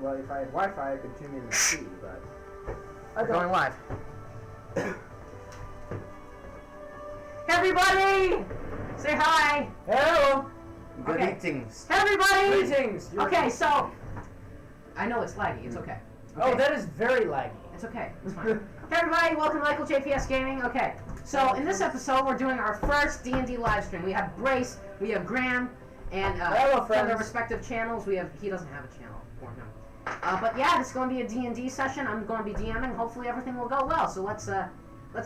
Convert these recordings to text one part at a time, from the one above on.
well, if I had Wi-Fi, I could tune in and see, but... We're going live. Hey everybody! Say hi! Hello! Greetings. Hey everybody! Greetings! Okay, so... I know it's laggy, it's okay. Oh, that is very laggy. It's okay, it's fine. Hey everybody, welcome to Michael JPS Gaming. Okay, so in this episode, we're doing our first D&D live stream. We have Brace, we have Graham, and Hello, from their friends. respective channels. We have, he doesn't have a channel for him. But yeah, this is going to be a D&D session. I'm going to be DMing. Hopefully everything will go well. So let's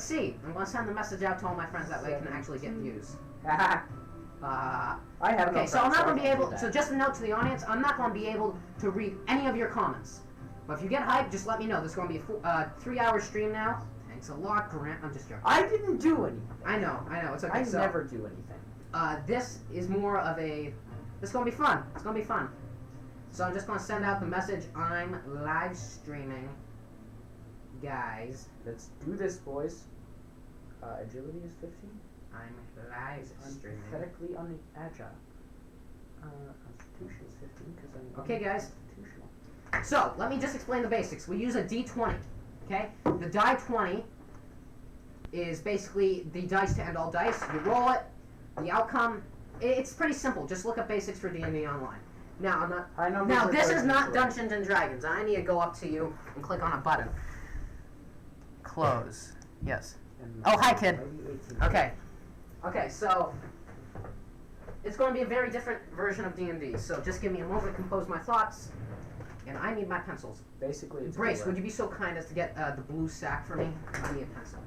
see. I'm going to send the message out to all my friends that way I can actually get views. I have Okay, no so I'm not going to be friends, able. so I So can't just a note to the audience: I'm not going to be able to read any of your comments. But if you get hyped, just let me know. This is going to be a 3-hour stream now. Thanks a lot, Grant. I'm just joking. I didn't do anything. I know. It's okay. I So, never do anything. this is more of a. This is going to be fun. It's going to be fun. So I'm just going to send out the message. I'm live streaming, guys. Let's do this, boys. Agility is 15. I'm live I'm streaming. pathetically unagile. Constitution is 15 because I'm Okay, guys. constitutional. So, let me just explain the basics. We use a d20, okay? The die 20 is basically the dice to end all dice. You roll it, the outcome, it's pretty simple. Just look up basics for D&D Online. Now, I'm not... I know. Now, this is not Dungeons and Dragons. I need to go up to you and click on a button. Close. Yes. Oh, hi, kid. Okay. Okay, so... It's going to be a very different version of D&D, so just give me a moment to compose my thoughts. And I need my pencils. Basically, it's Brace, cooler. would you be so kind as to get the blue sack for me? I need a pencil.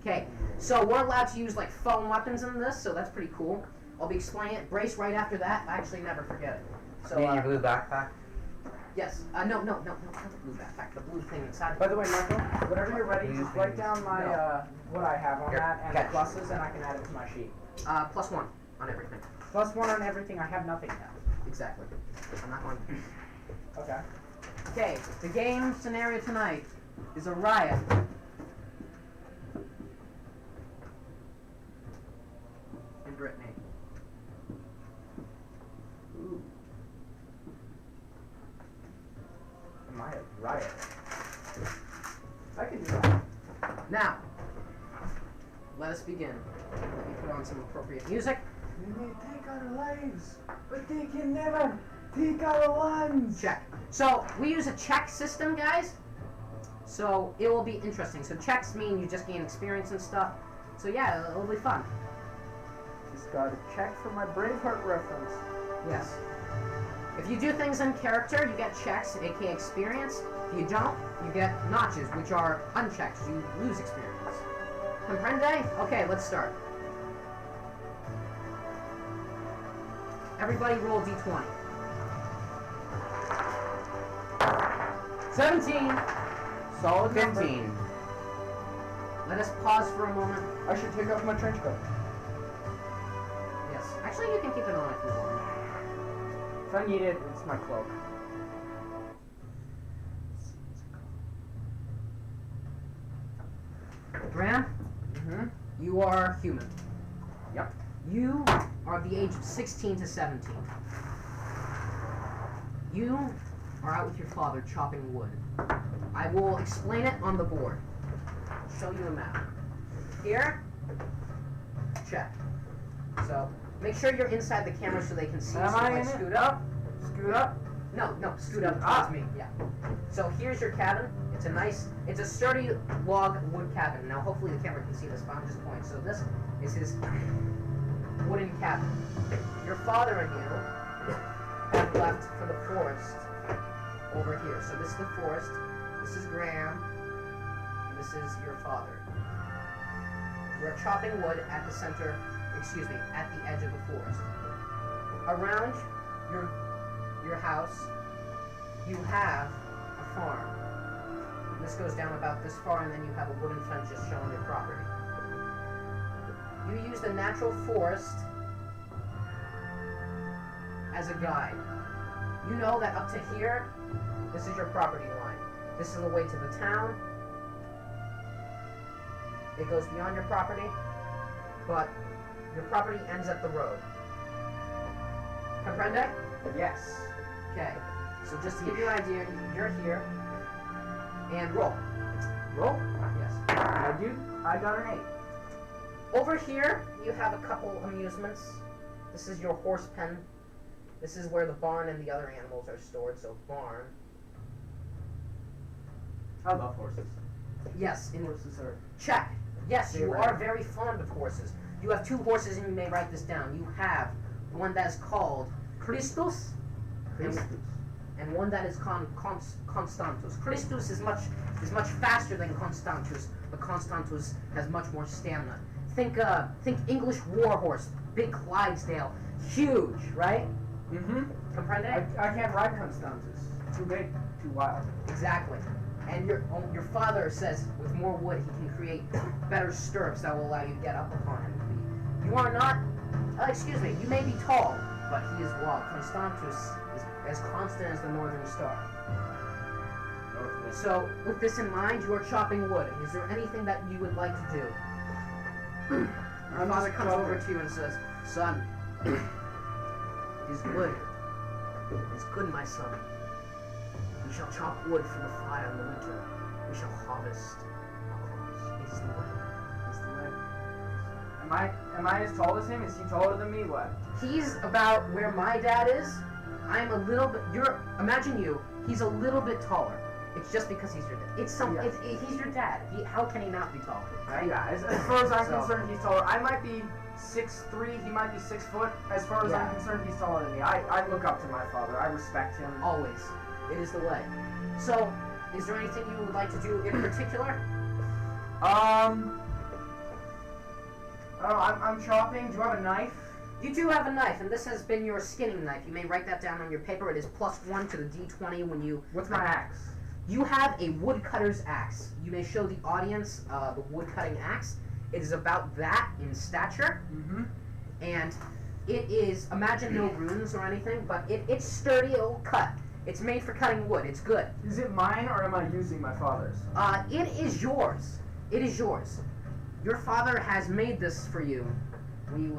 Okay, so we're allowed to use like foam weapons in this, so that's pretty cool. I'll be explaining it. Brace right after that. I actually never forget it. So, You mean your blue backpack? yes. No, not the blue backpack. The blue thing inside. By the way, Michael, whenever you're ready, Blue just write things. down my what I have on Here, that and catch. the pluses, and I can add it to my sheet. +1 on everything. +1 on everything. I have nothing now. Exactly. I'm not going to... Okay. Okay, the game scenario tonight is a riot. In Brittany. Ooh. Am I a riot? I can do that. Now, let us begin. Let me put on some appropriate music. They may take our lives, but they can never take our ones. Check. So, we use a check system, guys. So, it will be interesting. So, checks mean you just gain experience and stuff. So, yeah, it'll be fun. Just got to check for my Braveheart reference. Yes. If you do things in character, you get checks, aka experience. If you don't, you get notches, which are unchecked. You lose experience. Comprende? Okay, let's start. Everybody roll d20. 17. Solid number. 15. Let us pause for a moment. I should take off my trench coat. Yes. Actually, you can keep it on if you want. If I need it, it's my cloak. Graham, Mm-hmm. you are human. Yep. You are the age of 16 to 17. You are out with your father chopping wood. I will explain it on the board. I'll show you a map. Here, check. So, make sure you're inside the camera so they can see. Am so I if in it? scoot up. Scoot up. No, scoot up towards me. Yeah. So here's your cabin. It's a sturdy log wood cabin. Now hopefully the camera can see this, but I'm just pointing. So this is his wooden cabin. Your father and you have left for the forest over here. So this is the forest. This is Graham. And this is your father. We're chopping wood at the center, at the edge of the forest. Around your house, you have a farm. And this goes down about this far, and then you have a wooden fence just showing your property. You use the natural forest as a guide. You know that up to here, this is your property line. This is the way to the town. It goes beyond your property, but your property ends at the road. Comprende? Yes. Okay. So just to give you an idea, you're here, and roll. Roll? Yes. I got an 8. Over here, you have a couple amusements. This is your horse pen. This is where the barn and the other animals are stored, so barn. I love horses. Yes, in Horses are... check. Yes, you Favorite. are very fond of horses. You have 2 horses, and you may write this down. You have one that is called Christus, and one that is Constantus. Christus is much faster than Constantus, but Constantus has much more stamina. Think English war horse, big Clydesdale, huge, right? Mm-hmm. Comprende? I can't ride Constantus. Too big, too wild. Exactly. And your father says with more wood he can create better stirrups that will allow you to get up upon him. You are not, excuse me, you may be tall, but he is wild. Constantus is as constant as the northern star. So, with this in mind, you are chopping wood. Is there anything that you would like to do? Your father comes over to you and says, "Son, it is good. It is good, my son. We shall chop wood for the fire in the winter. We shall harvest our crops. It is the way. Is the way. Am I as tall as him? Is he taller than me? What? He's about where my dad is. I'm a little bit. Imagine you. He's a little bit taller. It's just because he's your dad. He's your dad. How can he not be taller, right? Yeah. As far as I'm concerned, he's taller. I might be 6'3". He might be 6 foot. As far as I'm concerned, he's taller than me. I look up to my father. I respect him. Always. It is the way. So, is there anything you would like to do in particular? I'm chopping. Do you have a knife? You do have a knife, and this has been your skinning knife. You may write that down on your paper. It is +1 to the D20 when you... What's my axe? You have a woodcutter's axe. You may show the audience the woodcutting axe. It is about that in stature. Mm-hmm. And it is, imagine no runes or anything, but it's sturdy, it'll cut. It's made for cutting wood. It's good. Is it mine, or am I using my father's? It is yours. It is yours. Your father has made this for you when you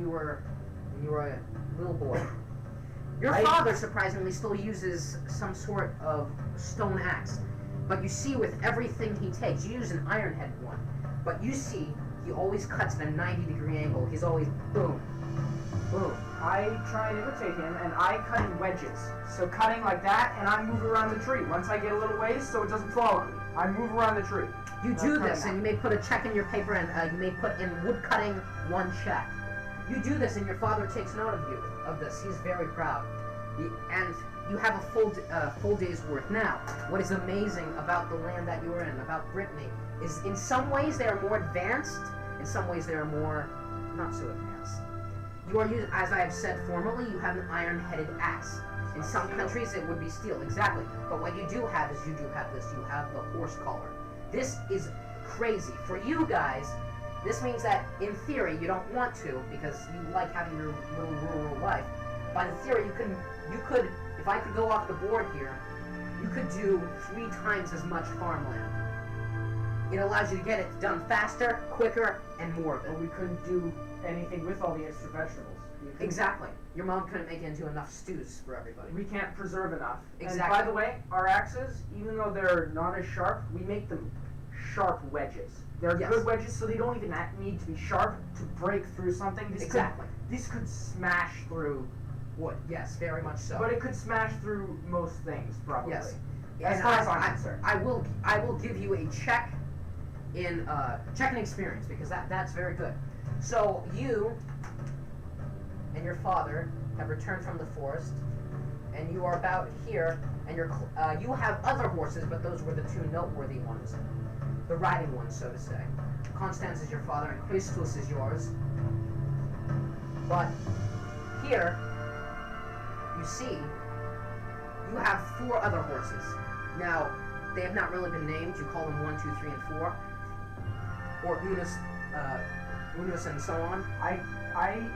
were a little boy. Your father surprisingly still uses some sort of stone axe, but you see with everything he takes, you use an iron head one, but you see he always cuts at a 90-degree angle. He's always boom, boom. I try and imitate him, and I cut in wedges. So cutting like that, and I move around the tree. Once I get a little ways, so it doesn't fall on me, I move around the tree. You do this, and you may put a check in your paper, and you may put in wood cutting 1 check. You do this, and your father takes note of this. He's very proud, and you have a full day's work. Now, what is amazing about the land that you are in, about Brittany, is in some ways they are more advanced. In some ways they are more not so advanced. You are using, as I have said formerly, you have an iron-headed axe. In some countries it would be steel, exactly. But what you do have is you do have this. You have the horse collar. This is crazy for you guys. This means that, in theory, you don't want to because you like having your little rural life. But in theory, you could, if I could go off the board here, you could do 3 times as much farmland. It allows you to get it done faster, quicker, and more of it. But we couldn't do anything with all the extra vegetables. Exactly. Your mom couldn't make it into enough stews for everybody. We can't preserve enough. Exactly. And by the way, our axes, even though they're not as sharp, we make them sharp wedges. They're good wedges, so they don't even need to be sharp to break through something. This could smash through wood. Yes, very much so. But it could smash through most things, probably. Yes. As far as I'm concerned. I will give you a check in experience because that's very good. So you and your father have returned from the forest, and you are about here, and you have other horses, but those were the 2 noteworthy ones. The riding ones, so to say. Constance is your father, and Christus is yours. But here, you see, you have 4 other horses. Now, they have not really been named. You call them 1, 2, 3, and 4, or unus, and so on.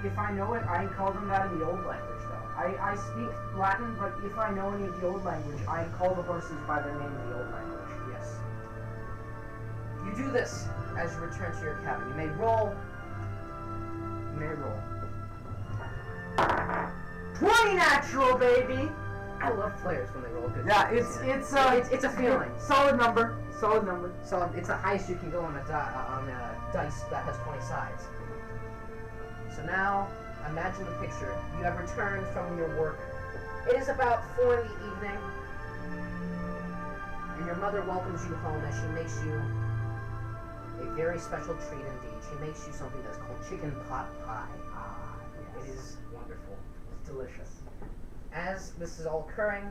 If I know it, I call them that in the old language, though. I speak Latin, but if I know any of the old language, I call the horses by their name in the old language. Yes. You do this as you return to your cabin. You may roll. 20 natural, baby! I love players when they roll good. Yeah, dice. it's a feeling. Solid number. Solid number. So it's the highest you can go on a dice that has 20 sides. So now, imagine the picture. You have returned from your work. It is about 4 in the evening, and your mother welcomes you home as she makes you a very special treat indeed. She makes you something that's called chicken pot pie. Ah, yes. It is wonderful. It's delicious. As this is all occurring,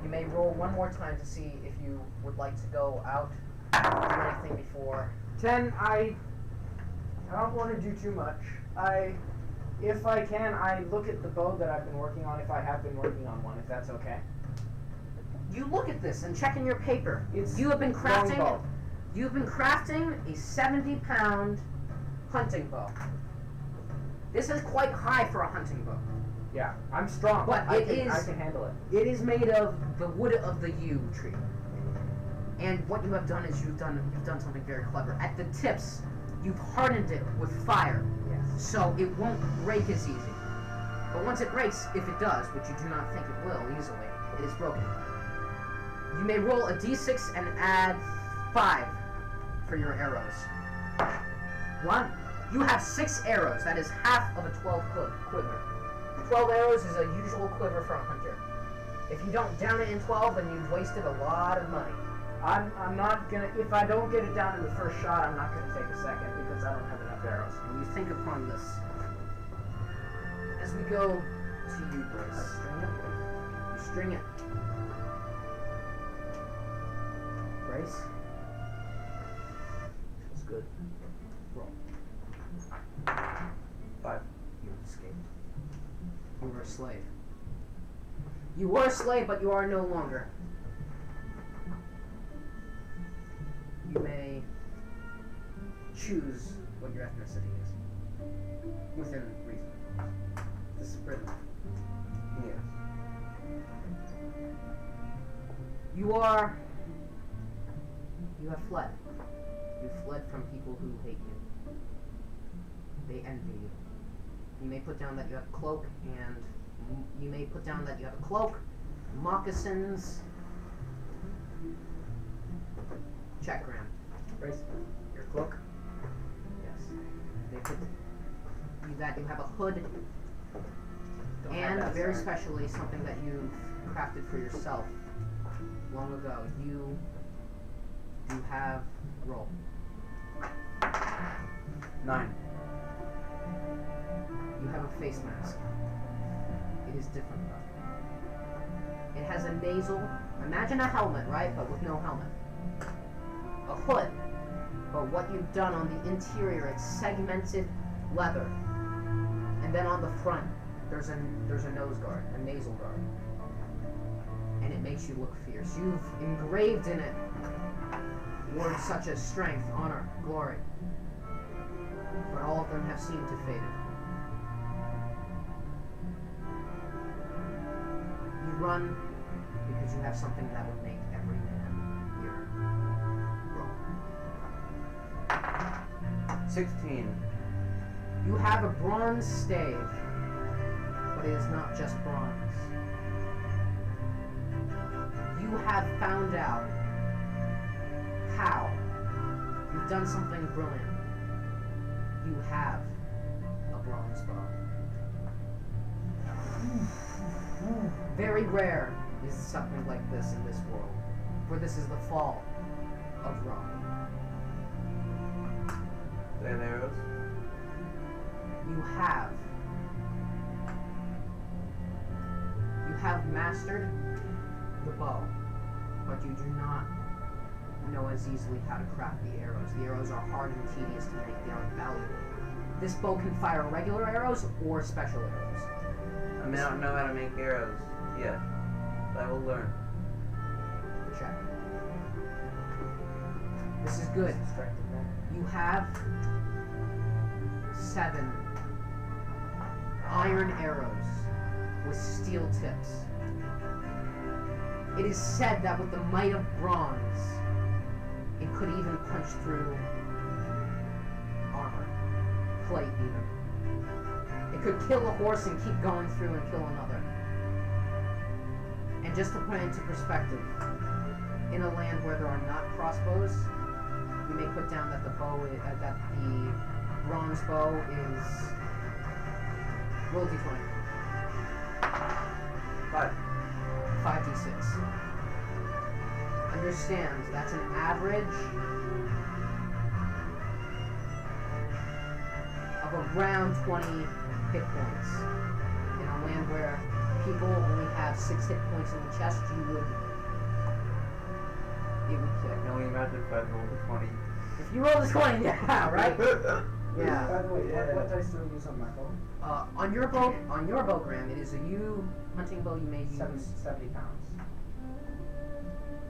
you may roll one more time to see if you would like to go out, do anything before. 10, I don't want to do too much. If I can, I look at the bow that I've been working on, if I have been working on one, if that's okay. You look at this and check in your paper. It's You have been crafting. longbow. You've been crafting a 70-pound hunting bow. This is quite high for a hunting bow. Yeah, I'm strong. But I it can handle it. It is made of the wood of the yew tree. And what you have done is you've done something very clever. At the tips, you've hardened it with fire, Yes. so it won't break as easy. But once it breaks, if it does, which you do not think it will easily, it is broken. You may roll a d6 and add 5 for your arrows. 1. You have 6 arrows. That is half of a 12 quiver. 12 arrows is a usual quiver for a hunter. If you don't down it in 12, then you've wasted a lot of money. I'm not gonna, if I don't get it down in the first shot, I'm not gonna take a second because I don't have enough arrows. And you think upon this. As we go to you, Bryce. You string it. Bryce? It's good. Roll. 5. You escaped. You were a slave. You were a slave, but you are no longer. You may choose what your ethnicity is. Within reason. This is Britain. Yes. You have fled. You fled from people who hate you. They envy you. You may put down that you have a cloak moccasins. Check, Graham. Raise your cloak. Yes. They put that you have a hood, Don't have and that, very sorry. specially something that you've crafted for yourself long ago. You have roll. 9. You have a face mask. It is different though. It has a nasal. Imagine a helmet, right? But with no helmet. A hood. But what you've done on the interior, it's segmented leather. And then on the front, there's a nose guard, a nasal guard. And it makes you look fierce. You've engraved in it words such as strength, honor, glory. But all of them have seemed to fade. You run because you have something that would make every man here roll. 16. You have a bronze stave, but it is not just bronze. You have found out how. You've done something brilliant. You have a bronze bow. Very rare is something like this in this world, for this is the fall of Rome. And arrows. You have mastered the bow, but you do not know as easily how to craft the arrows. The arrows are hard and tedious to make. They are valuable. This bow can fire regular arrows or special arrows. I may not know how to make arrows yet, but I will learn. Check. This is good. You have 7 iron arrows with steel tips. It is said that with the might of bronze, it could even punch through armor, plate even. It could kill a horse and keep going through and kill another. And just to put it into perspective, in a land where there are not crossbows, we may put down that the bronze bow is roll d20. 5d6. Understand that's an average of around 20 hit points. In a land where people only have 6 hit points in the chest, it would kill. I can only imagine if I rolled a 20. If you roll a 20, yeah, right? Yeah. By the way, what dice do I use on my bow? On your bowgram, it is a hunting bow. You may use 70 pounds.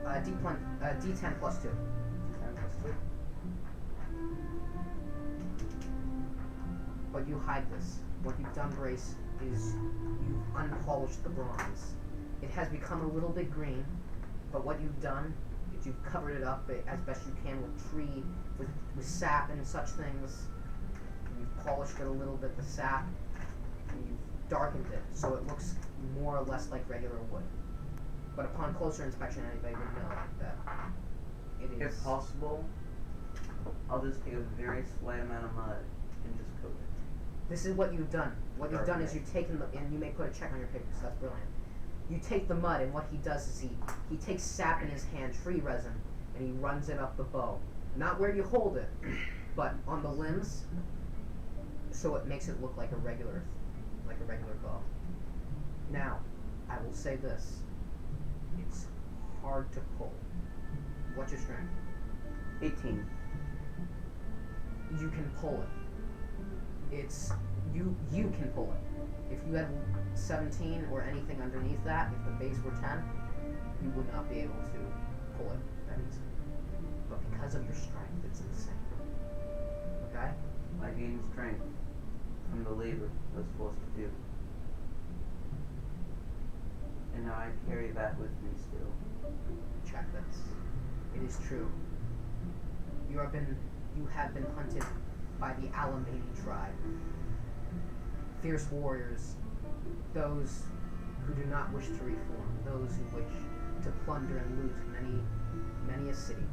D10 plus 2. 10 plus 2. But you hide this. What you've done, Brace, is you've unpolished the bronze. It has become a little bit green, but what you've done is you've covered it up as best you can with tree, with sap and such things. You've polished it a little bit, the sap, and you've darkened it so it looks more or less like regular wood. But upon closer inspection, anybody would know that it is. If possible, I'll just take a very slight amount of mud and just coat it. This is what you've done. What you've done is you've taken the, and you may put a check on your paper, so that's brilliant. You take the mud, and what he does is he takes sap in his hand, tree resin, and he runs it up the bow. Not where you hold it, but on the limbs, so it makes it look like a regular bow. Now, I will say this. It's hard to pull. What's your strength? 18. You can pull it. You can pull it. If you had 17 or anything underneath that, if the base were 10, you would not be able to pull it that easily. But because of your strength, it's insane. Okay? I gained strength from the labor I was supposed to do. And now I carry that with me still. Check this. It is true. You have been hunted by the Alamani tribe. Fierce warriors, those who do not wish to reform, those who wish to plunder and loot many a city.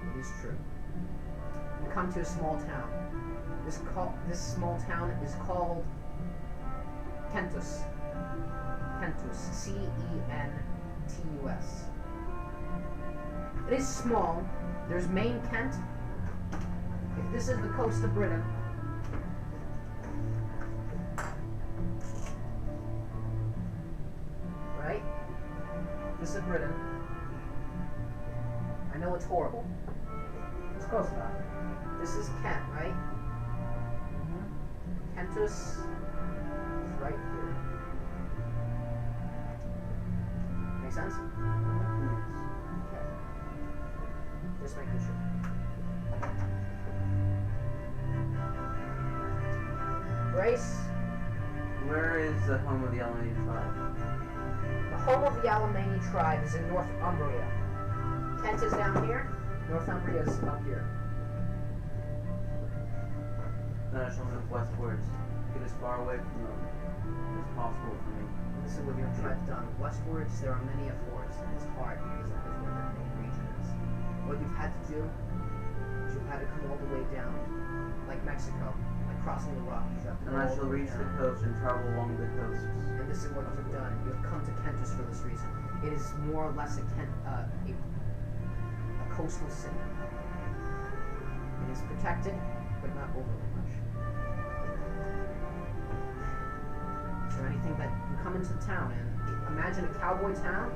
It is true. You come to a small town. This small town is called Kentus. Kentus. Centus. It is small. There's Main Kent. If this is the coast of Britain, right? This is Britain. I know it's horrible. It's close enough. This is Kent, right? Kentus is right here. Make sense? Okay. Just making sure. Grace? Where is the home of the Alamani tribe? The home of the Alamani tribe is in Northumbria. Kent is down here. Northumbria is up here. Then I shall move westwards. Get as far away from them as possible for me. This is what your tribe's done. Westwards, there are many a forest, and it's hard because that is where the main region is. What you've had to do is you've had to come all the way down, like Mexico, like crossing the Rockies. You have to And go I all shall the way reach down. the coast and travel along the coasts. And this is what you've done. You have come to Kentus for this reason. It is more or less a coastal city. It is protected, but not overly much. Is there anything that you come into the town and imagine a cowboy town?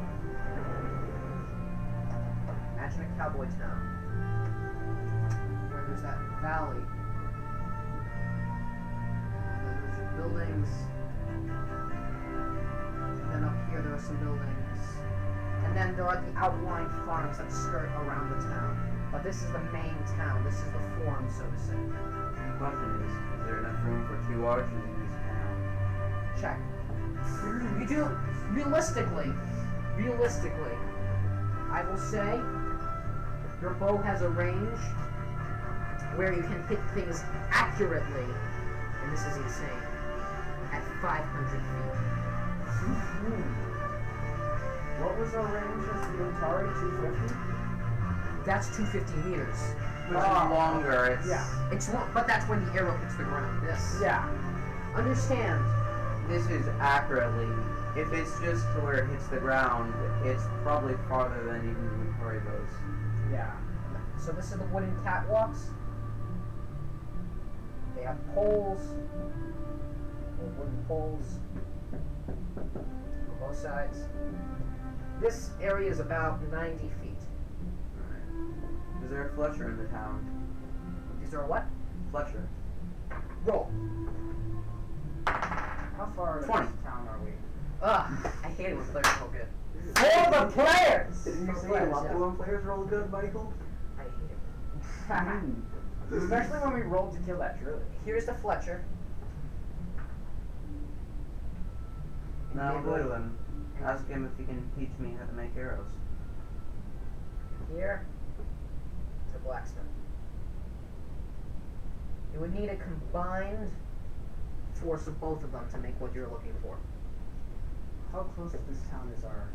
Imagine a cowboy town where there's that valley. And then there's your buildings. And then up here there are some buildings. And then there are the outlying farms that skirt around the town. But this is the main town. This is the forum, so to say. The question is there enough room for 2 archers in this town? Check. You do, realistically, I will say your bow has a range where you can hit things accurately, and this is insane, at 500 feet. What was our range of the Atari? 250? That's 250 meters. Which is longer. It's It's long, but that's when the arrow hits the ground. This. Yeah. Understand? This is accurately. If it's just to where it hits the ground, it's probably farther than even the Atari goes. Yeah. So this is the wooden catwalks. They have poles, or wooden poles on both sides. This area is about 90 feet. Alright. Is there a Fletcher in the town? Is there a what? Fletcher. Roll. How far out of 20. this town are we? Ugh, I hate it when players roll good. For the players! Didn't you For say players, you love yeah. it when players roll good, Michael? I hate it. Especially when we rolled to kill that druid. Here's the Fletcher. Now I'll go to him. Ask him if he can teach me how to make arrows. Here, it's a blacksmith. You would need a combined force of both of them to make what you're looking for. How close to this town is our...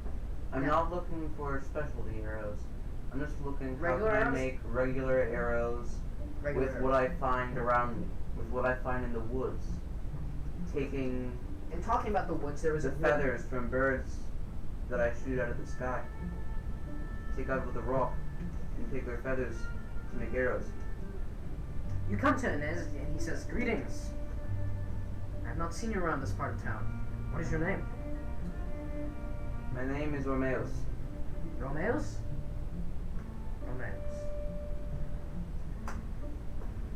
I'm Yeah. not looking for specialty arrows. I'm just looking Regular how can arrows? I make regular arrows Regular with what I find around me, with what I find in the woods. Taking And talking about the woods, there was the a wood- feathers from birds that I shoot out of the sky. Take out with a rock and take their feathers to make arrows. You come to Inez and he says, "Greetings. I have not seen you around this part of town. What is your name?" My name is Romeos. Romeos? Romeos.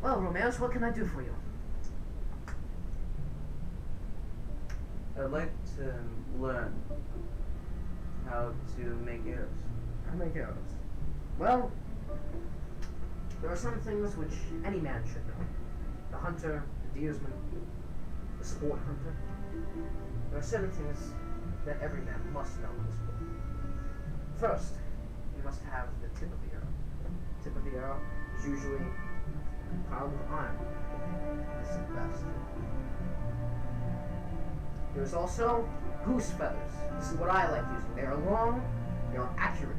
Well, Romeos, what can I do for you? I'd like to learn how to make arrows. I make arrows. Well, there are some things which any man should know. The hunter, the deersman, the sport hunter. There are certain things that every man must know in this world. First, you must have the tip of the arrow. The tip of the arrow is usually piled with iron. This is the best. There's also goose feathers. This is what I like using. They are long, they are accurate.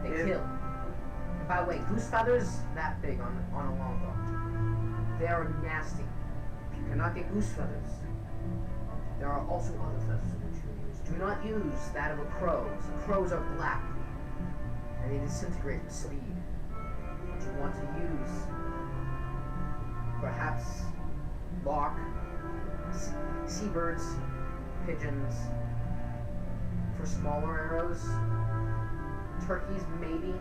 They Yeah. kill. By the way, goose feathers that big on a longbow. They are nasty. If you cannot get goose feathers, there are also other feathers which you can use. Do not use that of a crow's. Crows are black and they disintegrate with speed. But you want to use perhaps lark, seabirds, pigeons. For smaller arrows, turkeys maybe.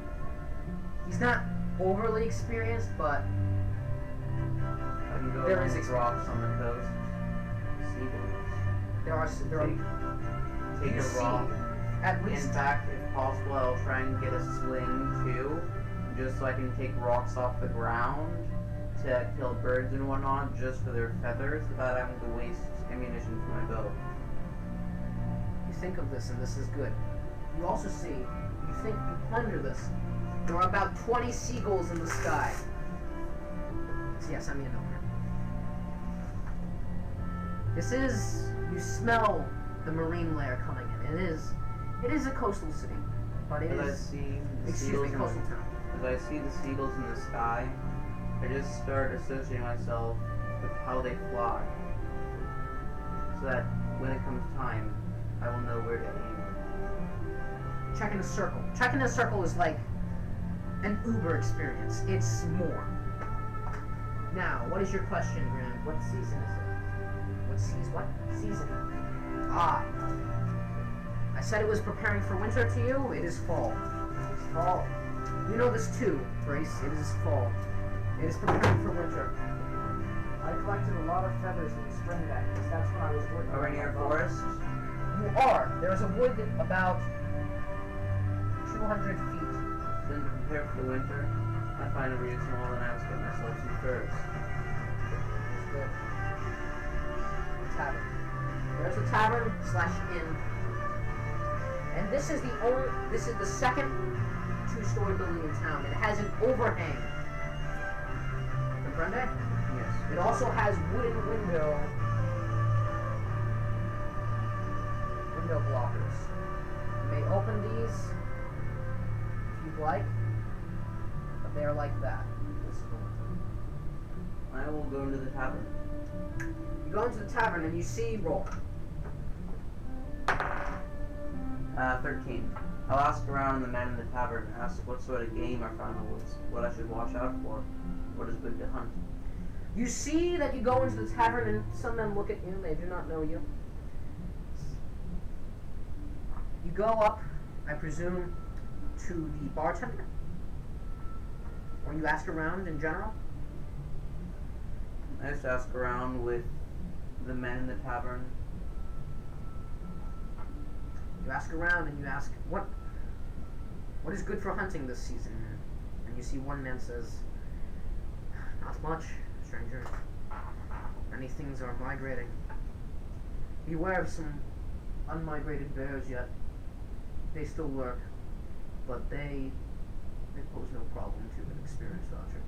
He's not overly experienced, but I can go There along is with rocks on the coast. Seagulls. there are Take you a see, rock. at least In fact, if possible, I'll try and get a sling too, just so I can take rocks off the ground to kill birds and whatnot, just for their feathers, without having to waste ammunition for my bow. you think of this, and this is good. You also see, you ponder this. There are about 20 seagulls in the sky. So yes, I'm in over. This is, you smell the marine layer coming in. It is a coastal city, but it As I is, see the excuse me, seagulls in coastal the, town. as I see the seagulls in the sky, I just start associating myself with how they fly, so that when it comes time, I will know where to aim. Check in a circle. Check in a circle is like an Uber experience. It's more. Now, what is your question, Graham? What season is it? What season? Ah. I said it was preparing for winter to you. It is fall. It's fall. You know this too, Grace. It is fall. It is preparing for winter. I collected a lot of feathers in the spring then, because that's when I was working Are we on near a my bow. forest? You are. There is a wood about 200 feet. Then to prepare for the winter, I find a reasonable and I was get myself some furs. It's good. Tavern. There's a tavern / inn. And this is the second two-story building in town. It has an overhang. Comprende? Yes. It also has wooden window window blockers. You may open these if you'd like, but they are like that. This is the window. I will go into the tavern. You go into the tavern and you see roll. 13. I'll ask around the men in the tavern, ask what sort of game are found, what I should watch out for, what is good to hunt. You see that you go into the tavern and some men look at you, they do not know you. You go up, I presume, to the bartender? Or you ask around in general? I just ask around with the men in the tavern. You ask around and you ask, what is good for hunting this season? And you see one man says, not much, stranger. Many things are migrating. Beware of some unmigrated bears yet. They still lurk, but they pose no problem to an experienced archer.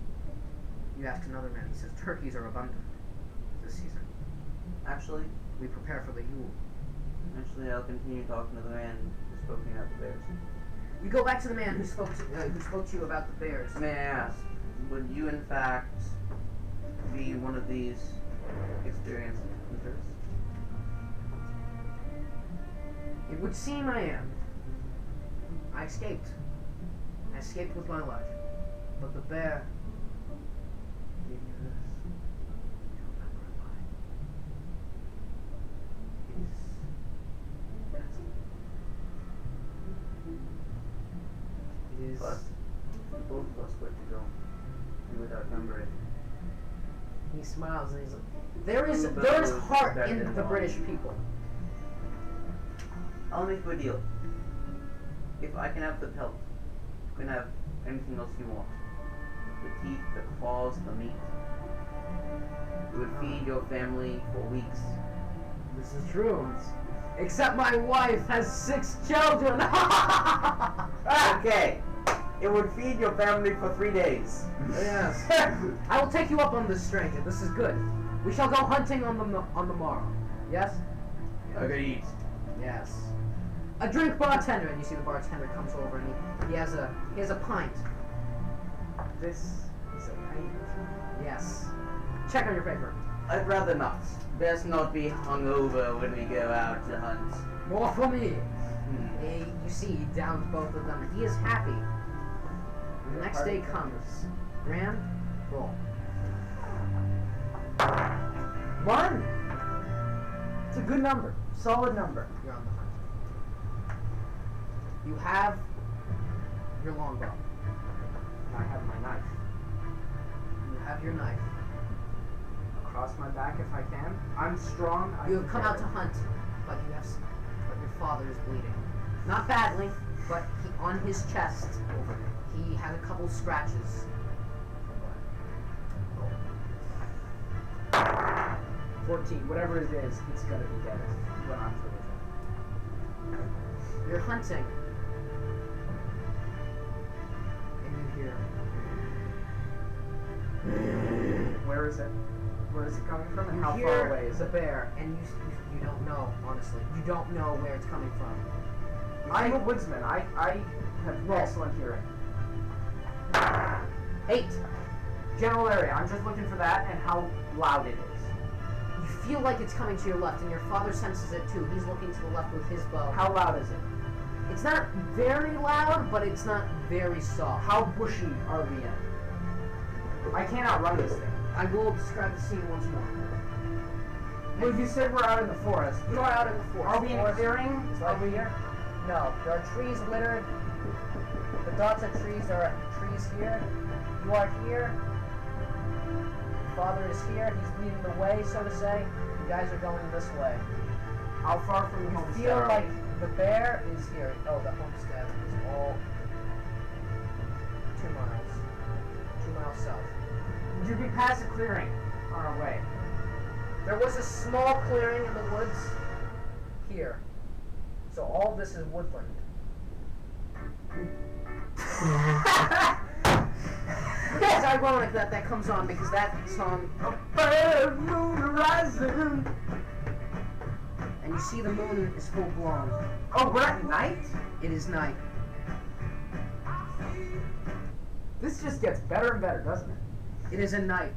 You ask another man, he says, turkeys are abundant this season. Actually, We prepare for the Yule. I'll continue talking to the man who spoke to me about the bears. You go back to the man who spoke to you about the bears. May I ask, would you in fact be one of these experienced hunters? It would seem I am. I escaped. I escaped with my life. But the bear gave me this. Remember it by. It is But both of us were to go. We would outnumber it. He smiles and he's like, there is heart in the British people. I'll make you a deal. If I can have the pelt, you can have anything else you want. The teeth, the claws, the meat. It would feed your family for weeks. This is true. Except my wife has 6 children. Okay. It would feed your family for 3 days. Yes. I will take you up on this, stranger. This is good. We shall go hunting on the morrow. Yes? Agreed. Yes. A drink, bartender. And you see the bartender comes over and he has a pint. This is a pint. Yes. Check on your paper. I'd rather not. Best not be hungover when we go out to hunt. More for me. You see, he downs both of them. He is happy. The next day comes. Graham, roll. 1. It's a good number. Solid number. You're on the hunt. You have your longbow. I have my knife. You have your knife. Across my back if I can. I'm strong. I You can have come carry out to it. hunt, but your father is bleeding. Not badly, but on his chest, he had a couple scratches. 14. Whatever it is, it's gonna be dead when I'm through with it. You're hunting, and you hear. Where is it? Where is it coming from, and You how hear far away is the it? bear, and you don't know, honestly. You don't know where it's coming from. I'm a woodsman. I have Roll. excellent hearing. 8. General area. I'm just looking for that and how loud it is. You feel like it's coming to your left, and your father senses it too. He's looking to the left with his bow. How loud is it? It's not very loud, but it's not very soft. How bushy are we in? I can't outrun this thing. I will describe the scene once more. Well, you said we're out in the forest. You are out in the forest. Are we in a clearing? Is Are like we here? No, there are trees littered. The dots of trees are trees here. You are here. Your father is here. He's leading the way, so to say. You guys are going this way. How far from the You homestead feel are like we? the bear is here. Oh, the homestead is all 2 miles. 2 miles south. Did we pass a clearing on our way? There was a small clearing in the woods here. So all this is woodland. It's ironic that comes on because that song. A bird moon rising. and you see the moon is full blown. Oh, we're at night? It is night. This just gets better and better, doesn't it? It is a night.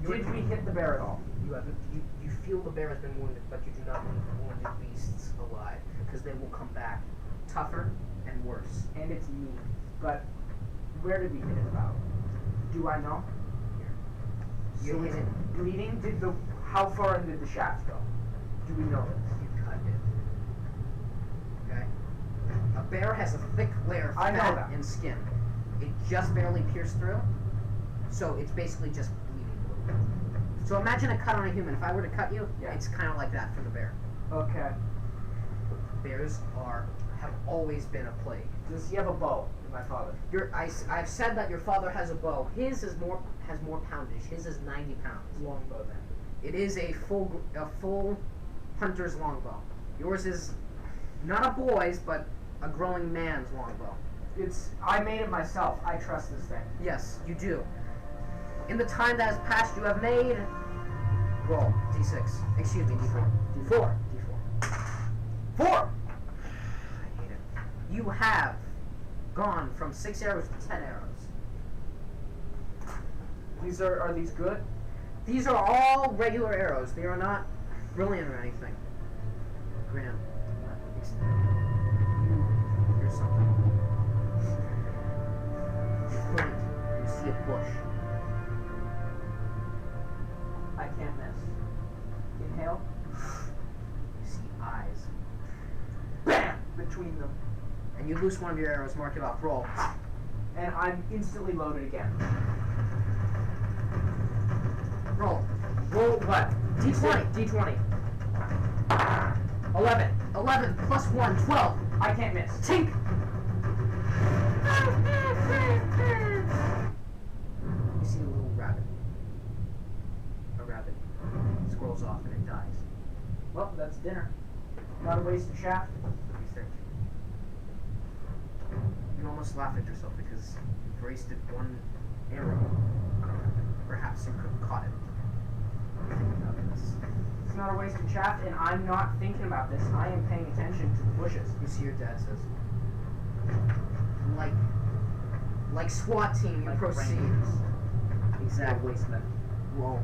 Did we hit the bear at all? You feel the bear has been wounded, but you do not leave the wounded beasts alive, because they will come back tougher and worse. And it's me. But where did we hit it about? Do I know? You So hit it's it. bleeding? How far in did the shaft go? Do we know this? You cut it. Okay? A bear has a thick layer of I know fat that. and skin. It just barely pierced through, so it's basically just bleeding a little bit. So imagine a cut on a human. If I were to cut you, Yeah. it's kind of like that for the bear. Okay. Bears have always been a plague. Does he have a bow? My father. I've said that your father has a bow. His has more poundage. His is 90 pounds. Longbow then. It is a full hunter's longbow. Yours is not a boy's, but a growing man's longbow. I made it myself. I trust this thing. Yes, you do. In the time that has passed, you have made. Roll d6. Excuse me, d4. D4. 4! I hate it. You have gone from 6 arrows to 10 arrows. Are these good? These are all regular arrows. They are not brilliant or anything. Graham, here's something. You point, you see a bush. I can't miss. Inhale. You see eyes. BAM! Between them. And you loose one of your arrows, mark it off, roll. And I'm instantly loaded again. Roll. Roll what? D20. D20. 11. 11 plus 1, 12. I can't miss. Tink! You see a little rabbit. A rabbit scrolls off and it dies. Well, that's dinner. Not a wasted shaft. You think? You almost laugh at yourself because you've wasted one arrow on a rabbit. Perhaps you could have caught it. You think about this. It's not a wasted shaft, and I'm not thinking about this. I am paying attention to the bushes. You see your dad says, like SWAT team, you Like proceed. Rangers. Exactly. Wasteman. Roll.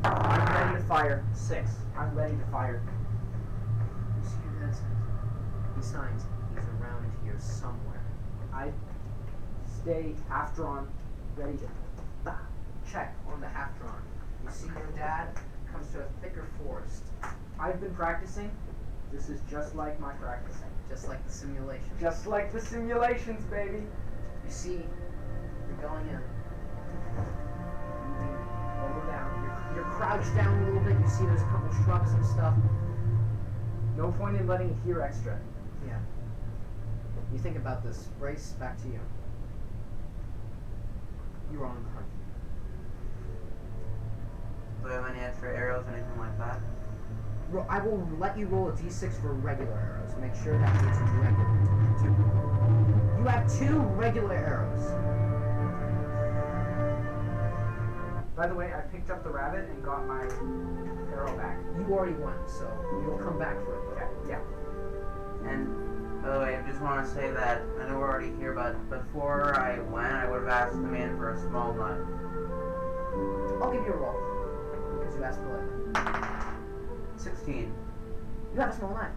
I'm ready to fire. 6. I'm ready to fire. You see your dad says, he signs, he's around here somewhere. I stay half drawn, ready to. Bah. Check on the half drawn. You see your dad comes to a thicker forest, I've been practicing. This is just like my practicing. just like the simulation. Just like the simulations, baby. You see, you're going in. Moving over down. You're crouched down a little bit. You see there's a couple shrubs and stuff. No point in letting it hear extra. Yeah. You think about this. Brace, back to you. You're on the hunt. Do I have any extra arrows, anything like that? I will let you roll a d6 for regular arrows. Make sure that it's regular. 2. You have 2 regular arrows. By the way, I picked up the rabbit and got my arrow back. You already won, so you'll come back for it. Okay, yeah. And by the way, I just want to say that I know we're already here, but before I went, I would have asked the man for a small nut. I'll give you a roll because you asked for it. 16. You have a small knife.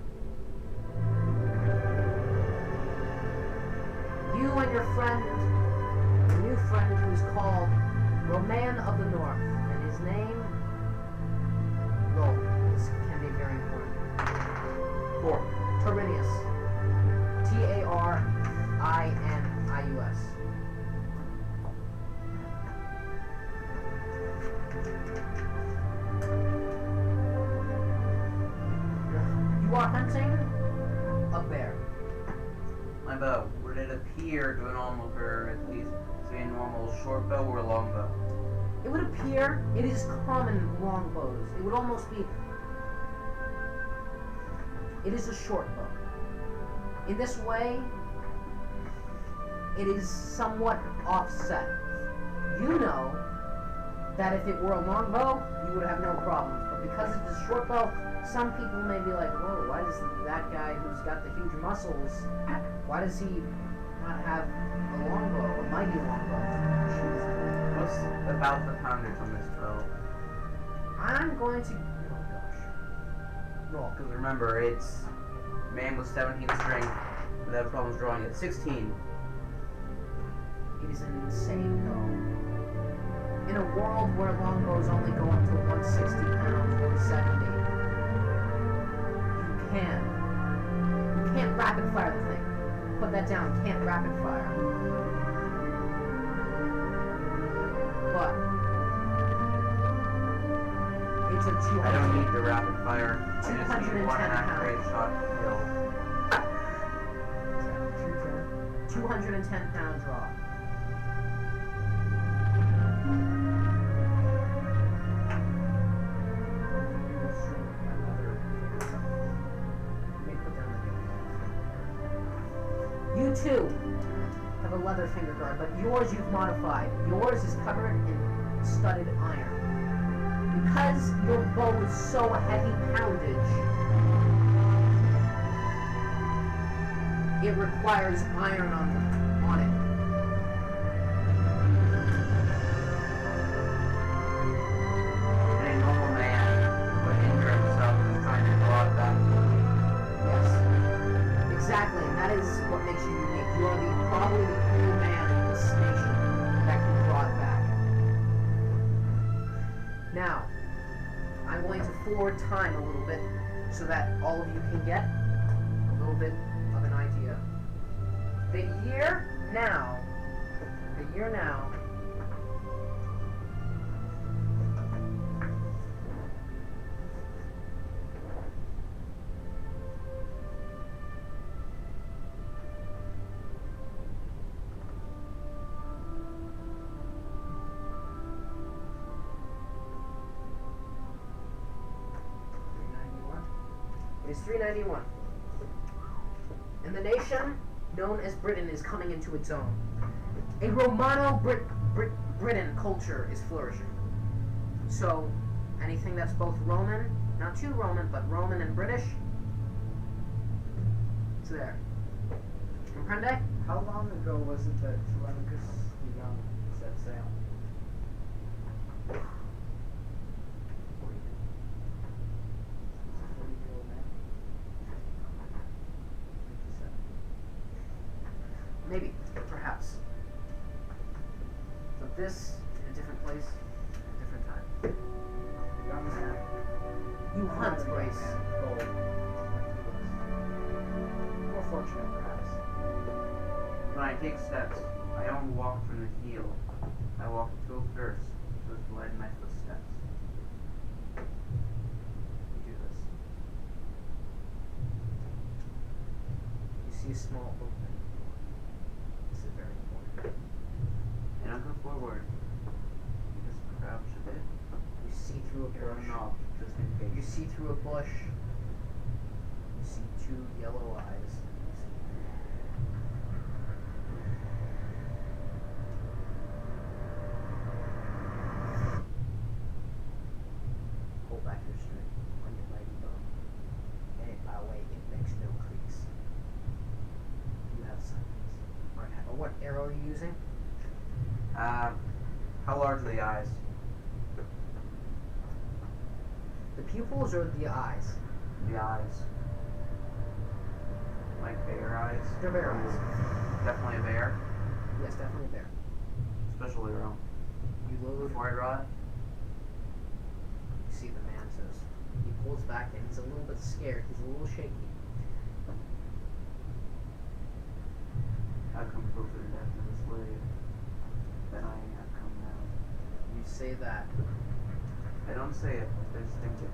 You and your friend, a new friend who's called Roman of the North, and his name, well, this can be very important. 4. Tarinius. Tarinius. You are hunting a bear. My bow. Would it appear to an onlooker at least to be a normal short bow or long bow? It would appear it is common longbows. It would almost be. It is a short bow. In this way, it is somewhat offset. You know that if it were a long bow, you would have no problems. But because it is a short bow, some people may be like, whoa, why does that guy who's got the huge muscles, why does he not have a longbow, a mighty longbow? What's about the poundage on this bow? I'm going to, oh gosh. Roll. Because remember, it's man with 17 strength without problems drawing it. 16. It is insane, though. In a world where longbows only go up to 160 pounds, 170, you can't rapid fire the thing. Put that down, can't rapid fire. But it's a 200. I don't need the rapid fire. I just need 210 one accurate shot to kill. 210 pound draw. You too have a leather finger guard, but yours you've modified. Yours is covered in studded iron. Because your bow is so heavy poundage, it requires iron on it. A normal man would injure himself trying to draw it back. Yes. Exactly, and that is what makes you unique. You are probably the only man in this nation that can draw it back. Now, I'm going to forward time a little bit so that all of you can get a little bit of an idea. The year now, it is 391. And the nation known as Britain is coming into its own. A Romano-Britain culture is flourishing. So, anything that's both Roman, not too Roman, but Roman and British, it's there. Comprende? How long ago was it that Telemachus the Young set sail? Maybe, perhaps. But this, in a different place, a different time. Young man. You hunt, Young Grace. man, gold, like he was. More fortunate, perhaps. When I take steps, I don't walk from the heel. I walk toe first, so as to lighten my footsteps. You do this. You see a small opening. This is very important. I don't go forward. Just crouch a bit. You see through a Or bush. not, just in case. You see through a bush. You see two yellow eyes. Pull back your string on your mighty bow. And by the way, it makes no creaks. You have silence. Alright, what arrow are you using? How large are the eyes? The pupils or the eyes? The eyes. Like bear eyes? They're bear eyes. Definitely a bear. Yes, definitely bear. Special arrow. You load. Before I draw it, You see the man says. He pulls back and he's a little bit scared. He's a little shaky. I've come closer to death as a slave than I have come now. You say that. I don't say it, I just think it.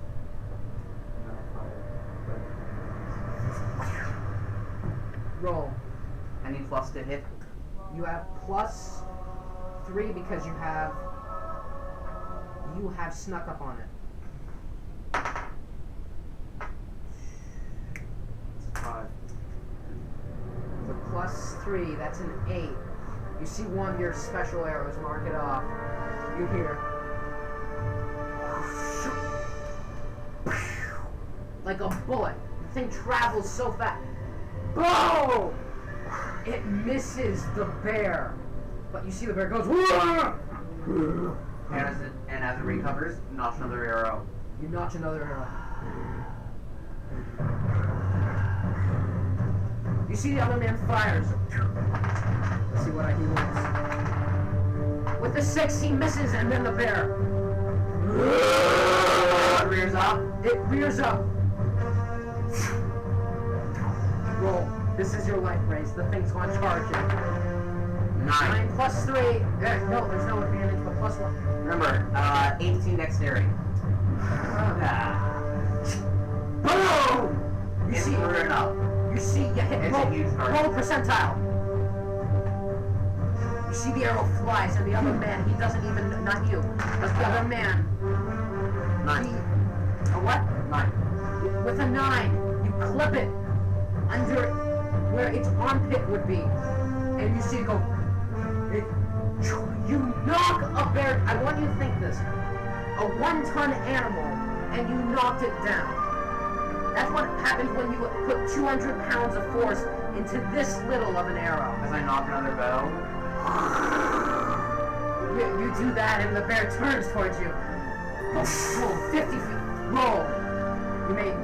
And then I fire. Roll. Any plus to hit? You have +3 because you have snuck up on it. It's 5. The +3, that's an 8. You see one of your special arrows, mark it off. You hear. like a bullet. The thing travels so fast. Boom! It misses the bear. But you see the bear goes, And as it recovers, notch another arrow. you notch another arrow. You see the other man fires. Let's see what he rolls. With the 6, he misses, and then the bear. It rears up. It rears up. Roll. This is your life race. The thing's going to charge you. 9 plus 3. No, there's no advantage, but plus 1. Remember, 18 dexterity. Boom! You It's see, rearing up. you hit It's a huge target. roll percentile. You see the arrow flies, and the other man, he doesn't even, not you, but the other man. 9. A what? 9. With a 9, you clip it under where its armpit would be, and you see it go. You knock a bear. I want you to think this: a 1-ton animal, and you knocked it down. That's what happens when you put 200 pounds of force into this little of an arrow. As I knock another bow. You do that, and the bear turns towards you. Boom, 50 feet. Roll.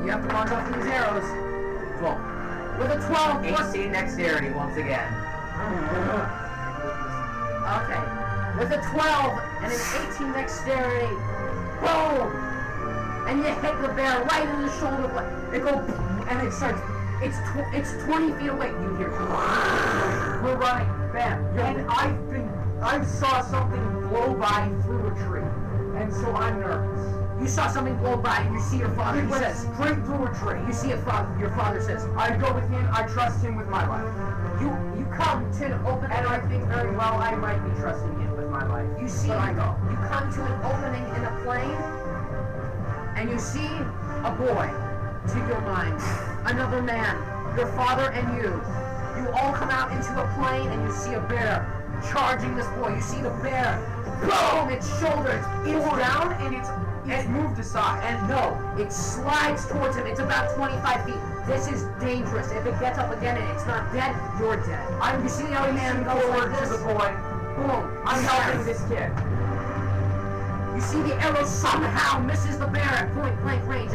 You have to launch off these arrows. 12. With a 12 plus. 18 dexterity once again. Okay. With a 12 and an 18 dexterity. Boom! And you hit the bear right in the shoulder blade. It goes, and it starts. It's 20 feet away. You hear. We're running. Bam. And I saw something blow by through a tree. And so I'm nervous. You saw something blow by, and you see your father. It He went says, straight through a tree. "You see your father says, I go with him. I trust him with my life. you come to an open, And I think very well I might be trusting him with my life. you see, But I go. you come to an opening in a plane, and you see a boy. To your mind, another man, your father and you. You all come out into a plane, and you see a bear charging this boy. You see the bear, boom! Its shoulder, It's down and it's moved aside. And no, it slides towards him. It's about 25 feet. This is dangerous. If it gets up again and it's not dead, you're dead. You see the other man go forward like to this? the boy. Boom. I'm helping this kid. You see the arrow somehow misses the bear at point blank range,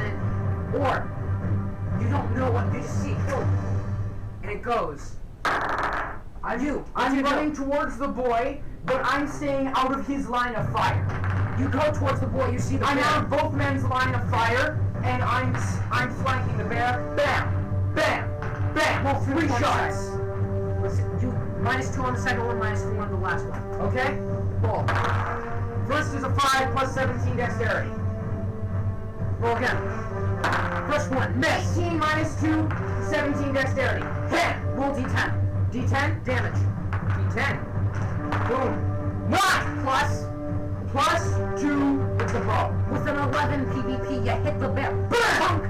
or you don't know what you just see it go, and it goes. I'm running towards the boy, but I'm staying out of his line of fire. You go towards the boy. You see the I'm bear. out of both men's line of fire, and I'm flanking the bear. Bam, bam, bam. Well, 3 shots. Let's do -2 on the second one, -4 on the last one. Okay. Roll. First is a 5 plus 17 dexterity. Roll again. First one, miss. 18 minus 2, 17 dexterity. Hit. Roll D10. D10 Damage. D10. Boom. 9 plus 2 with the bow. With an 11 PvP, you hit the bear. Bunk!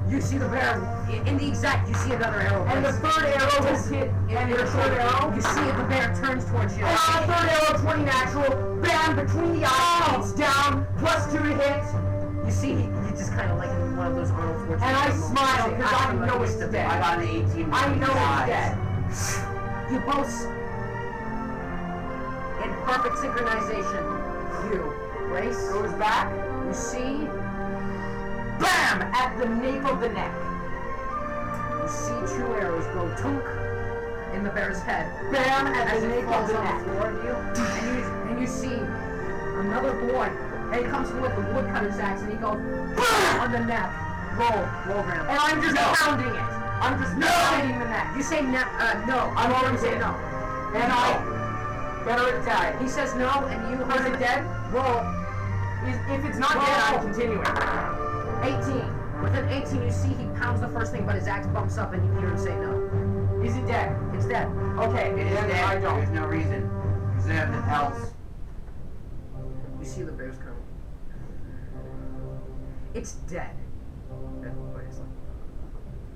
You see the bear in the exact. You see another arrow. And the miss. third arrow was hit. And the third arrow. You see it, the bear turns towards you. Third arrow, 20 natural. Bam, between the eyes. It's down. Plus 2 to hit. You see, he just kind of like in one of those Arnold Schwarzenegger. And I moments. smile, You say, 'cause I feel like know he's it's dead. dead. I got an 18. I know it's eyes. dead. You both, in perfect synchronization, you race. Goes back. You see, Bam! At the nape of the neck. you see 2 arrows go tunk in the bear's head. Bam! At As the it nape of falls the on neck. the floor of you, and you see another boy, and he comes in with the woodcutter's axe, and he goes BAM! On the neck. Roll, Graham. And I'm just pounding it. I'm just pounding the neck. You say no. I'm already say dead. no. And I better it die. He says no, and you Is it dead? roll. If it's not dead, I'm continuing. 18. With an 18, you see he pounds the first thing, but his axe bumps up, and you hear him say no. Is it dead? It's dead. Okay, It is then dead. I don't. There's no reason. Because they have the else. You see the bear's coming. It's dead.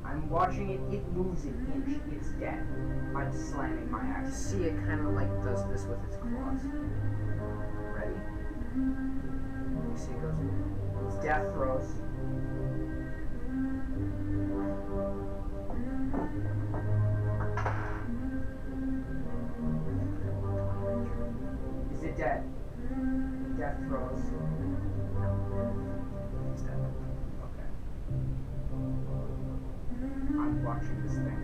I'm watching it. It moves an inch. It's dead. I'm slamming my You axe. see it kind of like does this with its claws. Ready? You see it goes. It's death throws. watching this thing.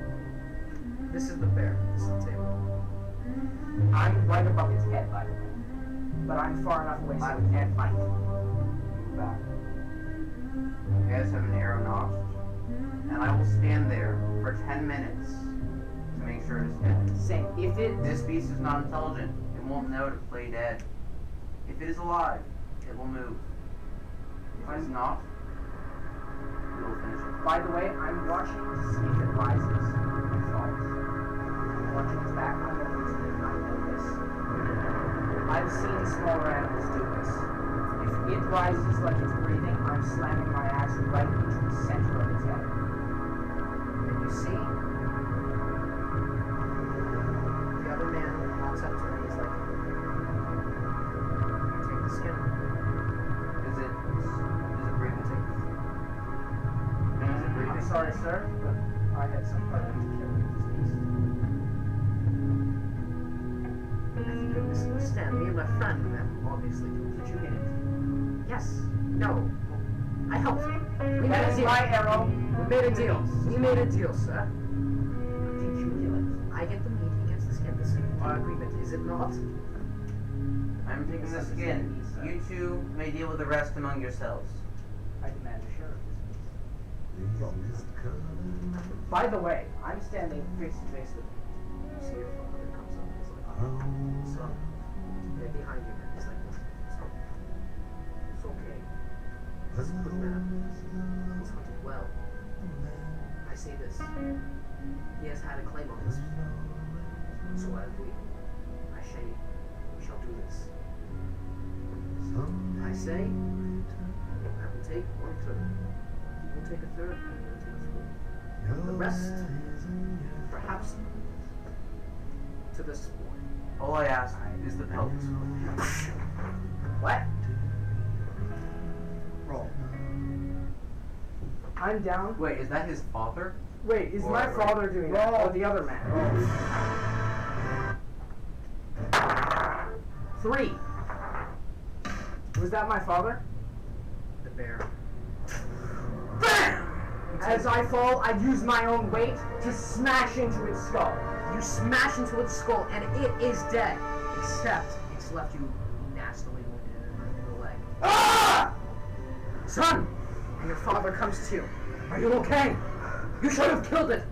This is the bear. This is the table. I'm right above its head, by the way. But I'm far enough away so it can't bite. Move back. You guys have an arrow notched, and I will stand there for 10 minutes to make sure it is dead. Same. If it... This beast is not intelligent. It won't know to play dead. If it is alive, it will move. If it is not, we will finish it. By the way, I'm watching to see if it rises and falls. I'm watching its background and using it, and I know this. I've seen smaller animals do this. If it rises like it's breathing, I'm slamming my axe right into the center of its head. And you see, the other man walks up to him and he's like, take the skin. Is it breathing? Is it breathing? I'm sorry, sir, but I had some part to kill with this beast. I think you misunderstand. Me and my friend have obviously put you in it. Yes. No. I helped you. We made a deal. My arrow. We made a deal. We made a deal, sir. Did you kill it? I get the meat, he gets the skin. This is our agreement, is it not? I'm taking the skin. You two may deal with the rest among yourselves. I demand a share of this beast. By the way, I'm standing face to face with it. You see your father comes up and he's like, son. They're behind you, man. He's like, son. It's okay. He's a good man. He's hunted well. I say this. He has had a claim on this. So I agree. I say we shall do this. I say I will take 1/3. He will take 1/3. He will take 1/4. The rest, perhaps, to the sport. All I ask is the pelt. What? Roll. I'm down. Wait, is that his father? Wait, is my Or- father doing that? Or the other man? 3. Was that my father? The bear. BAM! As I fall, I use my own weight to smash into its skull. You smash into its skull, and it is dead. Except it's left you nastily wounded in the leg. Ah! Son! And your father comes to you. Are you okay? You should have killed it.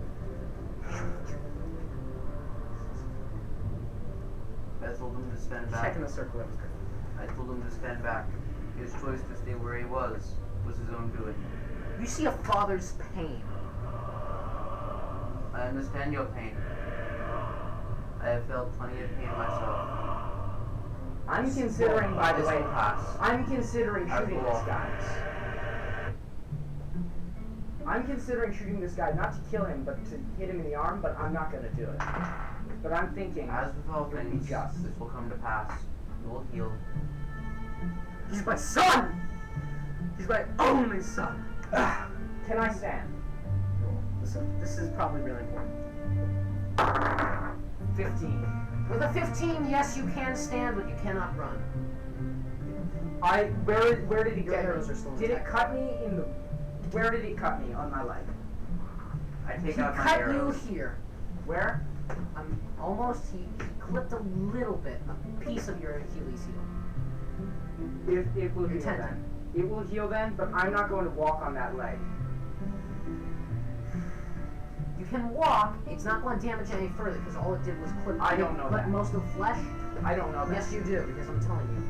I told him to stand back. Checking the circle of his grave. I told him to stand back. His choice to stay where he was his own doing. You see a father's pain. I understand your pain. I have felt plenty of pain myself. I'm considering, by the This way, will pass. I'm considering I shooting will. this guy. I'm considering shooting this guy, not to kill him, but to hit him in the arm, but I'm not gonna do it. But I'm thinking, As with all it would be things, just. this will come to pass. You will heal. He's my son! He's my only son! Can I stand? Listen, this is probably really important. 15. With a 15, yes, you can stand, but you cannot run. Where did it Your get arrows me? are still Did it intact. cut me in the... Where did it cut me on my leg? I take He out my cut arrows. you here. Where? He clipped a little bit, a piece of your Achilles heel. It will Your heal tendon. then. It will heal then, but I'm not going to walk on that leg. You can walk, it's not going to damage any further, because all it did was clip, I don't know clip that. most of the flesh. I don't know that. Yes, you do, because I'm telling you.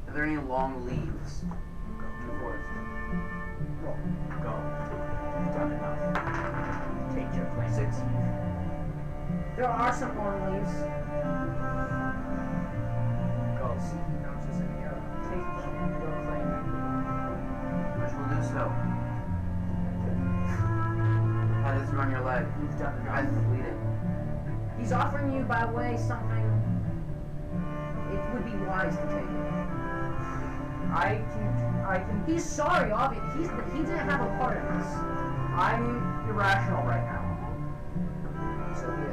Are there any long leaves in the forest? Roll. Go. You've done enough. Take your claim. 6. There are some long leaves. Go. See, he bounces in the air. Take your claim. Which will do so. How does it on your leg? You've done Your eyes enough. are bleeding. He's offering you, by the way, something. It would be wise to take it. I can. He's sorry, obviously. He didn't have a part in this. I'm irrational right now. So be it.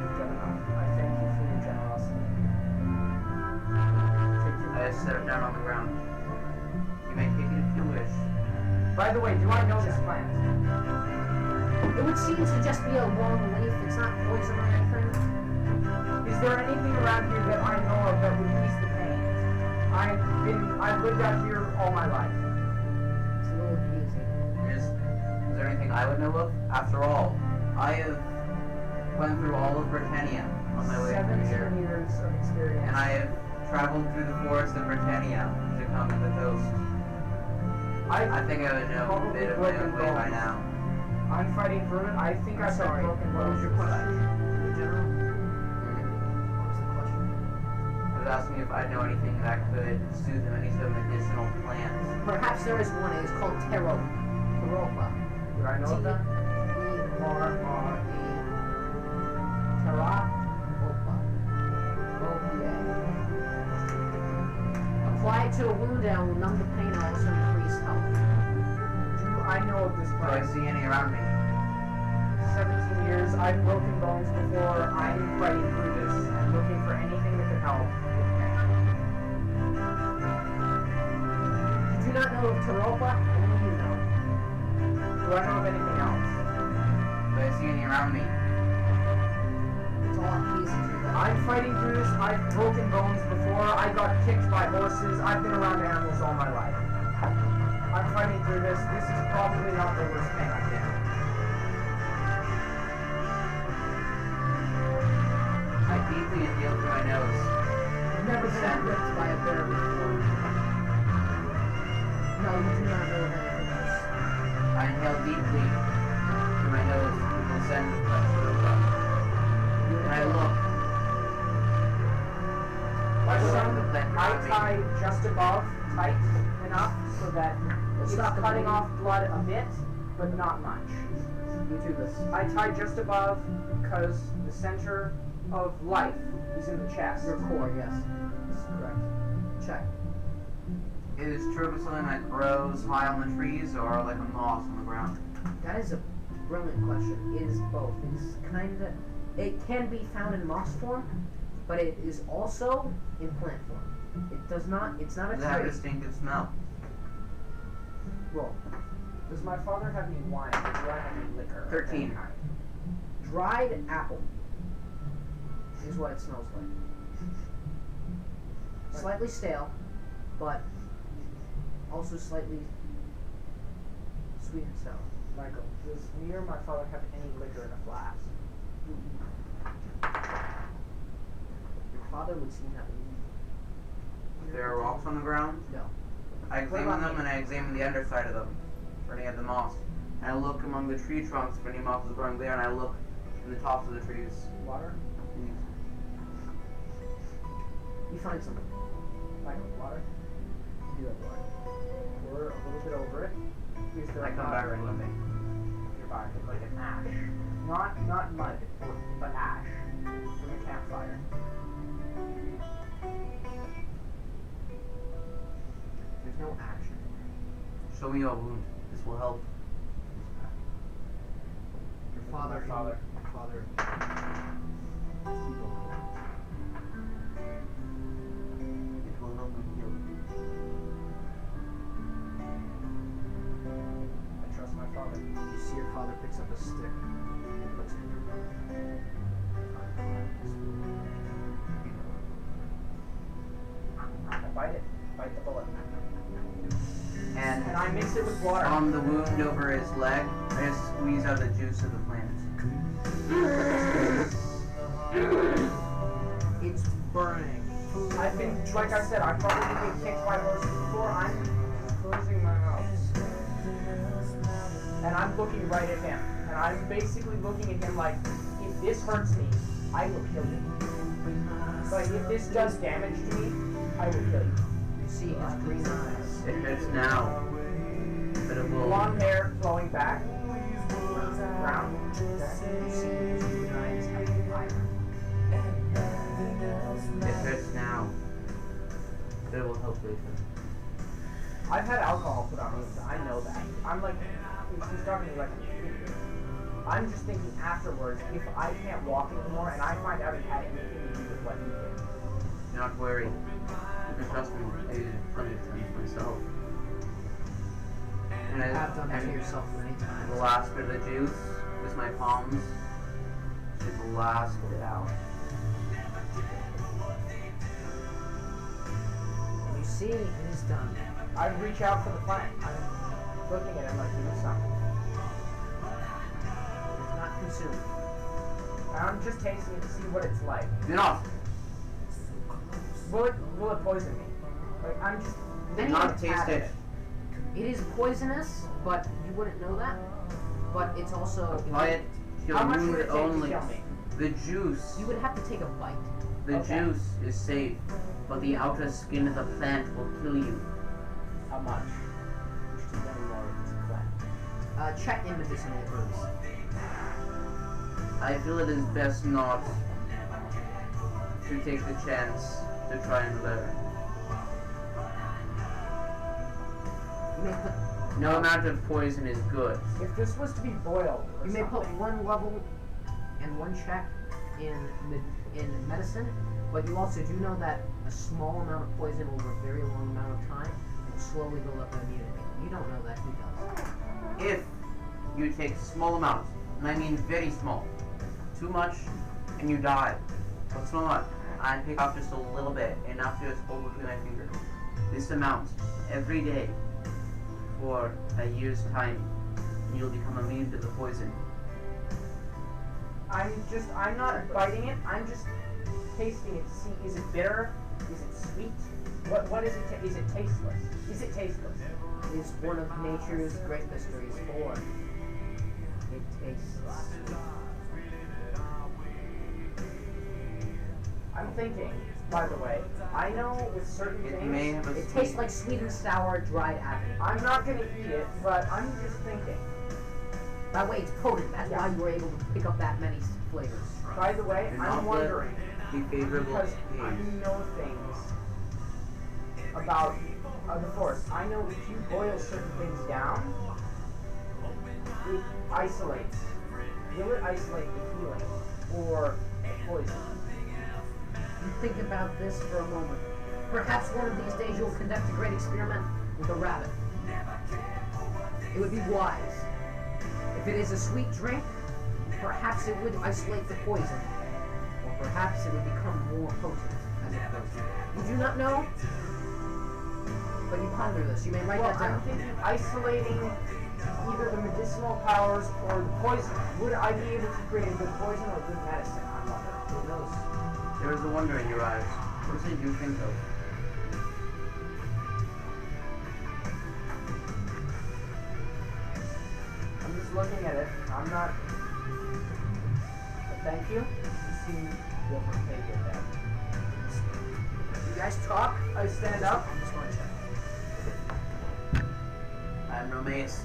You've done enough. I thank you for your generosity. Take your I set it down on the ground. You may take it if you wish. By the way, do I know this plant? It would seem to just be a long leaf. It's not poison or anything. Is there anything around here that I know of that would ease the pain? I've lived out here all my life. It's a little easy. Is there anything I would know of? After all, I have went through all of Britannia on my way through 17 here. years of experience. And I have traveled through the forest of Britannia to come to the coast. I think I would know a bit of my own way by now. I'm fighting for it. I think I've sorry. broken What was bones. your question? In general? Hmm. What was the question? I was asking if I know anything that could soothe them, any sort of medicinal plants. Perhaps there is one. It's called Taropa. Do I know of that? T-E-R-R-A. Taropa. O-P-A. Apply it to a wound and will numb the pain and also increase health. Do I know of this Do I plant? see any around me? 17 years. I've broken bones before. I'm fighting through this and looking for anything that could help with pain. You do not know of Taropa? Only you know. Do I know of anything else? Do I see any around me? It's all easy to know. I'm fighting through this. I've broken bones before. I got kicked by horses. I've been around animals all my life. I'm fighting through this. This is probably not the worst pain I've been. I deeply inhale through my nose. You've never been ripped by a bear before. No, you do not know of anything else. I inhale deeply through my nose to send the pressure up. And I look. My Look son, at the plant I around me. tie just above, tight enough, so that it's Stop the cutting bleeding. off blood a bit, but not much. You do this. I tie just above because the center of life is in the chest. Your core, yes. That's correct. Check. Is Tropa something that grows high on the trees or like a moss on the ground? That is a brilliant question. It is both. It can be found in moss form, but it is also in plant form. It's not a Does it have a tree. distinctive smell? Roll. Does my father have any wine? Or do I have any liquor? of 13. any kind? Dried apple is what it smells like. Slightly stale, but also slightly sweet and sour. Michael, does me or my father have any liquor in a flask? Your father would seem to have If there are rocks on the ground, no. I examine them and I examine the underside of them for any of the moss. And I look among the tree trunks for any moss is growing there, and I look in the tops of the trees. Water? You find something. Michael, water? You do have water. We're a little bit over it. Is there I come back water and look. nearby? Like an ash. Not mud, but ash. From a campfire. There's no action. Show me your wound. This will help. Your father. My father. Your father. It will help me heal. I trust my father. You see your father picks up a stick and puts it in your mouth. I bite it. Bite the bullet. And And I mix it with water. on the wound over his leg, I just squeeze out the juice of the plant. It's burning. I've been, like I said, I've probably been kicked by horses before. I'm closing my mouth. And I'm looking right at him. And I'm basically looking at him like, if this hurts me, I will kill you. Like, if this does damage to me, I will kill you. You see his green eyes. It hurts now, but it will. Blonde hair flowing back. Brown. You see his green eyes have fire. It hurts now, but it will help later. I've had alcohol put on me. I know that. I'm like, he's talking to me like I'm stupid. I'm just thinking afterwards, if I can't walk anymore and I find out it had anything to do with what he did. Do not worry. You can trust me. I did plenty of times myself. You have done that to yourself many The times. last bit of the juice with my palms. Just blast it out. You see, it is done. I reach out for the plant. I'm looking at it like, do something. It is not consumed. I'm just tasting it to see what it's like. Do not. Will it poison me? Like, I'm just... Do not taste it. It is poisonous, but you wouldn't know that. But it's also... Apply it to How your much would wound it take only. to kill me? The juice. You would have to take a bite. The Okay. juice is safe, but the outer skin of the plant will kill you. How much? Which is one more of this plant. Check in medicinal herbs. I feel it is best not to take the chance to try and learn. You may put, No amount of poison is good. If this was to be boiled or you may put something, one level and one check in medicine, but you also do know that a small amount of poison over a very long amount of time will slowly build up an immunity. You don't know that, he does. If you take small amounts, and I mean very small, too much and you die. But small amount, I pick up just a little bit, enough to just hold between my fingers. This amount, every day, for a year's time, and you'll become immune to the poison. I'm not biting it, I'm just tasting it to see, is it bitter? Is it sweet? What is it, is it tasteless? Is it tasteless? It is one of nature's great mysteries, for it tastes sweet. I'm thinking, by the way, I know with certain It things, may have a It sweet- tastes like sweet and sour dried apple. I'm not gonna eat it, but I'm just thinking. That way it's potent, that's why you were able to pick up that many flavors. By the way, Do I'm not wondering, be favorable because to I taste. know things about the forest. I know if you boil certain things down, it isolates. Will it isolate the healing or the poison? You think about this for a moment. Perhaps one of these days you'll conduct a great experiment with a rabbit. It would be wise. If it is a sweet drink, perhaps it would isolate the poison. Or perhaps it would become more potent as it goes. You do not know, but you ponder this. You may write Well, that I'm down. thinking isolating either the medicinal powers or the poison. Would I be able to create a good poison or a good medicine? I wonder. Who knows? There is a wonder in your eyes. What did you think of? I'm just looking at it. I'm not. But thank you. You seem to overtake it there. You guys talk? I stand up. I'm just going to check. I am no mace.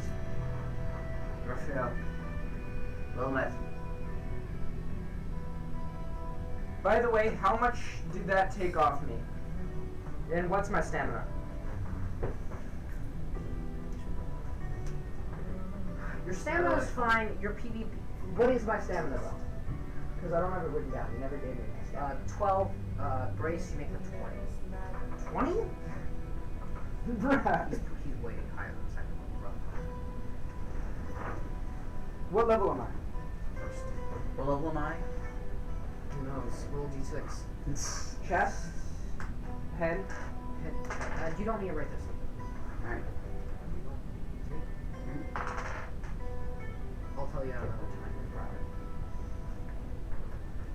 Brush it up. Well met. By the way, how much did that take off me? And what's my stamina? Your stamina is fine. Your PvP. What is my stamina though? Because I don't have it written down. You never gave me my stamina. 12 brace, you make it 20. 20? Bruh. He's waiting higher than the second one, bro. What level am I? First. What level am I? Who knows? Roll d6. Chest. Head. You don't need to write this. Alright. I'll tell you another time in private.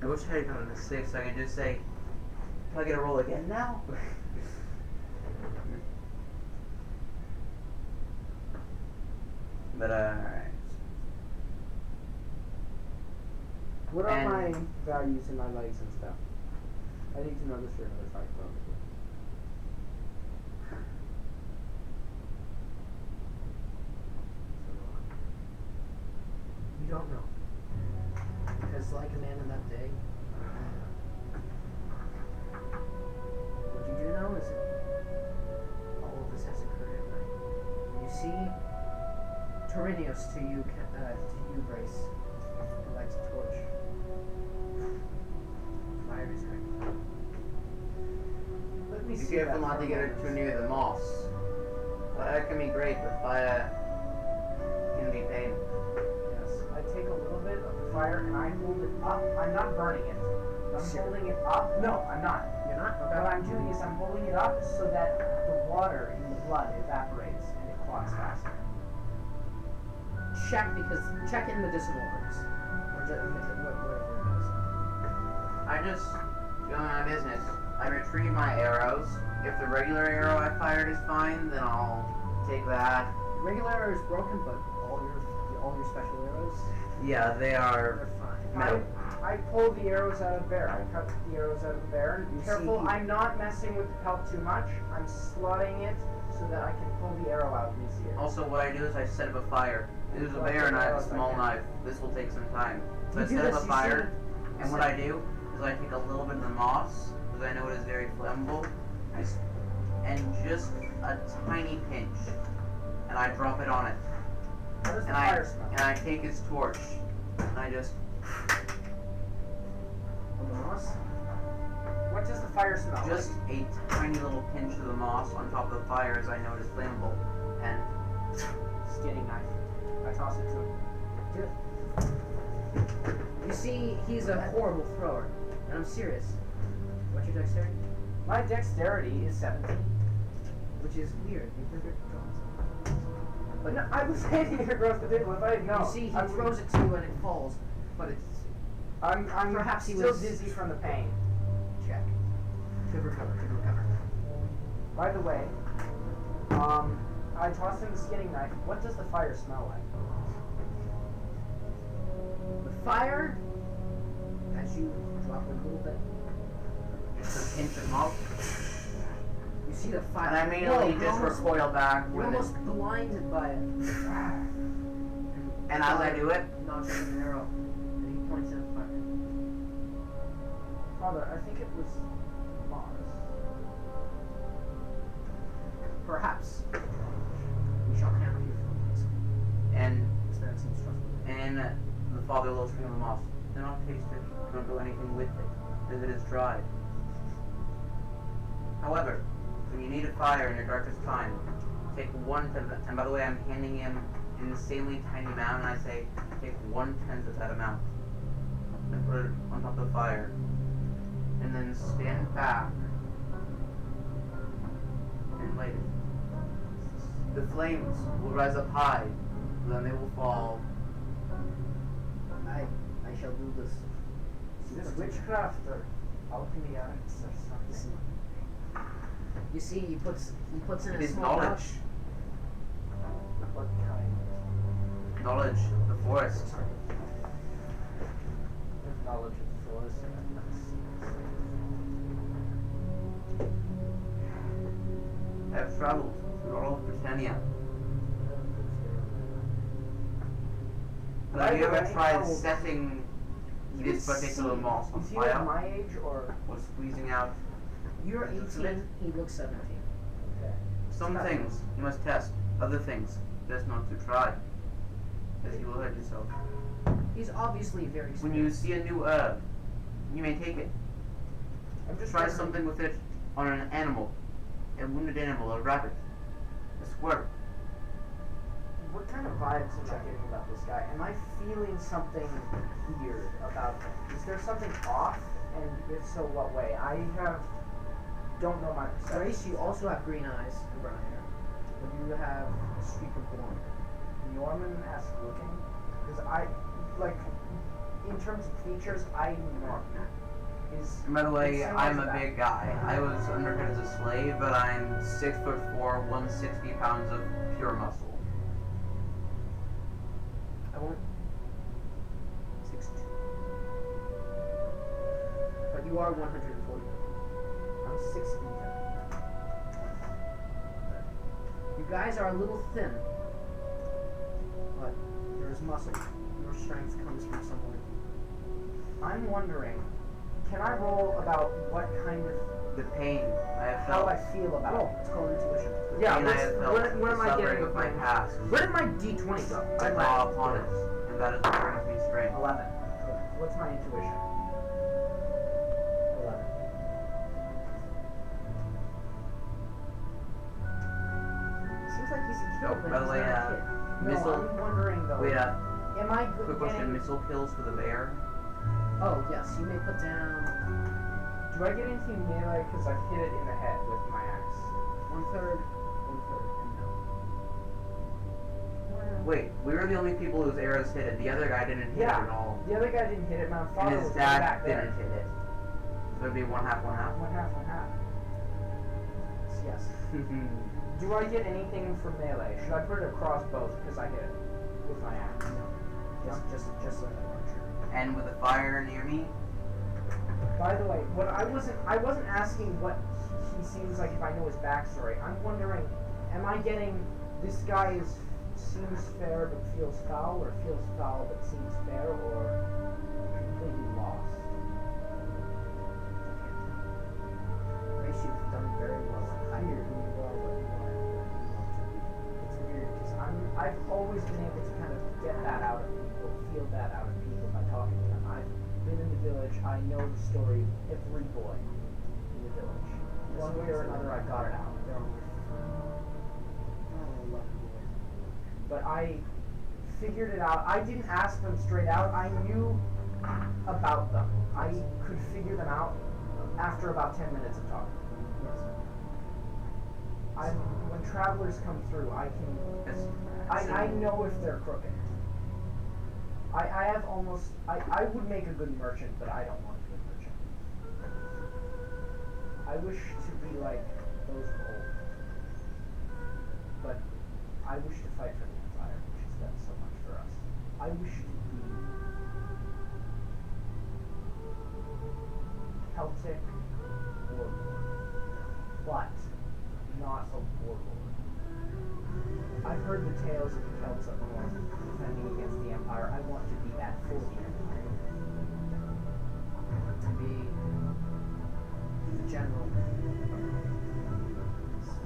I wish I had gotten a 6 so I could just say, can I get a roll again now? But alright. What are And- my values in my legs and stuff? I need to know this for another fight, probably. You don't know. Because like a man in that day, what you do know is that all of this has occurred at night. When you see Torinius to you, Grace, who lights a torch. Fire is right. Let me Be see careful that not to for a get it moment. too near the moss. Fire can be great, but fire can be pain. Yes. I take a little bit of the fire and I hold it up. I'm not burning it. I'm holding it up. No, I'm not. You're not? Okay. What I'm doing is I'm holding it up so that the water in the blood evaporates and it clots faster. Check in medicinal herbs. Or whatever it is. I just go my business. I retrieve my arrows. If the regular arrow I fired is fine, then I'll take that. Regular arrow is broken, but all your special arrows, Yeah, they are they're fine. metal. I pull the arrows out of the bear. I cut the arrows out of the bear. And You careful, see- I'm not messing with the pelt too much. I'm slotting it so that I can pull the arrow out easier. Also, what I do is I set up a fire. There's a bear and I have a small knife. This will take some time. So I You do set up this, a you fire, see- and what I do is I take a little bit of the moss, because I know it is very flammable, and just a tiny pinch, and I drop it on it. How does the And fire smell? I take his torch, and I just On the moss? What does the fire smell? just a tiny little pinch of the moss on top of the fire, as I know it is flammable, and Skinning knife. I toss it to him. You see, he's a horrible thrower, and I'm serious. What's your dexterity? My dexterity is 17. Which is weird. You're good at drawing. But no, I was hitting it across the table. If I had known, You see, he I throws it to you and it falls, but it's I'm Perhaps he still was- dizzy from the pain. check. Could recover. By the way, I tossed him the skinning knife. What does the fire smell like? The fire, as you drop it a little bit, just a pinch of moss. you see the fire. And I immediately Whoa, just recoil back You're with it. almost blinded by it. And as I do it, Knocks up an arrow, and he points it at the fire. Father, I think it was moss. Perhaps. We shall count your feelings. and That seems trustworthy. And the father looks for the moss. Do not taste it. Do not do anything with it, as it is dried. However, when you need a fire in your darkest time, take 1/10, and by the way, I'm handing him an insanely tiny amount, and I say, take 1/10 of that amount, and put it on top of the fire, and then stand back and light it. The flames will rise up high, then they will fall. I shall do this. Is this witchcraft or alchemy arts or something? You see, he puts in It a is small knowledge. pouch. What kind Knowledge, the forest. of knowledge of the forest? I have traveled through all of Britannia. But have you ever tried setting this particular moss on Is he like fire my age or? or squeezing out? You're It's 18, he looks 17. Okay. Some things you must test, other things best not to try, as you will hurt yourself. He's obviously very When you experienced. see a new herb, you may take it. I'm just Try wondering- something with it on an animal, a wounded animal, a rabbit, a squirrel. What kind of vibes am I getting about this guy? Am I feeling something weird about him? Is there something off? And if so, what way? Don't know my perception. Grace, you also have green eyes and brown hair, but you have a streak of blonde. Norman-esque looking? Because in terms of features, I'm Norman. And by the way, It's I'm a similar to big guy. I was understood as a slave, but I'm 6'4", 160 pounds of pure muscle. I won't. 62. But you are 140. I'm 6 feet. You guys are a little thin, but there's muscle. Your strength comes from somewhere. I'm wondering, can I roll about what kind of The pain I have how felt. I feel about Oh, it? it's called intuition. Yeah, pain I have felt. what am the I suffering getting of my from- past. Where did my D20 go? I draw upon it, and that is what brings me strength. 11. What's my intuition? 11. Seems like he's a kid. Oh, but by the he's way, not a kid. No, missile. I'm wondering though. Wait, am I quick question: getting? missile kills for the bear. Oh yes, you may put down Do I get anything melee because I hit it in the head with my axe? 1/3, 1/3, and no. Wait, we were the only people whose arrows hit it. The other guy didn't hit it Yeah. at all. The other guy didn't hit it. My father And his was dad back there. didn't hit it. So it'd be 1/2, 1/2. One half, one half. Yes. Do I get anything for melee? Should I put it across both because I hit it with my axe? No. Just like a archer. And with the fire near me, By the way, what I wasn't asking what he seems like if I know his backstory. I'm wondering, am I getting this guy seems fair but feels foul, or feels foul but seems fair, or completely lost? Grace, you've done very well at hiding who you are, what you are, and what you want to be. It's weird because I've always been able to kind of get that out of people, feel that out of people by talking to them. I've been in the village. I know the story of every boy in the village. One way or another, I got it out. But I figured it out. I didn't ask them straight out. I knew about them. I could figure them out after about 10 minutes of talking. When travelers come through, I know if they're crooked. I have almost, I would make a good merchant, but I don't want a good merchant. I wish to be like those of old. But I wish to fight for the Empire, which has done so much for us. I wish to be Celtic warlord, but not a warlord. I've heard the tales of the Celts up north defending against the Empire. I want to be that for the Empire. To be the general.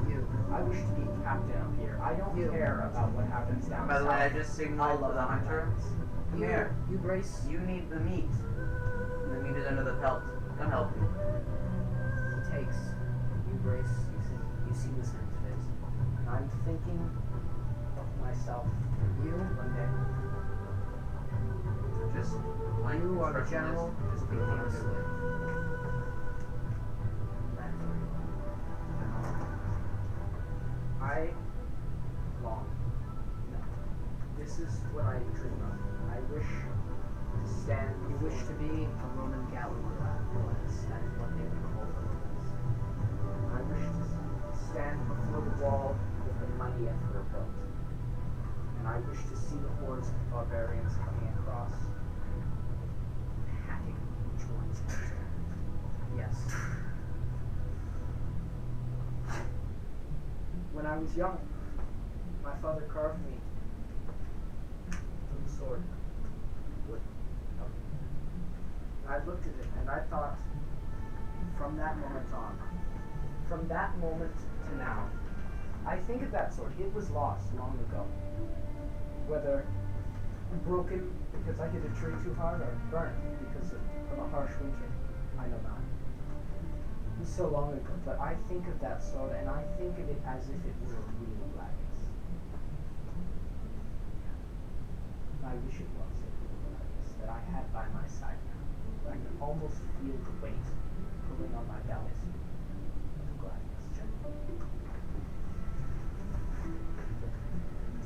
You. I wish to be captain up here. I don't care about what happens down by the south. way, I just signaled to the hunter. Come here. You, Grace. You need the meat. The meat is under the pelt. Come help me. He takes. You, Grace. You see this in his face. And I'm thinking of myself You. one day. Just like You are the expression general. is Just be speaking honest to with. it. I long. No. This is what I dream of. I wish to stand. You wish to be a Roman gallery lad. That is what they would call the Romans. I wish to stand before the wall with the mighty emperor built. And I wish to see the hordes of barbarians coming across, hacking each one's head. Yes. When I was young, my father carved me a sword. Wood. I looked at it and I thought, from that moment on, from that moment to now, I think of that sword. It was lost long ago. Whether broken because I hit a tree too hard or burnt because of a harsh winter, I know not. It was so long ago, but I think of that sword and I think of it as if it were a real Gladius. I wish it was a real Gladius that I had by my side now. I can almost feel the weight pulling on my belly. Gladius, gently.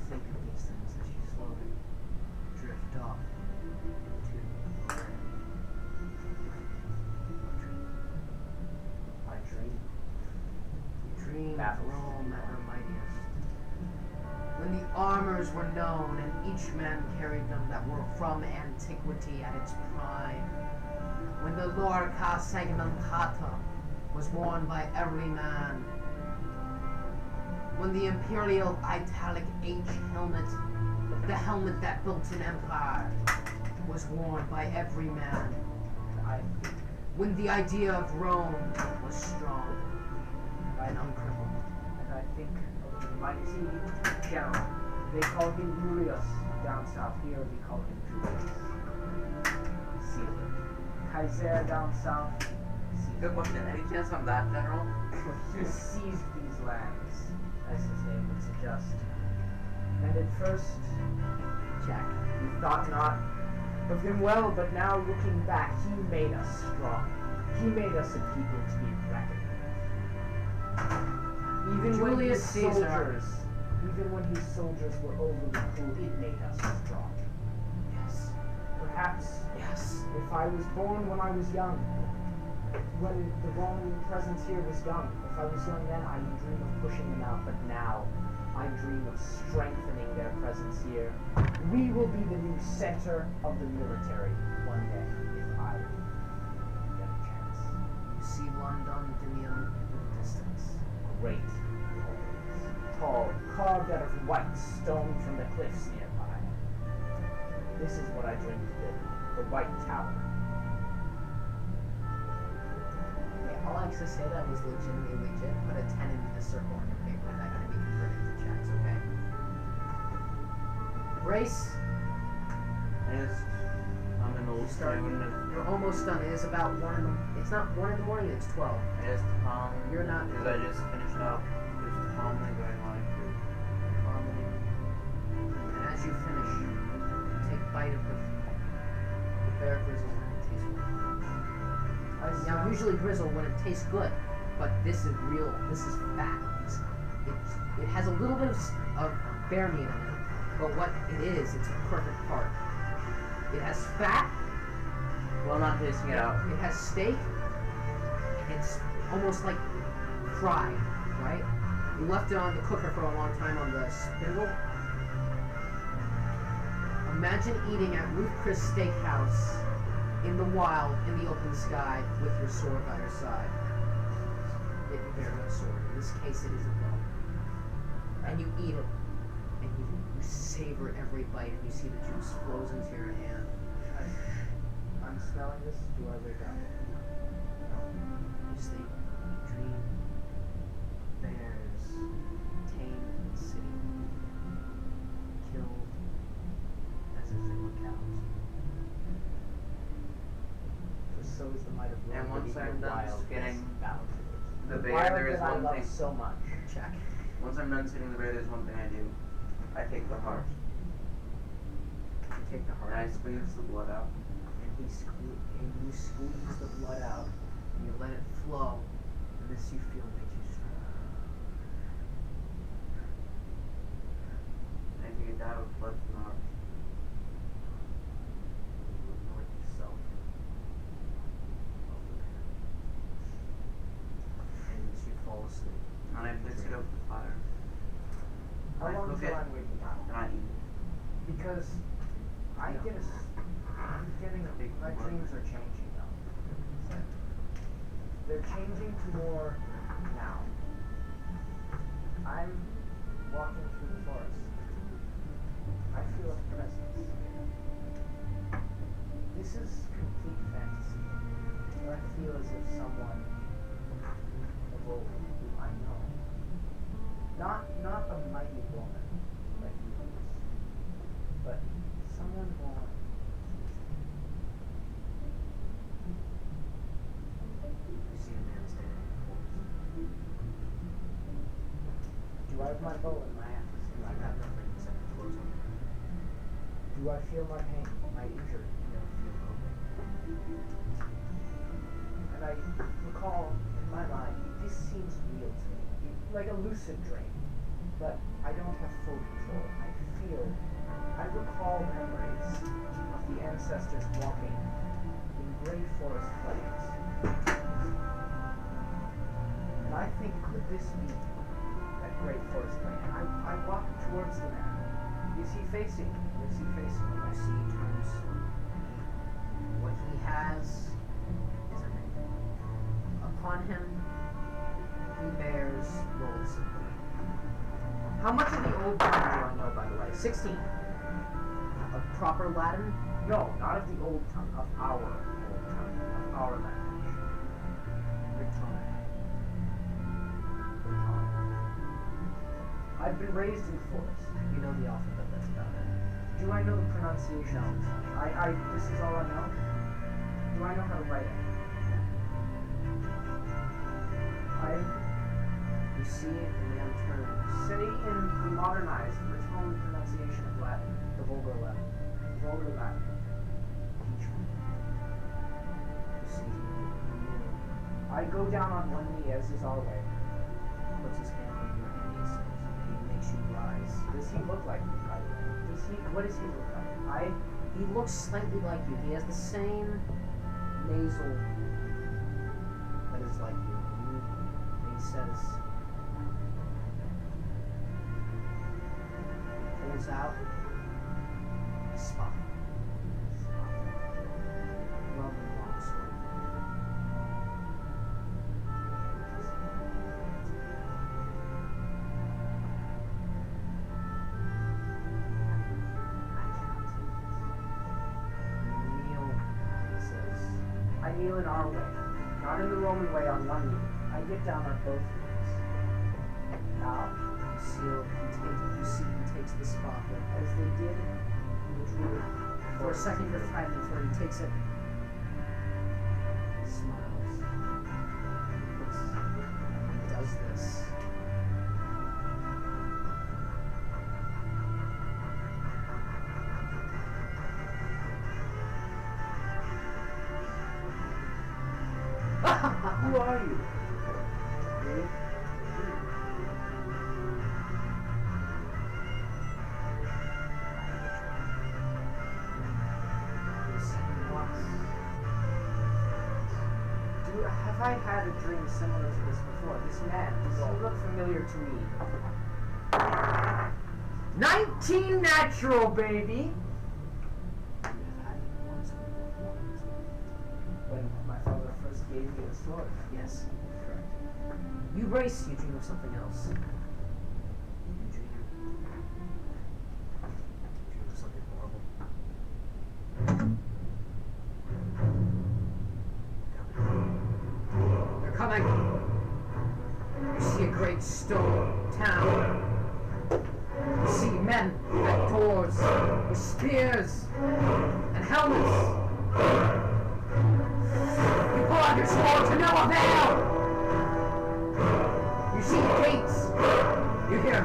Think of these things as you slowly drift off into I dream. You dream of Battles. Rome at her mightiest. When the armors were known and each man carried them that were from antiquity at its prime. When the lorca segmentata was worn by every man. When the imperial italic H helmet, the helmet that built an empire, was worn by every man. When the idea of Rome was strong and uncrippled. And I think of the mighty general. They call him Julius down south. Here we call him Julius. Caesar. Kaiser down south. Good question. Any chance on that, General? He seized these lands, as his name would suggest. At first, Check. we thought not of him well, but now looking back, he made us strong. He made us a people to be reckoned with. Even when his Julius Caesar. soldiers, even when his soldiers were overly cruel, it made us strong. Yes. Perhaps Yes. if I was born when I was young, when the Roman presence here was young, if I was young then, I'd dream of pushing them out, but now I dream of strengthening their presence here. We will be the new center of the military one day, if I get a chance. You see London Dimium in the distance. Great buildings, tall, carved out of white stone from the cliffs nearby. This is what I dream of building, the White Tower. Okay, I'll actually say that was legitimately legit. Put a 10 in a circle on your paper. That can be converted to checks, okay? Brace. I'm an old student. You're almost done. It is about 1 in the... It's not 1 in the morning, it's 12. You're not... Because I just finished up. Just calmly going on through. And as you finish, you take a bite of the bear grizzle and it tastes good. Now, usually grizzle when it tastes good, but this is real. This is fat. It has a little bit of bear meat in it, but what it is, it's a perfect part. It has fat. Well, not tasting it out. It has steak. It's almost like fried, right? You left it on the cooker for a long time on the spindle. Imagine eating at Ruth Chris Steakhouse in the wild, in the open sky, with your sword by your side. It bear no sword. In this case, it is a bow. And you eat it, and you savor every bite, and you see the juice flows into your hand. I'm smelling this. Do I wake up? You sleep, you dream. Bears tamed in the city, killed as if they were cows. For so is the might of Rome. And once I'm done skinning the bear, wild there is that I one love thing. so much. Check. Once I'm done skinning the bear, there's one thing I do. I take the heart. You take the heart. And I squeeze the blood out. And you squeeze the blood out, and you let it flow, and this you feel makes you strong. And I take a dab of blood from the heart. You ignore yourself of the bear. And you fall asleep. And I place it over the fire. How I long cook till it, I'm waking up? and I eat it. Because I'm getting my dreams are changing though. They're changing to more now. I'm walking through the forest. I feel a presence. This is complete fantasy. But I feel as if someone of old who I know. Not a mighty woman like you is, but someone born. You see a man standing in the forest. Do I have my bow in my hands? You have nothing except your clothes on. Do I feel my pain, my injury? You don't feel okay. And I recall in my mind, this seems real to me, like a lucid dream, but I don't have full control. I recall memories of the ancestors walking in great forest glades. And I think, could this be that great forest glade? I walk towards the man. Is he facing me? Is he facing me? You see he turns. What he has is a ring. Upon him, he bears rolls of gold. How much of the old tongue do I know, by the way? 16. Of proper Latin? No, not of the old tongue, of our old tongue, of our language. Rhetoric. I've been raised in the forest. You know the alphabet, that's about it. Do I know the pronunciation? No. This is all I know? Do I know how to write it? You see it, and then turns. Say in the modernized, Raton pronunciation. pronunciation of Latin? The vulgar Latin. Vulgar Latin. Teach me. You see, I go down on one knee, as is our way. puts his hand on your knee and says, he makes you rise. Does he look like me, by the way? What does he look like? He looks slightly like you. He has the same nasal that is like you. And he says, he pulls out a spot. Roman longsword. I kneel in our way, not in the Roman way on one knee. I get down on both knees. Now, You see he takes the spot as they did in the Druid. for a second. You're frightened before he takes it. He smiles. He does this. Who are you? Me? Have I had a dream similar to this before? This man, does he look familiar to me? 19 natural, baby! When my father first gave me the sword. Yes, correct. You brace, you dream of something else. You dream of something horrible. They're coming! You see a great stone town. You see men at doors with spears and helmets. You pull out your sword to no avail! You see the gates. You hear.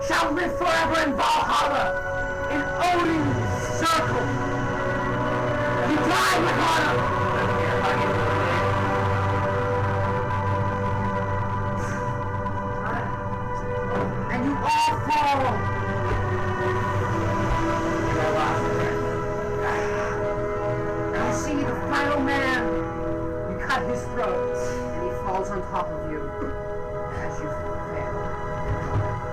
Shall live forever in Valhalla, in Odin's And you all fall! You see the final man! You cut his throat, and he falls on top of you as you fail.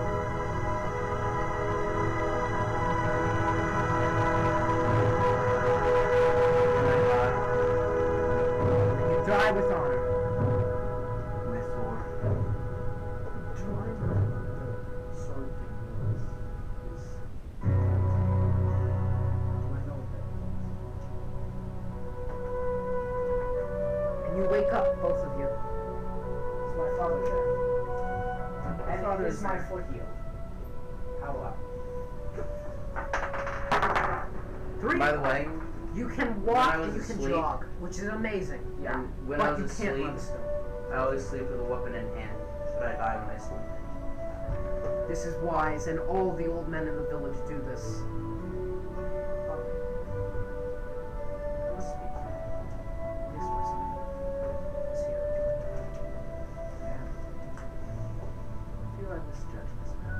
And you die with honor. My sword. Do I know what the sword thing is? Do I know what that is? And you wake up, both of you. Is my father there? And father is is my there. foot healed? How well? 3. By the way, You can when walk I was and you can asleep- jog, which is amazing. Yeah. when but I was you can't asleep, run still. I always sleep with a weapon in hand. Should I die when I sleep? This is wise, and all the old men in the village do this. Let's speak. Yes, my son. Is here. Man. I feel I misjudged this man.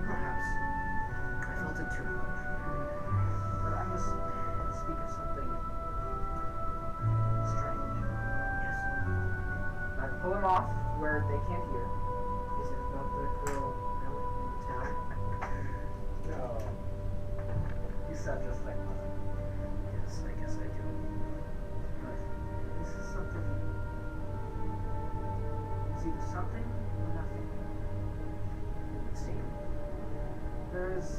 Perhaps. I felt it too much. But I must speak of something strange. Yes. I pull him off where they can't hear. Is it about the girl in the town? No. You sound just like mother. Yes, I guess I do. But this is something. It's either something or nothing. It would seem. There's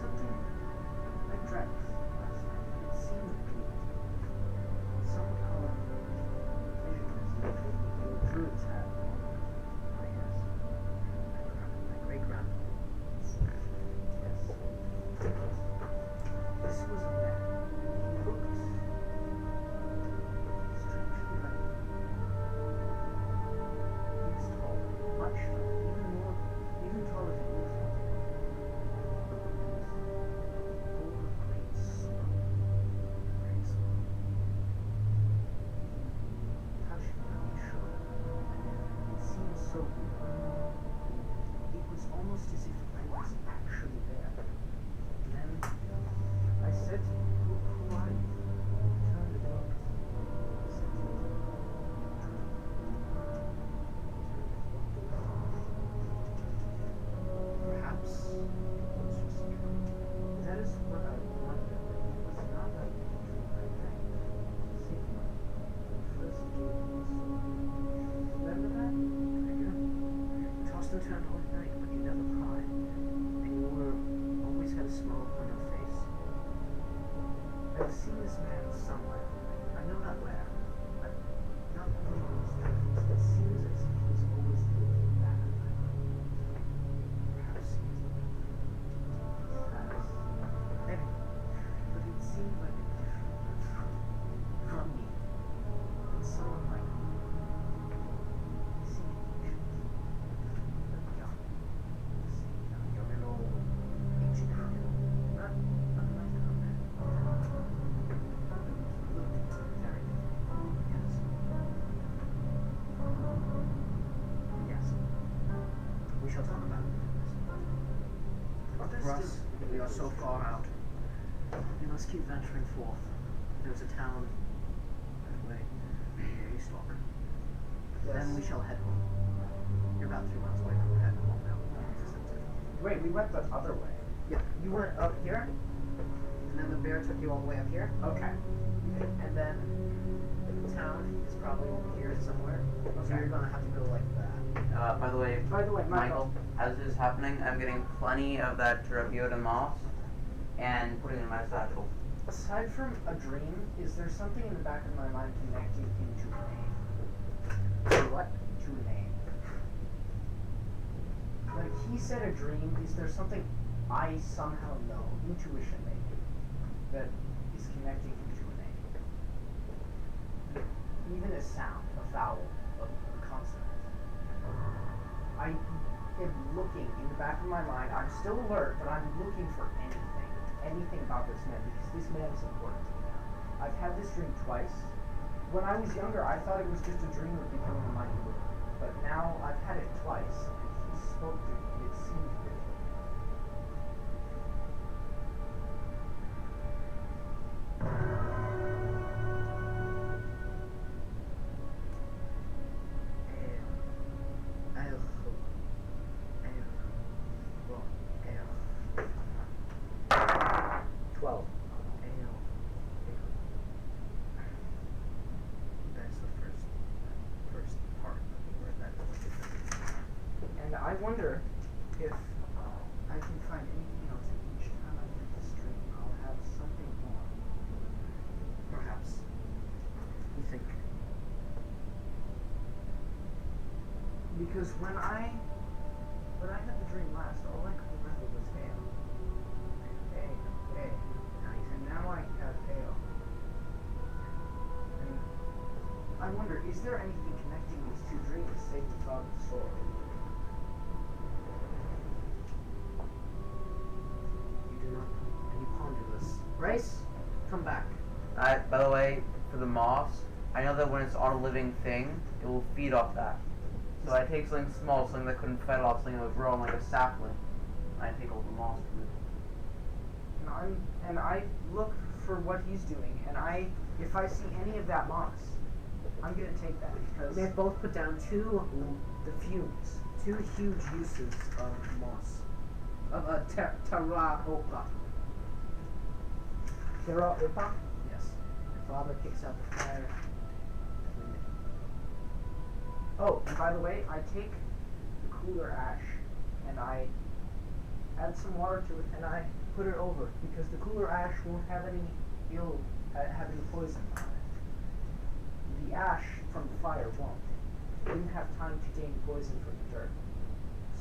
something I dreamt last night. It seemed real. Some would call it visionism. The druids had. Oh, yes. My great grandmother. Yes. This was a man. He looked strangely like me. He was tall, much taller, even taller than you. He was full of great smoke. Great smoke. He touched me on the shoulder. It seemed so real. It was almost as if I was actually there. Then I said to him, who are you? He turned and looked. He said to me, perhaps it was just a dream. That is what I wonder. It was not a dream, I think. Sigma, first gave me a soul. Remember that? I do. You tossed and turned all night, but you never cried. And you always had a smile on your face. I've seen this man somewhere. I know not where, but not only in his dreams. It seems as if he's always looking back. Perhaps he is the Perhaps. Maybe. But it seemed like a different from me. And someone like me. He seemed ancient. But young. At the same time. Young and old. Ancient and new. Not unlike our man. Very Yes. Yes. We shall talk about it. Are there For us, still- we are so far out. We must keep venturing forth. There's a town that way near Eastlock. Then we shall head home. You're about 3 miles away from heading home now. Wait, we went the other way. Yeah, you went up here, and then the bear took you all the way up here, Okay. and then the town is probably over here somewhere. So Okay. you're gonna have to go like that. By the way, By the way, Michael, as this is happening, I'm getting plenty of that Terrabiota moss and putting it in my satchel. aside from a dream, is there something in the back of my mind connecting him to a name? For what? To a name. Like he said a dream, is there something I somehow know, intuition maybe, that is connecting him to a name? Even a sound, a vowel, a consonant. I am looking in the back of my mind, I'm still alert, but I'm looking for anything. anything about this man because this man is important to me now. I've had this dream twice. When I was younger, I thought it was just a dream of becoming a mighty lord. But now I've had it twice, and he spoke to me, and it seemed real. And I wonder if I can find anything else. Each time I get this dream, I'll have something more. Perhaps. You think? Because when I had the dream last, all I could remember was ale. And now I have ale. And I wonder, is there anything connecting these two dreams save the thought of the sword? You do not know. And you ponder this. Rice, come back. By the way, for the moss, I know that when it's on a living thing, it will feed off that. So I take something small, something that couldn't feed off something that was growing like a sapling, and I take all the moss from it. And I look for what he's doing, and if I see any of that moss, I'm gonna take that because They've both put down two huge uses of moss. Of terra opa. Terra opa. Yes. Your father kicks out the fire. Oh, and by the way, I take the cooler ash and I add some water to it and I put it over because the cooler ash won't have any poison on it. The ash from the fire won't. It didn't have time to gain poison from the dirt.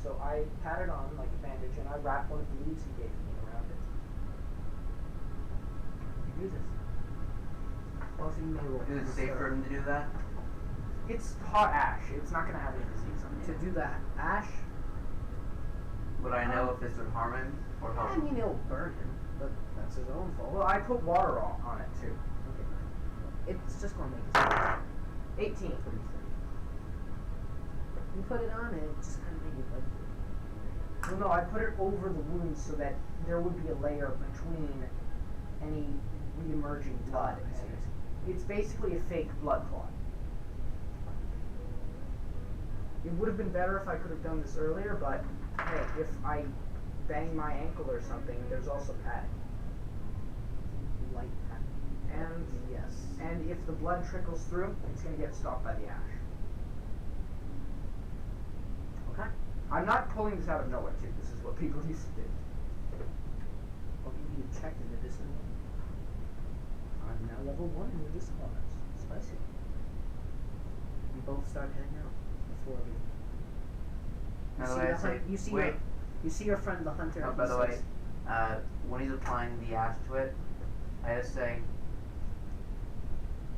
So I pat it on like a bandage and I wrap one of the leaves he gave me around it. You do this. Both of you may roll. Is it safe for him to do that? It's hot ash. It's not going to have any disease on it. To do that ash, Would I know if this would harm him or help I him? mean it'll burn him, but that's his own fault. Well, I put water on it too. Okay. It's just gonna make it 18. You put it on it, just kind of make it like. Well, no, I put it over the wound so that there would be a layer between any re-emerging blood. I see. And it's basically a fake blood clot. It would have been better if I could have done this earlier, but hey, if I bang my ankle or something, there's also padding. Light pattern. And yes. And if the blood trickles through, it's going to get stopped by the ash. Okay. I'm not pulling this out of nowhere, too. This is what people used to do. Well, you need to check the medicinal. I'm now level 1 in medicinal arts. Spicy. You both start heading out before we. By the way, I say, wait. You see your friend the hunter. Oh, by the way, when he's applying the ash to it, I just say,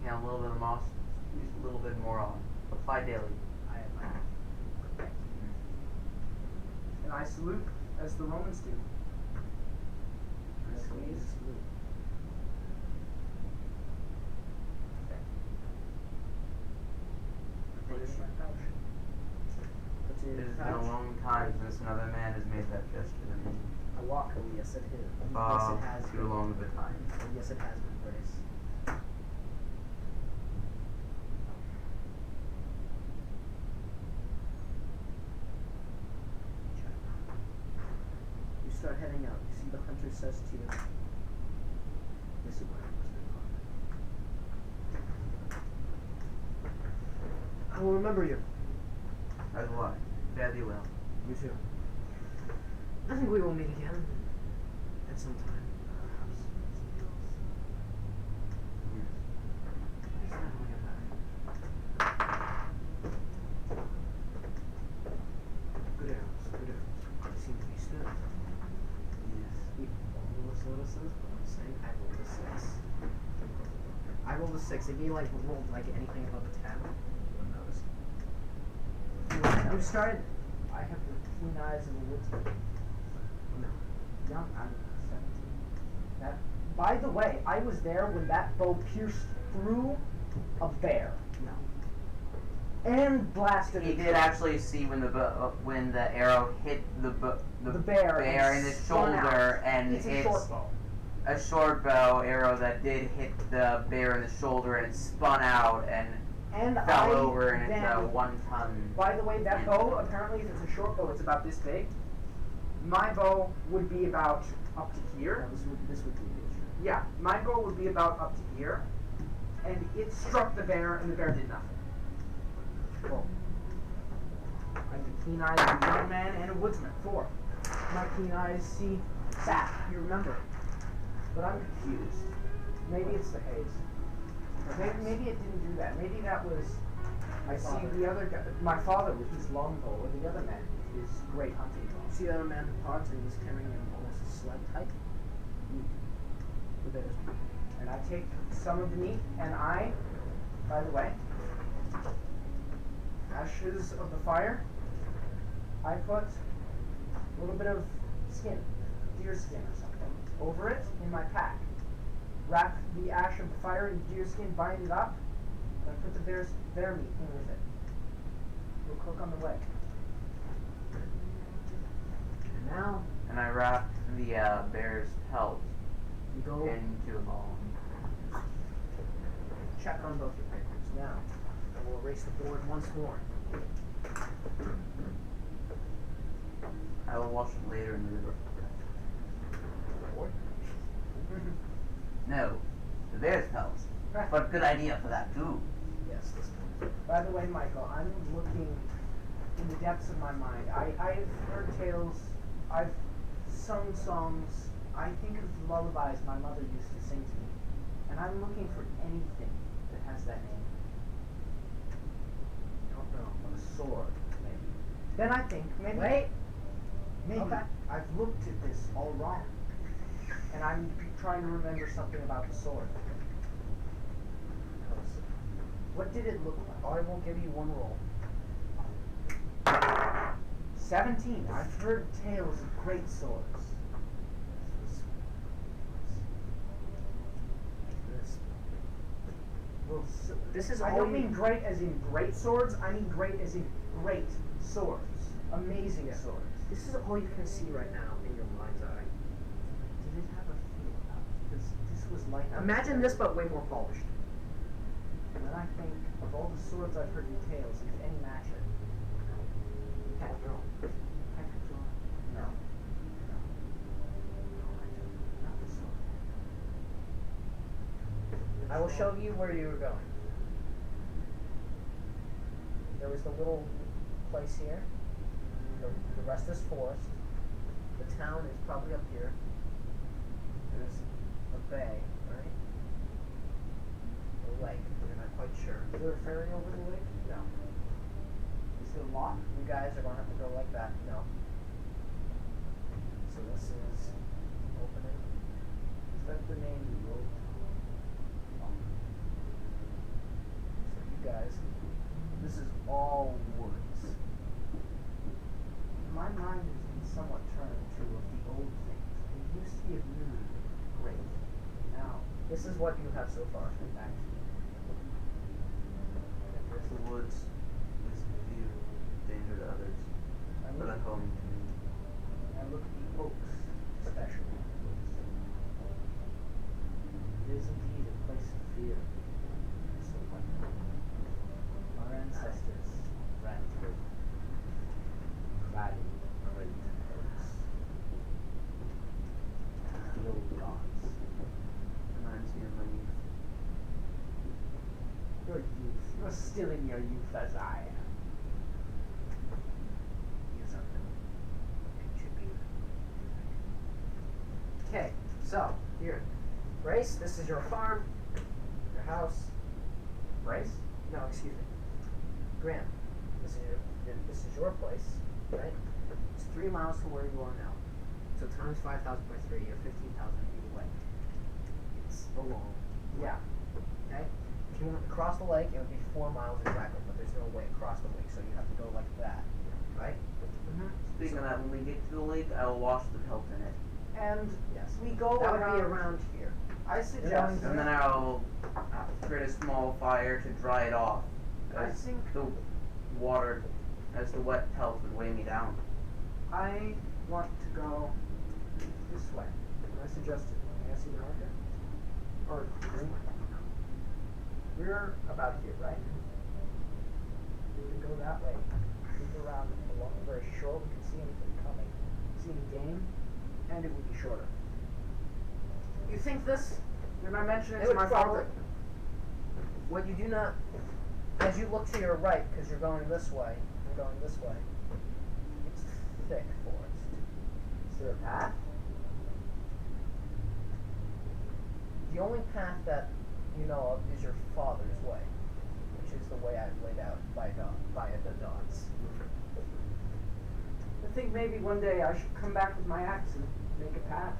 a little bit of moss, use a little bit more on. Apply daily. I have my. And I salute as the Romans do. I squeeze. Salute. Okay. Put it in my pouch. What's in It your has been a pouch? long time since another man has made that gesture to me. A walk. Oh, yes, it is. Yes, Far it has too been. long of a time. Oh, yes, it has been, Brace. You start heading out. You see the hunter says to you, "This is where I was been. I will remember you. As will I. Fare thee well. You too. I think we will meet again at some time. Perhaps. Yes. It's not going to get better. Good arrows. Good arrows. They seem to be stood. Yes. All the notices, but I'm saying I rolled a 6. I rolled a 6. If you like rolled like anything above a 10, you would notice. You started. I have the keen eyes of a woodsman. No. No, I'm 17. By the way, I was there when that bow pierced through a bear. No. And blasted He a did tree. actually see when the arrow hit the bear in his spun out. shoulder, and It's a short bow. a short bow arrow that did hit the bear in the shoulder and spun out and fell over, and it's a 1 ton. By the way, that bow, apparently, if it's a short bow, it's about this big. My bow would be about up to here. No, this would be the Yeah, my bow would be about up to here. And it struck the bear, and the bear did nothing. Cool. I'm the keen eyes of a young man and a woodsman. 4. My keen eyes see sap, you remember. But I'm confused. Maybe it's the haze. Maybe it didn't do that. Maybe that was. I see the other guy, my father with his longbow, or the other man with his great hunting bow. See the other man who pods and he's carrying almost a sled type? The bear's meat. And I take some of the meat, and I, by the way, ashes of the fire, I put a little bit of skin, deer skin or something, over it in my pack. Wrap the ash of the fire in deer skin, bind it up, and I put the bear meat in with it. We'll cook on the way. And now And I wrapped the bear's pelt you go into a ball. check on both your papers. Now, I will erase the board once more. I will wash it later in the river. Board? No, the bear's pelt. But good idea for that too. Yes, this one. By the way, Michael, I'm looking in the depths of my mind. I've heard tales, I've sung songs, I think of the lullabies my mother used to sing to me. And I'm looking for anything that has that name. Don't know. A sword, maybe. Then I think, maybe. Wait. Maybe Okay. I've looked at this all wrong. And I'm trying to remember something about the sword. What did it look like? I will give you one roll. 17. I've heard tales of great swords. This. Well, This is I all don't you- mean great as in great swords. I mean great as in great swords. Amazing Yeah. swords. This is all you can see right now in your mind's eye. Did it have a feel about it? Because this was like. Imagine this, but way more polished. And then I think of all the swords I've heard in tales, if any match it. No. Hector. No. No. Not the sword. I will show you where you were going. There was the little place here. The rest is forest. The town is probably up here. There's a bay, right? A lake. You're not quite sure. Is there a ferry over the lake? No. Is there a lock? You guys are going to have to go like that. No. So this is opening. Is that the name you wrote? So you guys, this is all woods. My mind has been somewhat turned to of the old things. It used to be great. Now, This is what you have so far. back to The woods is few, danger to others, but a home to me. I look at the oaks, especially. It is indeed a place of fear. So wonderful. Our ancestors ran through, clad in great oaks. The old gods. Reminds me of my youth. Your youth. You're still in your youth as I am. Use up the should be. Okay, so here, Grace, this is your farm, your house. Brace? No, excuse me, Graham. This is your place, right? It's 3 miles from where you are now. So times 5,000 by 3, you're 15,000 feet away. It's a long. Yeah. Okay. If you want to cross the lake, it would be 4 miles exactly, but there's no way across the lake, so you have to go like that, right? Mm-hmm. Speaking of that, when we get to the lake, I will wash the pelt in it. And Yes. we go That would around. be around here. I suggest. And then I'll create a small fire to dry it off. I As think the water, as the wet pelt would weigh me down. I want to go this way. I suggest it. May I see the marker? Or green? We're about here, right? We can go that way. Move around along the very shore. We can see anything coming. See any game, and it would be shorter. You think this? Did I mention It it's would my probably- favorite? What you do not, as you look to your right, because you're going this way, you're going this way. It's thick forest. Is there a path? The only path that you know of is your father's way, which is the way I've laid out via the dots. I think maybe one day I should come back with my axe and make a path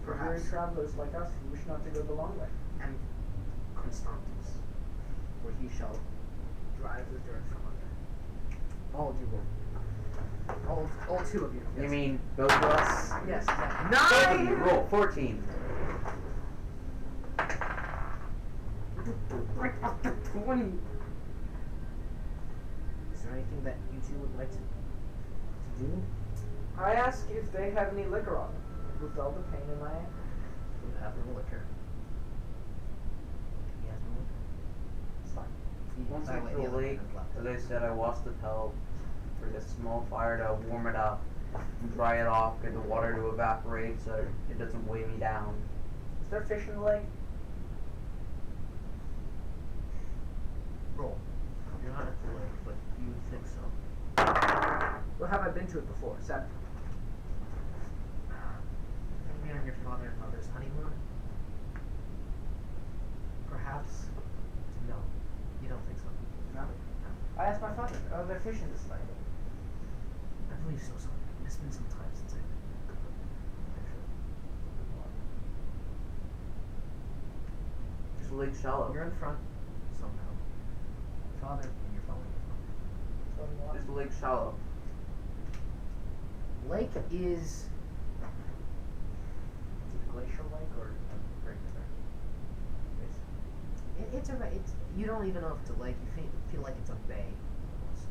for weary Perhaps. travelers like us who wish not to go the long way. And Constantus, where he shall drive the dirt from under. All of you will. All two of you. You Yes. mean both of us? Yes, exactly. Both of you. Roll 14. Right up to 20. Is there anything that you two would like to do? I ask if they have any liquor on them. It will dull the pain in my ankle. We have no liquor. He has no liquor. It's fine. Once By I the way, feel the other late, one is left. as I said, I washed the pelt for this small fire to warm it up, dry it off, get the water to evaporate so it doesn't weigh me down. Is there fish in the lake? Roll. You're not at the lake, but you think so. Well, have I been to it before? 7. Maybe on your father and mother's honeymoon? Perhaps? No. You don't think so? No. I asked my father, are there fish in this lake? I believe so, son. It's been some time since I've been. Is the lake shallow? You're in front, somehow. Father, and you're following your father. Floating water. Is the lake shallow? Lake is. Is it a glacial lake or a regular? It's you don't even know if it's a lake. You feel like it's a bay. Almost.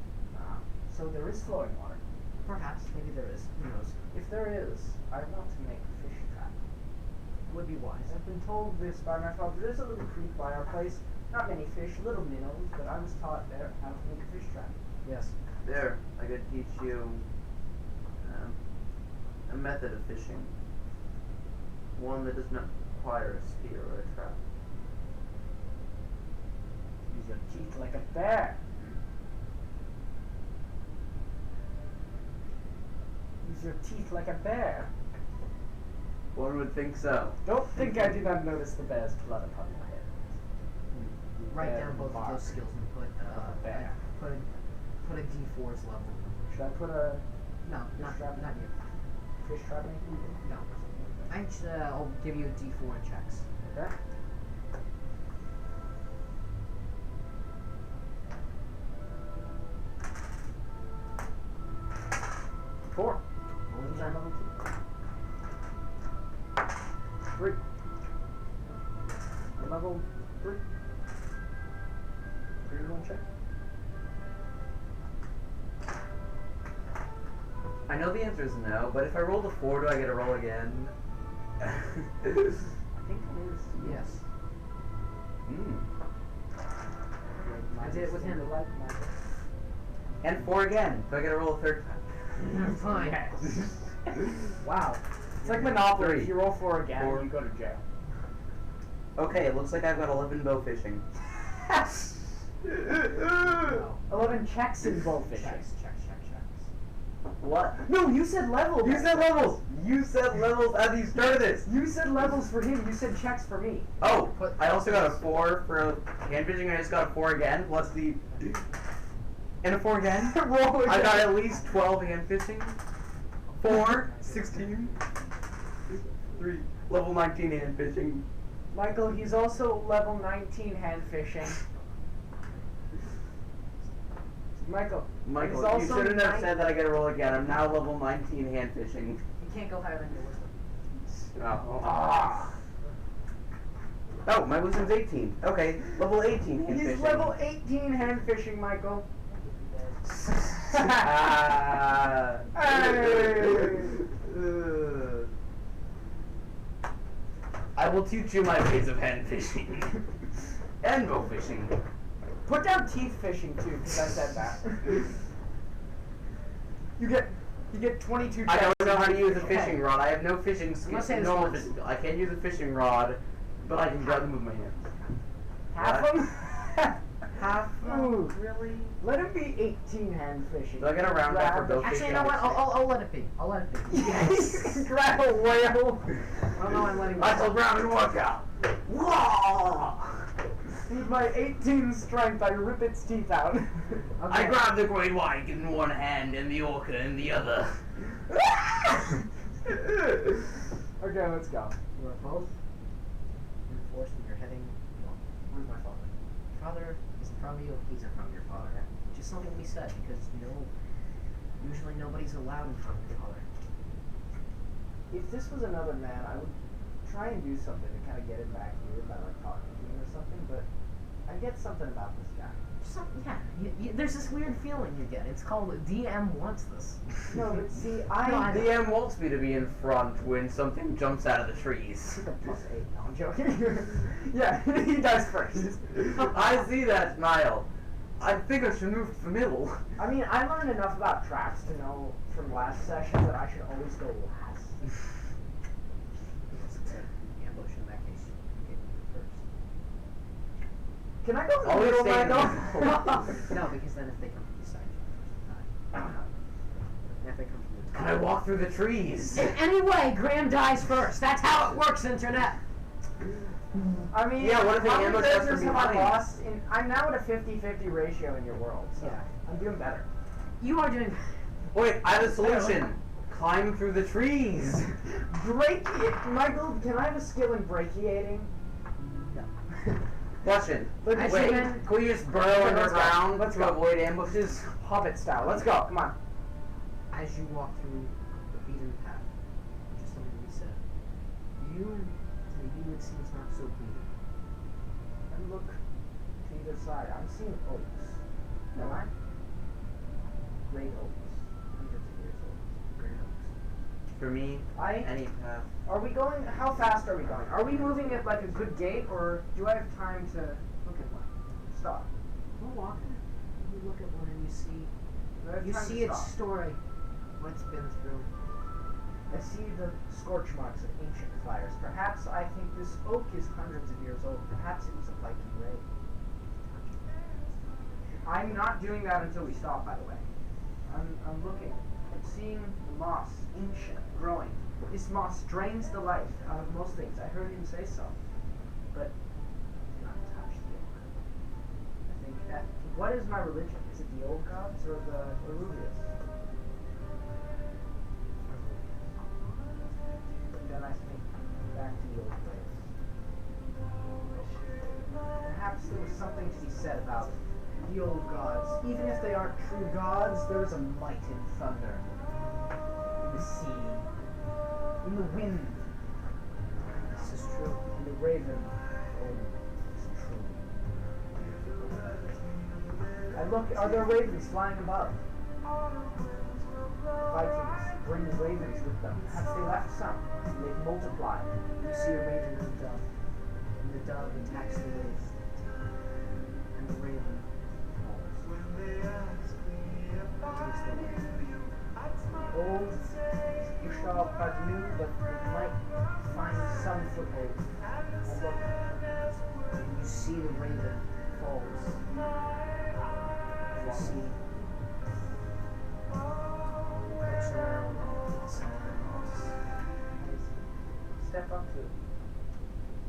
So there is flowing water. Perhaps. Maybe there is. Who knows? If there is, I want to make a fish trap. Would be wise. I've been told this by my father. There's a little creek by our place. Not many fish, little minnows, but I was taught there how to make a fish trap. Yes. There, I could teach you a method of fishing. One that does not require a spear or a trap. Use your teeth like a bear. Use your teeth like a bear. One would think so. Don't think I did not notice the bear's blood upon my head. Write Bear down both of mark. those skills and put Bear. put a D4's level. Should I put a No, not trap? not you. Fish trap in? No. I'll give you a D4 in checks. Okay. Four. Roll What is again. that level 2? 3. Level 3. 3-1 check. I know the answer is no, but if I roll the 4, do I get to roll again? I think it is. Yes. Mm. I did it with him. Like Michael. And 4 again. Do I get to roll a third time? Fine. Yes. Wow. It's like Monopoly. 3. If you roll 4 again, 4. you go to jail. Okay, it looks like I've got 11 bow fishing. No. 11 checks in bow fishing. Checks. What? No, you said level. You said levels! You said levels as you started this! You said levels for him. You said checks for me. Oh, I also got a 4 for hand fishing. I just got a 4 again, plus the... And a 4 again. Roll again. I got at least 12 hand fishing. 4, 16. 3, level 19 hand fishing. Michael, he's also level 19 hand fishing. Michael, Michael, he's you also shouldn't have said that I get to roll again. I'm now level 19 hand fishing. You can't go higher than your wisdom. Oh. Ah. Oh, my wisdom's 18. Okay, level 18 hand He's fishing. level 18 hand fishing, Michael. Hey. I will teach you my ways of hand fishing. And bow fishing. Put down teeth fishing too, because I said that. You get 22 I don't chances know how to of use a fishing. fishing rod. I have no fishing skill. Let's say this No, once. I can't use a fishing rod, but I can grab them with my hands. Half them? Half? Ooh. Really? Let him be 18 hand fishing. Do I get a round back for bow Actually, you fishing? know what? I'll let it be. I'll let it be. Yes! Grab a whale! I don't know. I'm letting. I shall grab and work out. Whoa! With my 18 strength, I rip its teeth out. I grab the great white in one hand and the orca in the other. Okay, let's go. You are both enforced and you're heading. Well, where's my father? Father is in front of you. He's in front of your father. Just something we said because usually nobody's allowed in front of your father. If this was another man, I would try and do something to kind of get him back here by like talking to him or something, but I get something about this guy. There's this weird feeling you get. It's called DM wants this. No, but see, DM wants me to be in front when something jumps out of the trees. With a +8. No, I'm joking. Yeah, he does first. I see that smile. I think I should move to the middle. I mean, I learned enough about traps to know from last session that I should always go last. Because it's an ambush in that case. You get first. Can I go in the Always middle, stay in the Michael? No, because then if they come from the side, you die. And if they come from the top. Can I walk through the trees? In any way, Graham dies first. That's how it works, Internet. I mean, Yeah, what if an how many ambush us prisoners from have I behind? lost? I'm now at a 50-50 ratio in your world, so Yeah. I'm doing better. You are doing. Wait, I have a solution. Climb through the trees. Michael, can I have a skill in brachiating? No. Question. Look, Actually, Wait, then- can we just burrow Okay, let's go. underground Let's to go. avoid ambushes? Hobbit style. Let's go. Come on. As you walk through the beaten path, which is something we said, to you it seems not so beaten. And look to either side. I'm seeing oaks. Am I? Great oaks. Hundreds of years old. Great oaks. For me, any path. Are we going? How fast are we going? Are we moving at like a good gait, or do I have time to look at one? Stop. We're walking. You look at one and you see. Do I have You time to see its stop? story. What it's been through. I see the scorch marks of ancient fires. Perhaps I think this oak is hundreds of years old. Perhaps it was a Viking raid. I'm not doing that until we stop, by the way. I'm looking. I'm seeing the moss, ancient, growing. This moss drains the life out of most things. I heard him say so. But do not touch the oak. I think that. What is my religion? Is it the old gods or the Eruvius? Then I think back to the old ways. Perhaps there was something to be said about the old gods. Even if they aren't true gods, there is a might in thunder, in the sea, in the wind. This is true. And the raven, oh, is true. I look, are there ravens flying above? Vikings bring ravens with them. Perhaps they left some, and they've multiplied. You see a raven and a dove. And the dove attacks the raven. And the raven falls. Takes the raven. Old Gustav knew that we might find some foothold. I look. And you see the raven falls. You see. Looks around and some of the moss. Step up to it.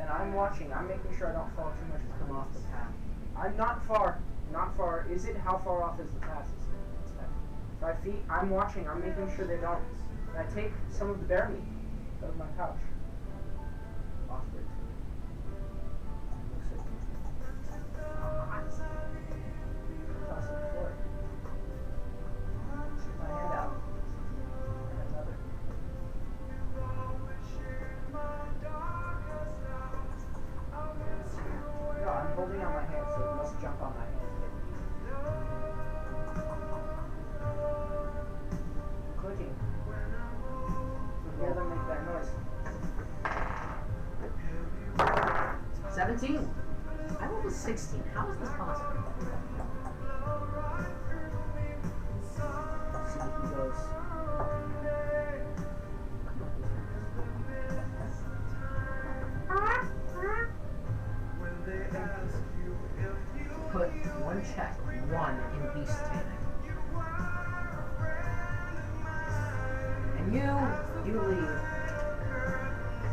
And I'm watching. I'm making sure I don't fall too much. Come off the path. I'm not far. Not far. Is it? How far off is the path? 5 feet. I'm watching. I'm making sure they don't. And I take some of the bear meat out of my pouch. Offer it to me. Looks at you. Toss it before it. Shoot my hand out. And another. 17. I rolled a 16. How is this possible? See if he goes. Put one check, one in beast taming. And you leave.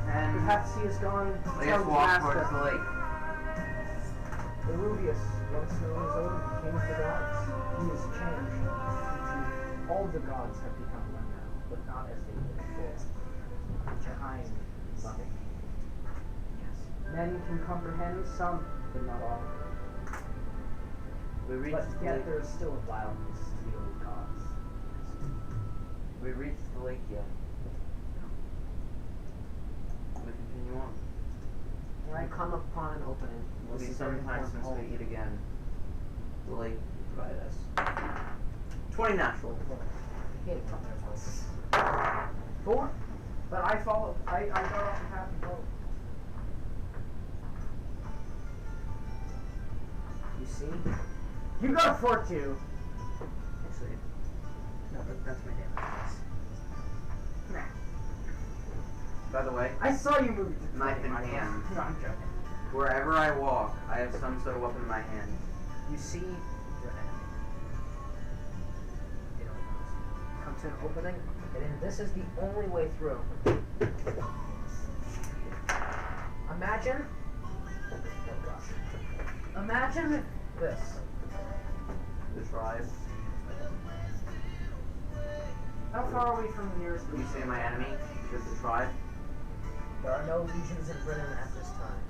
And And Patsy is gone. let's Tell walk Master. towards the lake. Erubius, once known as Odin, king of the gods. He has changed. All the gods have become one now, but not as they were before. Kind, loving. Yes. Men can comprehend some, but not all. We reached But the yet lake. there is still a wildness to the old gods. We reached the lake yet. We continue on. When I come upon an opening, It'll this be is very some time important since we hole. eat again. The lake provided us. 20 natural. I hate it when there's 4. But I followed. I got off the path and followed. You see? You got a 4 too. Actually, no, that's my damage. Nah. By the way, I saw you move to Knife 20. in I was- hand. No, I'm joking. wherever I walk, I have some sort of weapon in my hand. You see your enemy. You know what it comes to an opening, and then this is the only way through. Imagine. Oh gosh. Imagine this. The tribe. How far are we from the nearest You beach? say my enemy? Just the tribe? There are no legions in Britain at this time.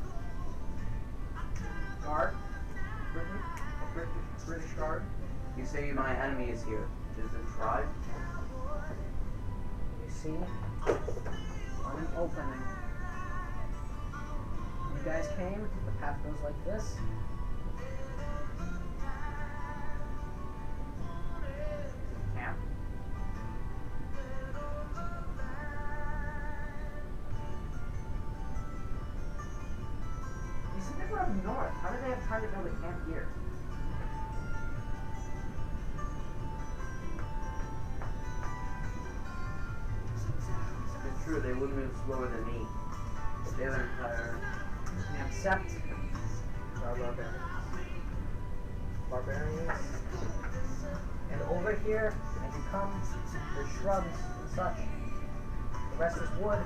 Guard? British guard? You say my enemy is here. Is the tribe? You see, on an opening. You guys came, the path goes like this. Camp. You said they were up north. How did they have time to build a camp here? It's true, they would move slower than me. They have an entire... Except for our barbarians. Barbarians. And over here, as you come, there's shrubs and such. The rest is wood.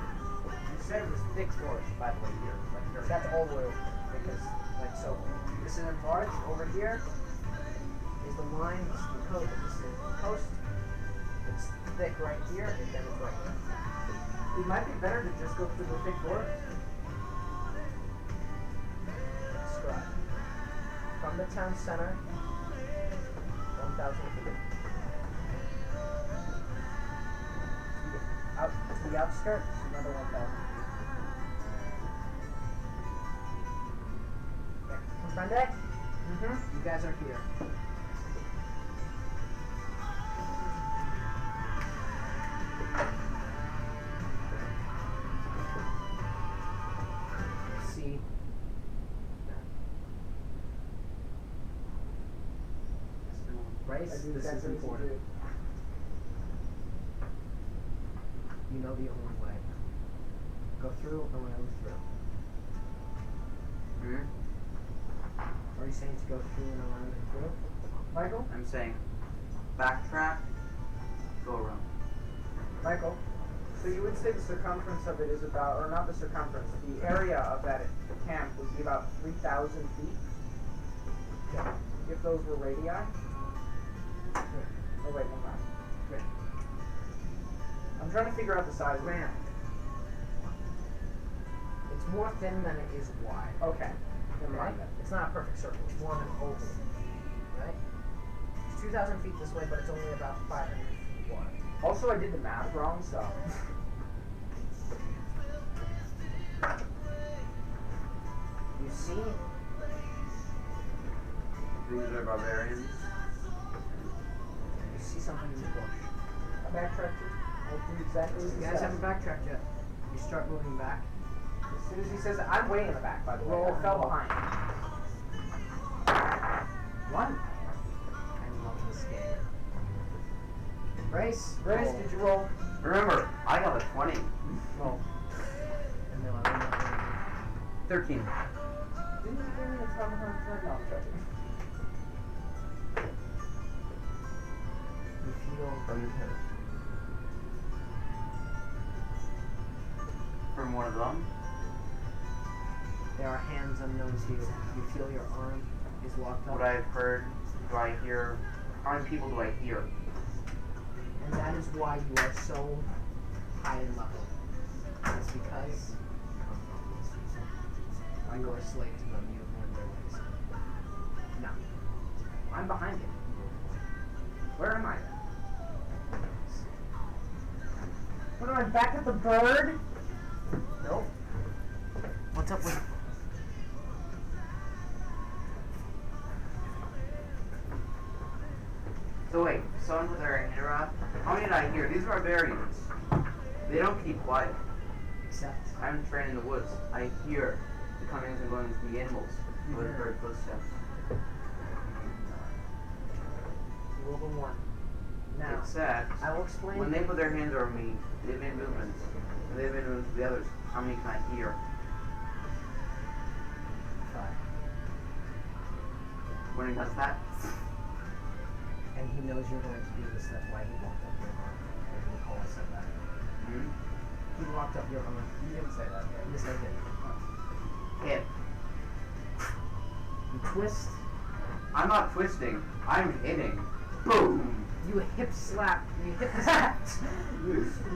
You said it was thick forest, by the way, here. Like very That's all wood. Because, like so. This is enlarged. Over here is the line, this is the coast, this is the coast. It's thick right here, and then it's right here. It might be better to just go through the thick forest. Describe. From the town center, 1,000 feet. Out to the outskirts, another 1,000 feet. Okay. Comprende? Mm-hmm. You guys are here. See. Bryce, I do this is exactly what you important. do. You know the only way. Go through and we're going through. Hmm? Are you saying to go through and around and through? Michael? I'm saying backtrack, go around. Michael? So you would say the circumference of it is about, or not the circumference, the area of that camp would be about 3,000 feet? Yeah. If those were radii? Good. Oh wait, never mind. Good. I'm trying to figure out the size of it. Ramp. It's more thin than it is wide. Okay. Never Okay? mind then. It's not a perfect circle. It's more of an oval. Right? It's 2,000 feet this way, but it's only about 500 feet wide. Also, I did the math wrong, so. You see? These are barbarians. You see something in the bush. I backtracked it. I do exactly what You you guys said. haven't backtracked yet. You start moving back. As soon as he says, I'm way in the back, by the way. Roll. I fell behind. 1. I love this game. Brace. Grace, Roll. did you roll? Remember, I got a 20. Roll. No, I will not 13. Didn't you give me a ton of time? No, I'm joking. You feel From one of them. there are hands unknown to you. You feel your arm is locked up. What I've heard, do I hear? How many people do I hear? And that is why you are so high in level. It's because you are a slave to them. You have learned their ways. No. I'm behind him. Where am I? What am I, back at the bird? Nope. What's up with... So wait, someone put their hand around. How many did I hear? These are barbarians. They don't keep quiet. Except... I'm trained in the woods. I hear the comings and goings of the animals with bird footsteps. Roll a 1. Now, Except I will explain... when they put their hands over me, they've made movements. And they've made movements to the others. How many can I hear? 5. When he does that, And he knows you're going to do this, that's why he locked up your arm. Maybe Nicole said that. He locked up your arm. You didn't say that. Yes, I did. hit. You twist. I'm not twisting. I'm hitting. Boom! You hip slap. You hip slap.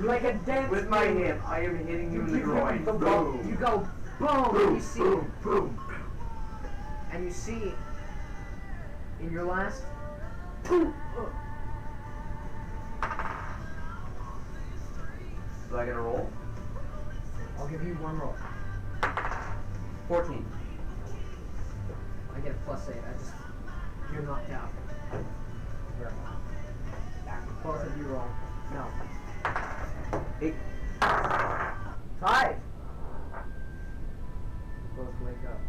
Like a dance With my move. hip, I am hitting you in the You groin. the Boom! You go boom. Boom! You see. Boom! Boom! And you see. In your last. Do I get a roll? I'll give you 1 roll. 14. I get a +8. I just. You're knocked out. Where am I? Back at the Both bird. of you roll. No. 8. 5. Both wake up.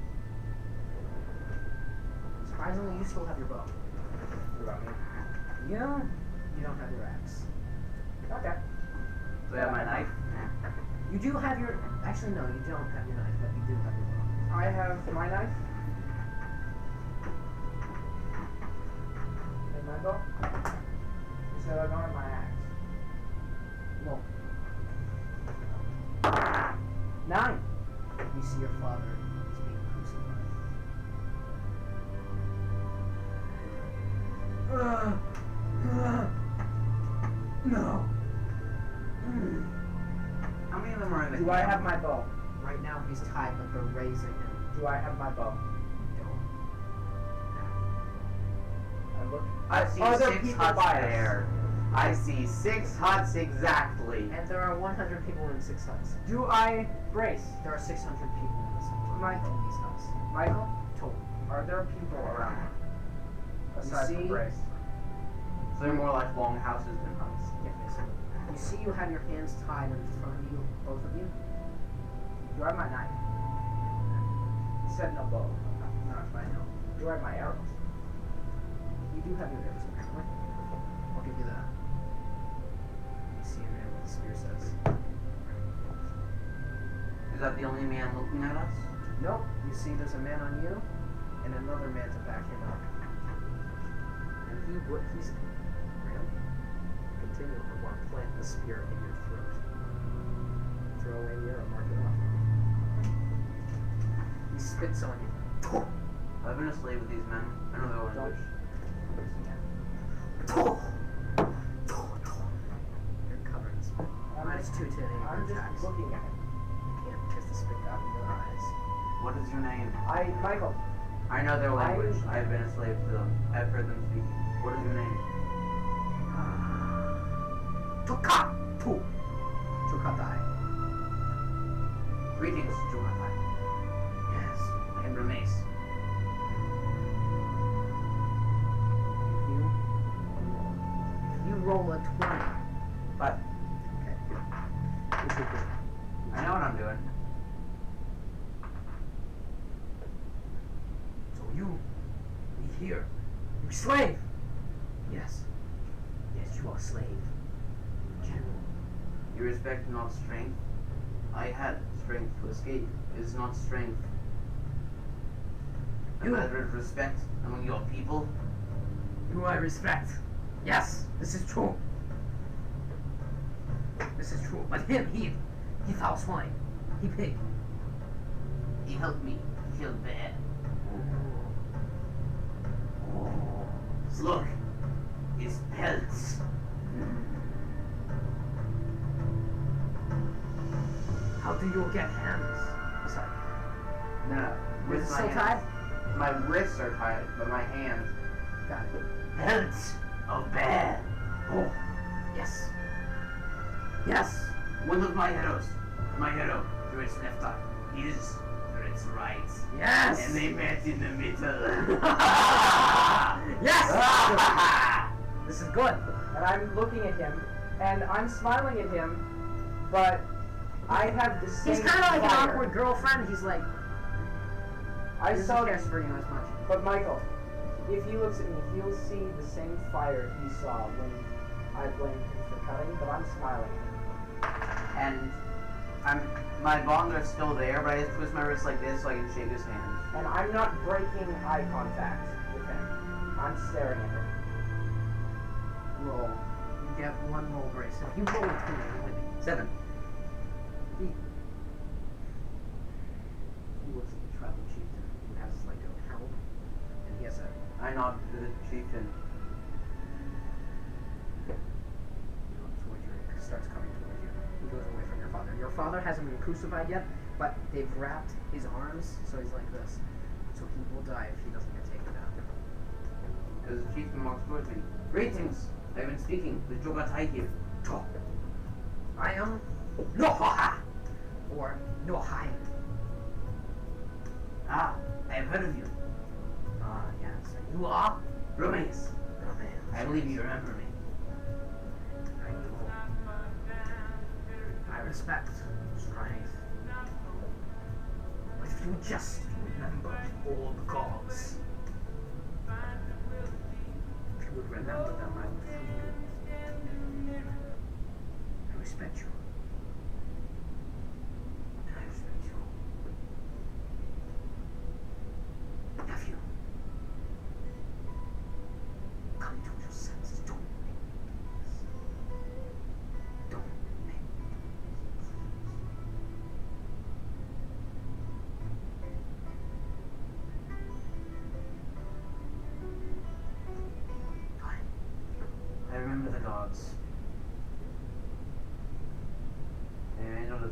Surprisingly, you still have your bow. What about me? Yeah. You don't have your axe. Okay. Do I have my knife? You do have your. Actually, no, you don't have your knife, but you do have your bow. I have my knife. And my bow. You said I don't have my axe. Well, 9. you see your father is being crucified. No. How many of them are in the Do I camp? have my bow? Right now, he's tied, but they're raising him. Do I have my bow? You don't. I look. I see Are there 6 people huts by us? there. I see 6 huts exactly. And there are 100 people in 6 huts. Do I brace? There are 600 people in this Mike. in these huts. Michael, Total. are there people around? Aside see- from brace. So they're more like long houses than huts. Yeah, basically. You see, you have your hands tied in front of you, both of you. Do I have my knife? You said no bow. Not if I know. Do I have my arrows? You do have your arrows, apparently. I'll give you that. You see a man with a spear says. Is that the only man looking at us? Nope. You see, there's a man on you, and another man to back him up. And he's Graham. Continue. I want to plant the spear in your throat. Throw away the arrow, mark it off. He spits on you. I've been a slave with these men. I know their language. You're covered in spit. -2 to any I'm just attacks. looking at him. You can't kiss the spit out of your eyes. What is your name? Michael. I know their language. I've been a slave to them. I've heard them speak. What is your name? Tukatu! Tukatai. Greetings, Jumatai. Yes, I am Bernace. You roll a 20. But Okay. I know what I'm doing. here. You slave! Yes. Yes, you are a slave. General. You respect not strength. I had strength to escape. It is not strength. A You- matter of respect among your people. You I respect. Yes, this is true. This is true. But him, he foul swine. He pig. He helped me kill bear. Look, his pelts. How do you get hands? Sorry. No, with Is it my so hands. tied? My wrists are tied, but my hands. Got it. Pelts of bear. Oh, yes. Yes. One of my heroes, through its left eye, his through its right. Yes. And they met in the middle. Yes. This is good. And I'm looking at him, and I'm smiling at him, but I have the same He's kind of like an fire. awkward girlfriend. He's like, I he saw doesn't care for you as much. But Michael, if he looks at me, he'll see the same fire he saw when I blamed him for cutting, but I'm smiling at him. And my bonds are still there, but I just twist my wrist like this so I can shake his hand. And I'm not breaking eye contact with him. I'm staring at him. Roll. You get one roll brace. If you roll a 2, you're winning. 7. He looks like a tribal chieftain who has like a helm, and he has a I nod to the chieftain. towards you. He starts coming towards you. He goes away from your father. Your father hasn't been crucified yet, but they've wrapped his arms, so he's like this. So he will die if he doesn't get taken down. As the chieftain walks towards me. Greetings! I've been speaking with Jogatai here. Talk. I am Noha or Nohai. Ah, I have heard of you. Ah, yes. And you are? Romanes. Romance. I believe you remember me. I know. I respect strength. But if you just remember all the gods, if you would remember them, I would free you. I respect you. I respect you. Nephew. Come to your senses. Don't make me do this. Don't make me do this, please. Fine. I remember the gods. And I know that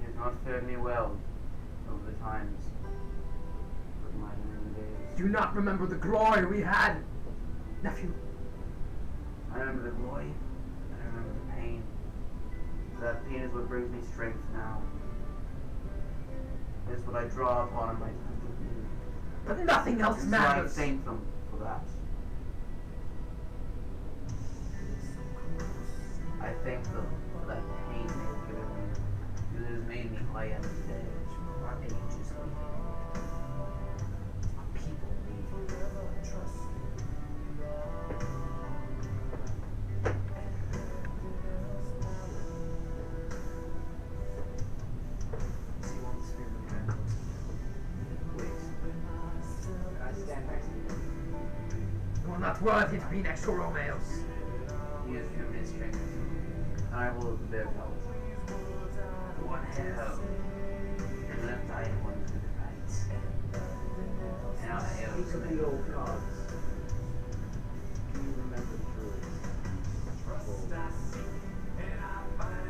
it has not fared me well over the times of my young days. Do you not remember the glory we had, nephew? I remember the glory, and I remember the pain. That pain is what brings me strength now. It is what I draw upon in my time of need. But nothing else And so I matters. thank them for that. I thank them for that pain they have given me, because it has made me who I am today. Our age is leaving. Our people leaving. See one spirit of dread. Wait. And I stand next to him. You are not worthy to be next to Romeos. He has given me strength, and I will bear belt. One hell, and left eye and one to the right. And I have Speak of the old gods. Do you remember the druids?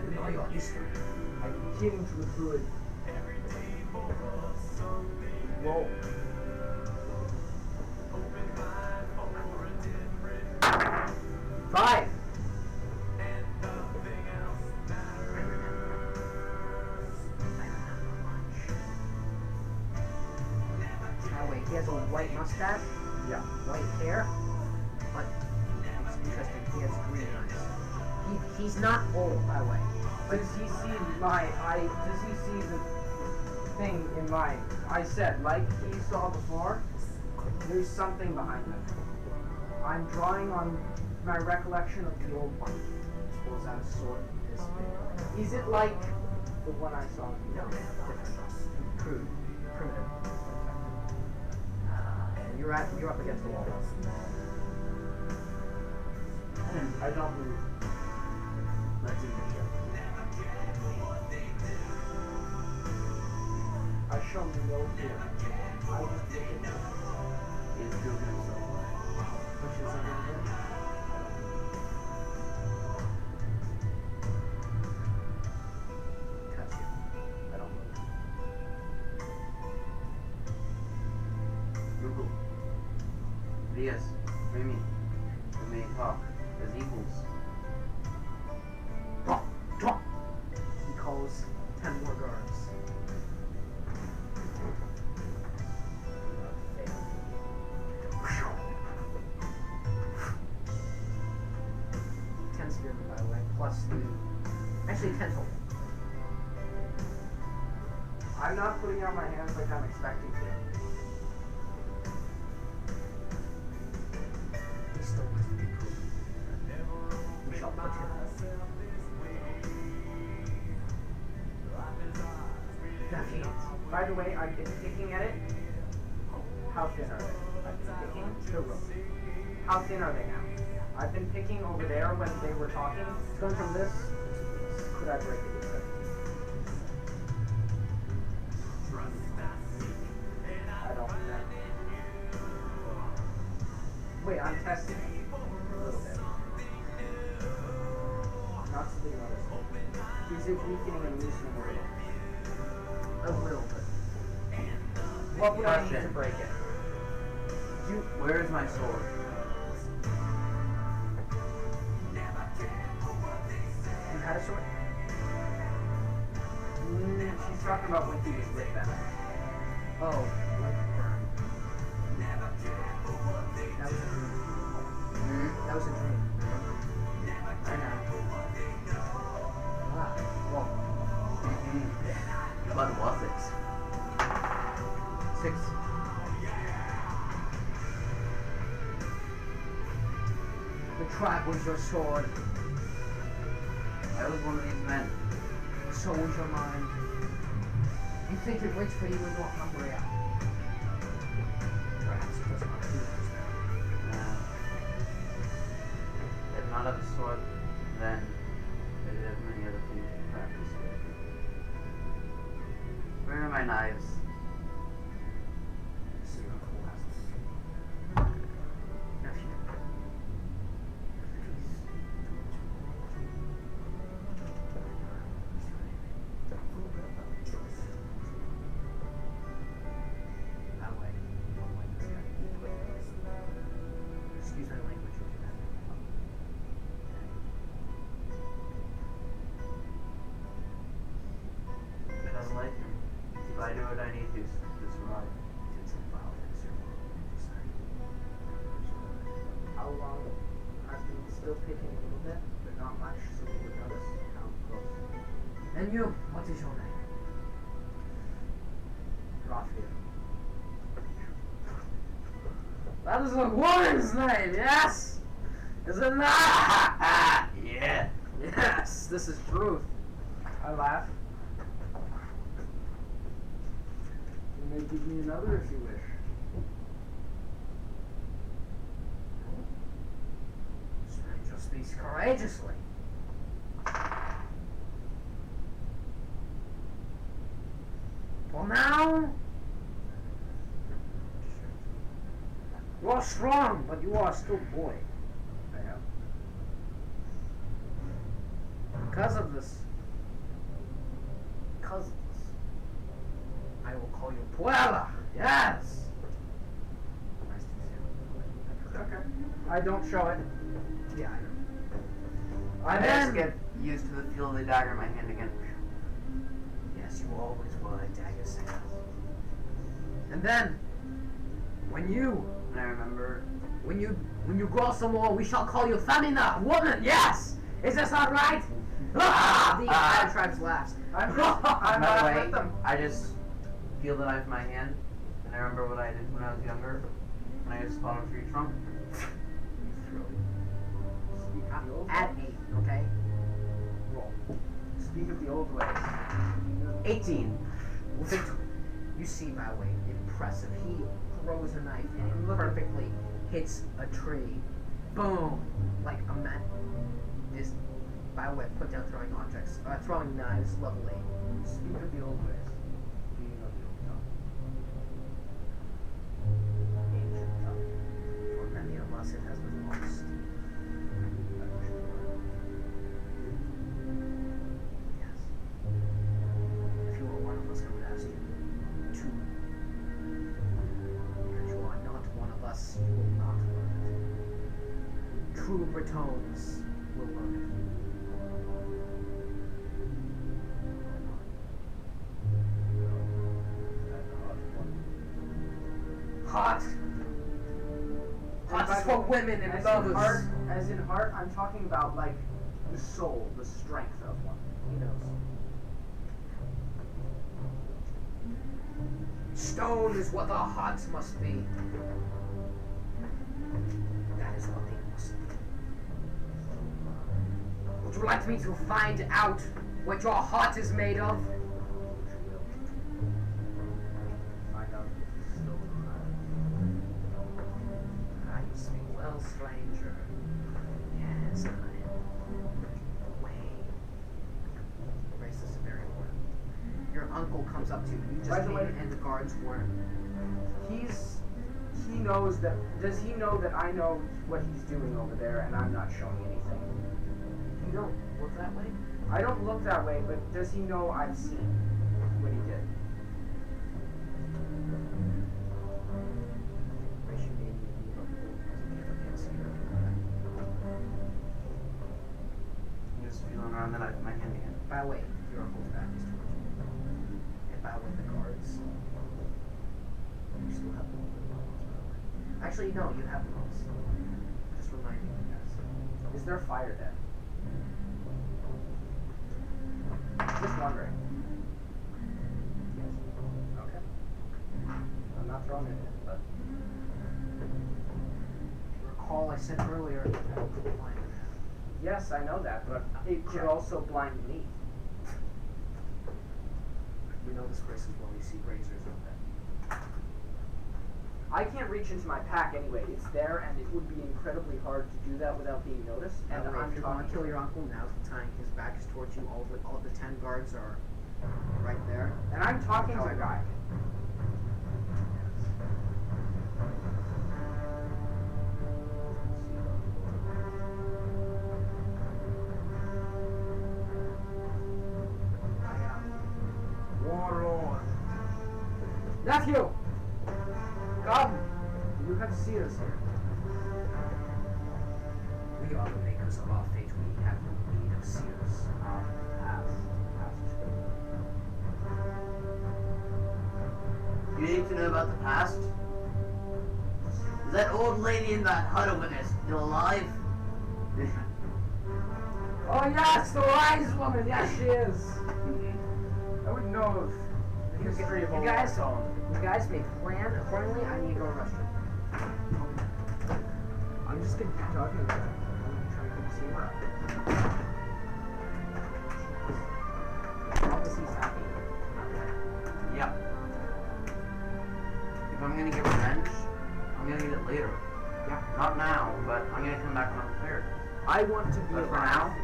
You know your history. I can get into a druid. Roll. Five. Oh wait, he has a white mustache, Yeah. white hair, but it's interesting, he has green eyes. He's not old, by the way. Does he see my does he see the thing in mine? I said, like he saw before, There's something behind them. I'm drawing on my recollection of the old one. Pulls out a sword this big. Is it like the one I saw? No, different. Crude. Primitive. You're up against the wall. I don't move. Let's see the show. I show no fear. I just look at them. He's joking himself. Pushes it in him. Touch you. I don't move. Google. Diaz, Remy, we may talk as equals. He calls 10 more guards. Spearmen, by the way, plus the actually 10 total. I'm not putting out my hands like I'm expecting to. He still wants to be proven. We shall put him. Defeat. By the way, I've been picking at it. How thin are they? I've been picking. The rope. How thin are they now? I've been picking over there when they were talking. It's going from this to this. Could I break it with them? I don't know. Wait, I'm testing it. A little bit. Not something noticeable. Is it weakening and loosening a little? A little bit. What would I need to Question. break it? Where is my sword? You had a sword? She's talking about when he was with them. Oh, like burn. That was a dream. That was a dream. I know. Ah, well, What was it? 6. The trap was your sword. I was one of these men. So was your mind. You think it waits for you when you're hungry. Perhaps it does not do this now. If not have a sword, then I did have many other things to practice with. Where are my knives? See your cool house. Nephew. That way, you don't like this guy. Excuse my language, would you have? I don't like him. If I do what I need to survive. It's involved in your How long? I've been still picking a little bit, but not much, so we would notice how close. And you, what is your name? Raphael. That is a woman's name, yes? Is it not? Yeah. Yes, this is truth. I laugh. You may give me another if you wish. Stranger speaks courageously. For now, you are strong, but you are still boy. I am. Because of this, I will call you Puella. Yes. Nice to see you. Okay. I don't show it. Yeah, I know. I And just then- get used to the feel of the dagger in my hand again. Yes, you always were a dagger singer. And then, when you And I remember When you grow some more, we shall call you Femina, woman. Yes, is this not right? Ah! The entire tribe's laughs. I'm by the laughing way, with them. I just feel the knife in my hand, and I remember what I did when I was younger. I just spot a tree trunk. You throw it. Speak of the old Add ways. 8, okay? Roll. Speak of the old ways. 18. You see Byway, impressive. He throws a knife and it perfectly hits a tree. Boom! Like a man. This Byway put down throwing objects, throwing knives, level 8. Speak of the old ways. Do you know the old tongue? Ancient tongue. For many of us, it has been lost. That we should learn. Yes. If you were one of us, I would ask you to. Because you are not one of us, you will not learn it. True Bretons will learn it. Hot! Hot is for women and lovers. As in heart, I'm talking about like the soul, the strength of one. He knows. Stone is what the hearts must be. That is what they must be. Would you like me to find out what your heart is made of? Find out if it's still Ah, you speak well, stranger. Yes, I am. Wait. Grace is very important. Your uncle comes up to you. You just By the came way- and the guards weren't. He knows that. Does he know that I know what he's doing over there, and I'm not showing anything? You don't look that way? I don't look that way, but does he know I've seen what he did? Grace, you made me move up a little because I can't see her. I'm just feeling around the knife in my hand again. By the way, your uncle's back is towards you. And by the way, the guards. You still have the bones, by the way. Actually, no, you have the bones. Just reminding you guys. Is there fire there? Just wondering. Yes. Okay. I'm not throwing it in, but Recall I said earlier that I will blind them. yes, I know that, but it could also blind me. You know this Grace as well. You see razors over there. I can't reach into my pack anyway. It's there, and it would be incredibly hard to do that without being noticed. By And the way, I'm if you want talking to kill your uncle, now's the time. His back is towards you. All the 10 guards are right there. and I'm talking to a guy. Warlord. Nephew! Come! You have seers here. We are the makers of our fate. We have no need of seers. Ask. You need to know about the past? Is that old lady in that hut over there still alive? Oh yes, the wise woman. Yes, she is. I would know of the history of You old guys- Stone. You guys may plan accordingly. I need to go to the restroom. I'm just gonna keep talking about it. I'm trying to see her. Prophecy's happy. Yeah. If I'm gonna get revenge, I'm gonna get it later. Yeah. Not now, but I'm gonna come back when I'm prepared. I want to be But for alive. now,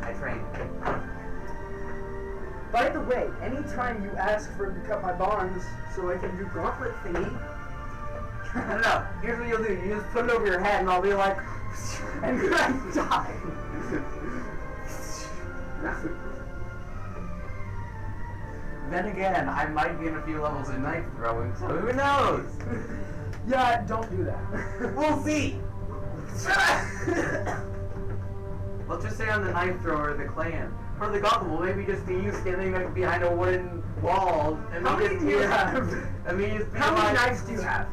I train. By the way, anytime you ask for him to cut my bonds so I can do gauntlet thingy, No, here's what you'll do. You just put it over your head and I'll be like, and then I die. Then again, I might be in a few levels of knife throwing, so who knows? Yeah, don't do that. We'll see! Let's just say I'm the knife thrower of the clan. For the gauntlet will maybe just be you standing like behind a wooden wall and How me many just do you be have? and me just be How many like, knives do you have?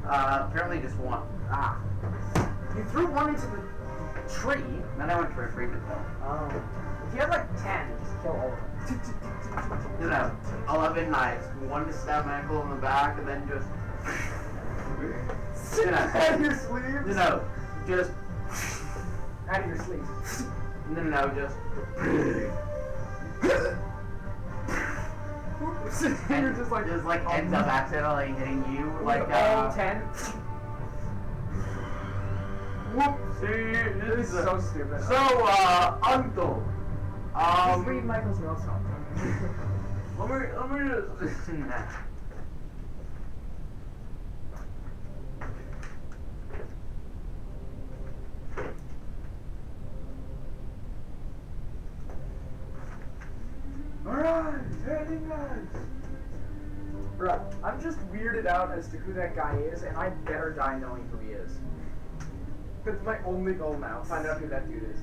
apparently just one. Ah. You threw one into the tree. Then I went for a freebie though. Oh. If you had like 10, just kill all of them. No, 11 knives. One to stab my ankle in the back and then just Out of your sleeves? No, just Out of your sleeves. no, just. You're just like ends up accidentally hitting you like all 10. Whoopsie! This is so stupid. So Anto. Just read Michael's notes on. Let me just. Alright, heading next. Bruh, I'm just weirded out as to who that guy is, and I better die knowing who he is. That's my only goal now, find out who that dude is.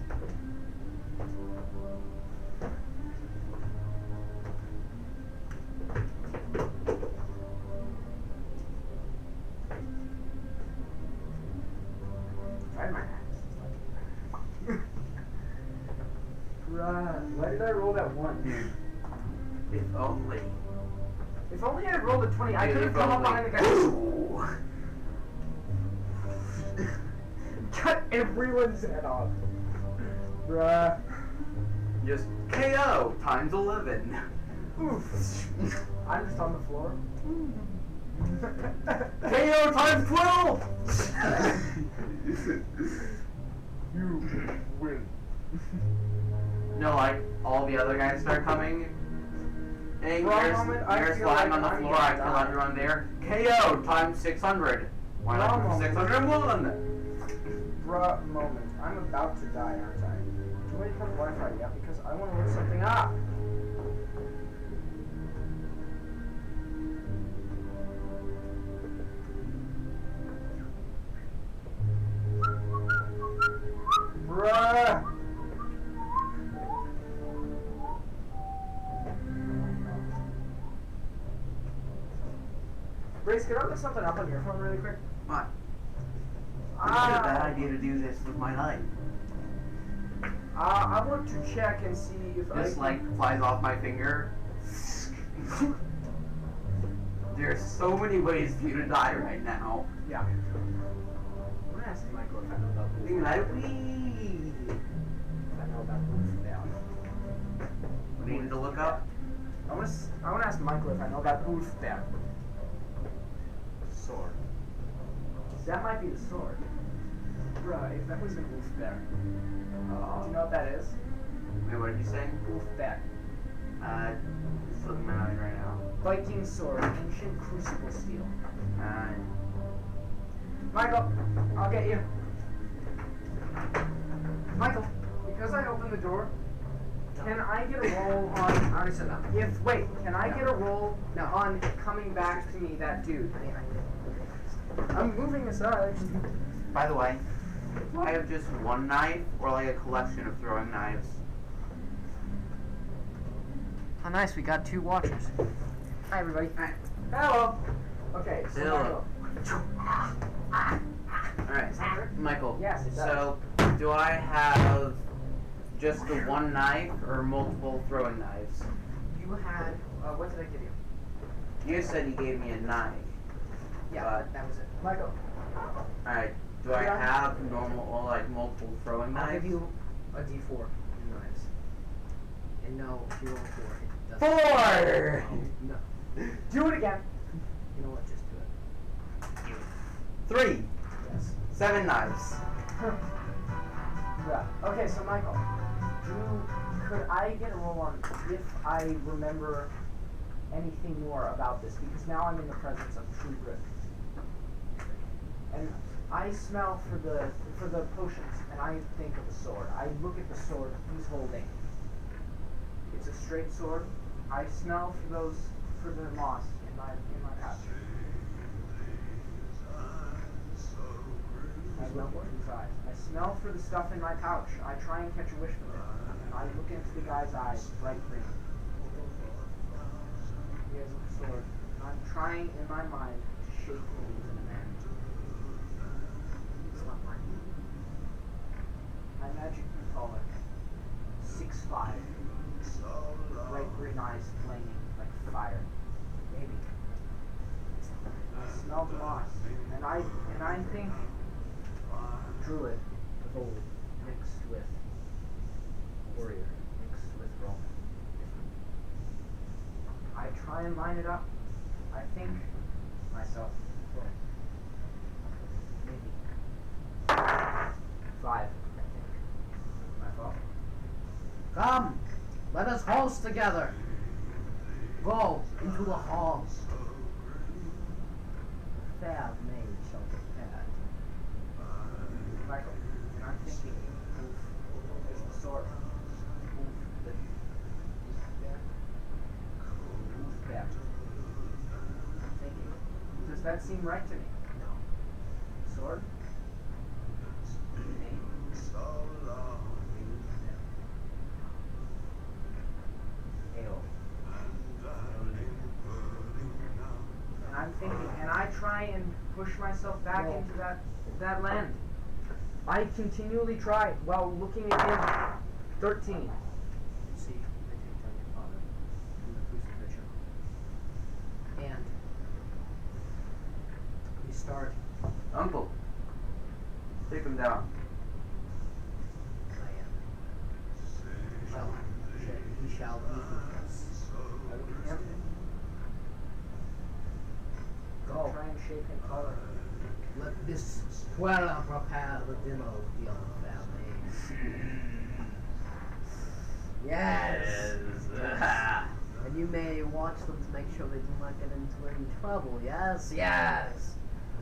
Try my axe. Bruh, why did I roll that one? Dude, if only. If only I rolled a 20, I Dude, could have if come up only. behind the guy. Cut everyone's head off. Bruh. Just KO times 11. Oof. I'm just on the floor. KO times 12. You win. No, like all the other guys start coming. Hey, For a moment, I you're feel sliding like on the I'm floor. gonna I kill die. everyone there. KO times 600. Why For a not moment. 601? Bruh, moment. I'm about to die, aren't I? Do I have Wi-Fi? Yeah, because I want to look something up. Bruh! Grace, could I look something up on your phone really quick? What? It's a bad idea to do this with my knife. I want to check and see if Just like flies off my finger. There's so many ways for you to die right now. Yeah. I'm gonna ask Michael if I know about this. If I know about Wolf Down. What do you need to look up? I want to ask Michael if I know about Wolf Down. Sword. That might be the sword. Bruh, if that was a wolf bear. Do you know what that is? Wait, what did you say? Wolf bear. It's looking my eyes right now. Viking sword, ancient crucible steel. Uh, Michael, I'll get you. Michael, because I opened the door, can I get a roll on? I already said that. Can I get a roll on coming back to me, that dude? I'm moving aside. by the way, do I have just one knife or like a collection of throwing knives? How nice, we got 2 watchers. Hi, everybody. Alright. Hello. Okay, so Hello. Michael. Alright, Michael. Yes, it does. So, do I have just the one knife or multiple throwing knives? You had, what did I give you? You said you gave me a knife. Yeah, that was it. Michael. Alright, do I have normal or like multiple throwing I'll knives? give you a D4 in knives. And no, if you roll 4, it doesn't. 4! No. Do it again. You know what, just do it. 3. Yes. 7 knives. Yeah. Okay, so Michael, could I get a roll on if I remember anything more about this? Because now I'm in the presence of true grit. And I smell for the potions, and I think of a sword. I look at the sword he's holding. It's a straight sword. I smell for the moss in my pouch. I look into his eyes. I smell for the stuff in my pouch. I try and catch a wish from it. And I look into the guy's eyes, bright green. He has a sword. I'm trying in my mind to shape him into a man. It's not mine. I imagine you taller. 6'5". Bright green eyes flaming like fire. Maybe. smells moss, and I think druid of old mixed with warrior mixed with Roman. I try and line it up. I think myself. Maybe 5. I think. My fault. Come, let us host together. Go into the hall. Fair maid shall prepare. Michael, and I'm thinking, there's the sword. The there. I'm thinking, does that seem right to me? No. Sword? Name? Ale. And I'm thinking, and I try and push myself back No. into that land. I continually try while looking at him. 13. You see, they take down your father from the crucifixion. And you start Uncle, take him down. He shall be with us. I look at him. Go. Try and shape him color. Let this Puella prepare the dinner of the other families. Yes. And you may watch them to make sure they do not get into any trouble. Yes. Yes.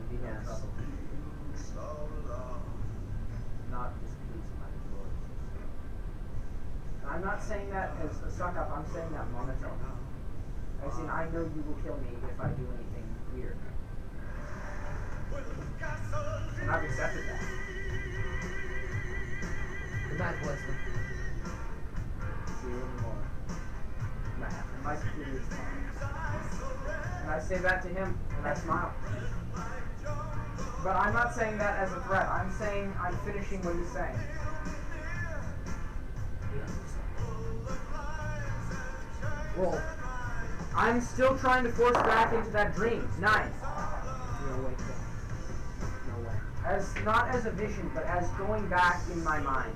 Be no trouble. Not displeasing my lord. I'm not saying that as a suck up, I'm saying that monotone. As in, I know you will kill me if I do anything weird. And I've accepted that. Good night, Wesley. See you in the morning. And my computer is fine. And I say that to him, and I smile. But I'm not saying that as a threat. I'm saying I'm finishing what he's saying. Roll. I'm still trying to force back into that dream. 9. You're awake then. No way. As not as a vision, but as going back in my mind.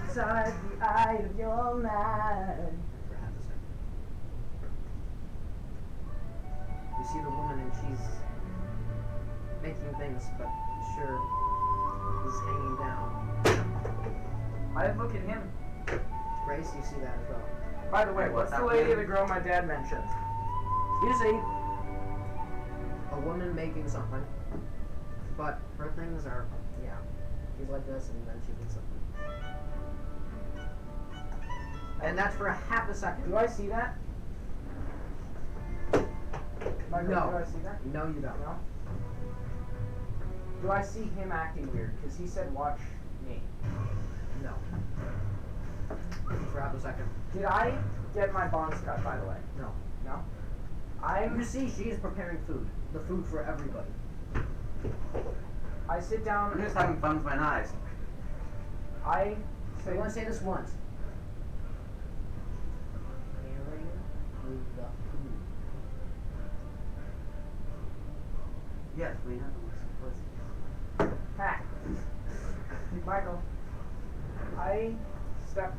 Inside the eye of your mind. For half a second. You see the woman and she's making things, but sure is hanging down. I look at him. Grace, you see that as well. By the way, what's the lady of the girl my dad mentioned? You see a woman making something, but her things are, yeah, she's like this and then she makes something. And that's for a half a second. Do I see that? Michael, No. do I see that? No, you don't. No? Do I see him acting weird? Because he said watch me. No. For half a second. Did I get my bonds cut, by the way? No. No? You see, she is preparing food. The food for everybody. I sit down. I'm just having fun with my knives. I So you want to say this once. Preparing with the food. Yes, we have to Hack. Michael, I step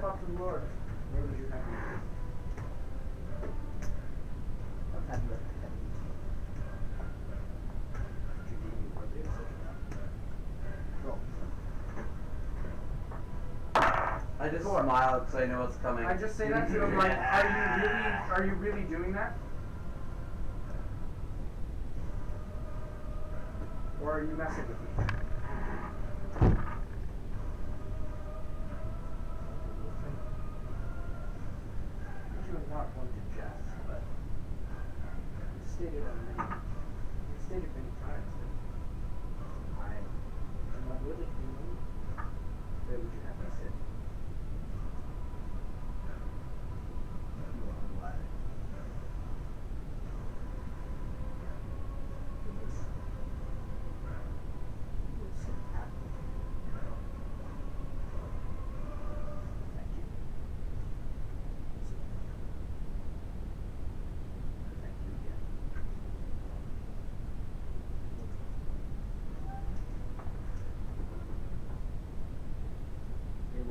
up to the Lord. Where would you have me? I'll have you at the head. Roll. I just smile because I know what's coming. I just say that to him like, are you really doing that? Or are you messing with me? You are not one to jest, but you stated many times that I am not willing to move. Where would you have me sit? You are unwise.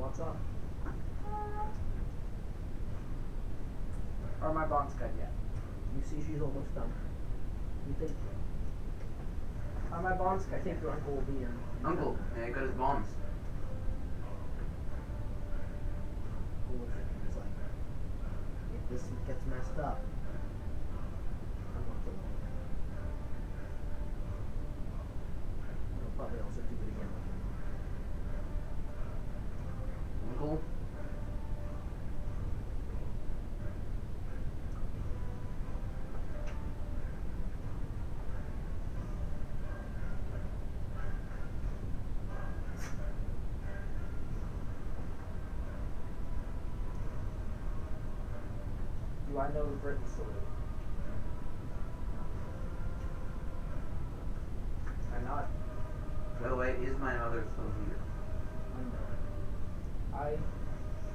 What's up? Are my bonds cut yet? You see she's almost done. You think Are my bonds I cut think yet? your uncle will be in. Uncle, yeah, he got his bombs. Who looks at him is like, if this gets messed up, I'm gonna kill him. I'll probably also do it again with him. Uncle? Do I know the Britain salute? I nod. By the way, is my mother still here? I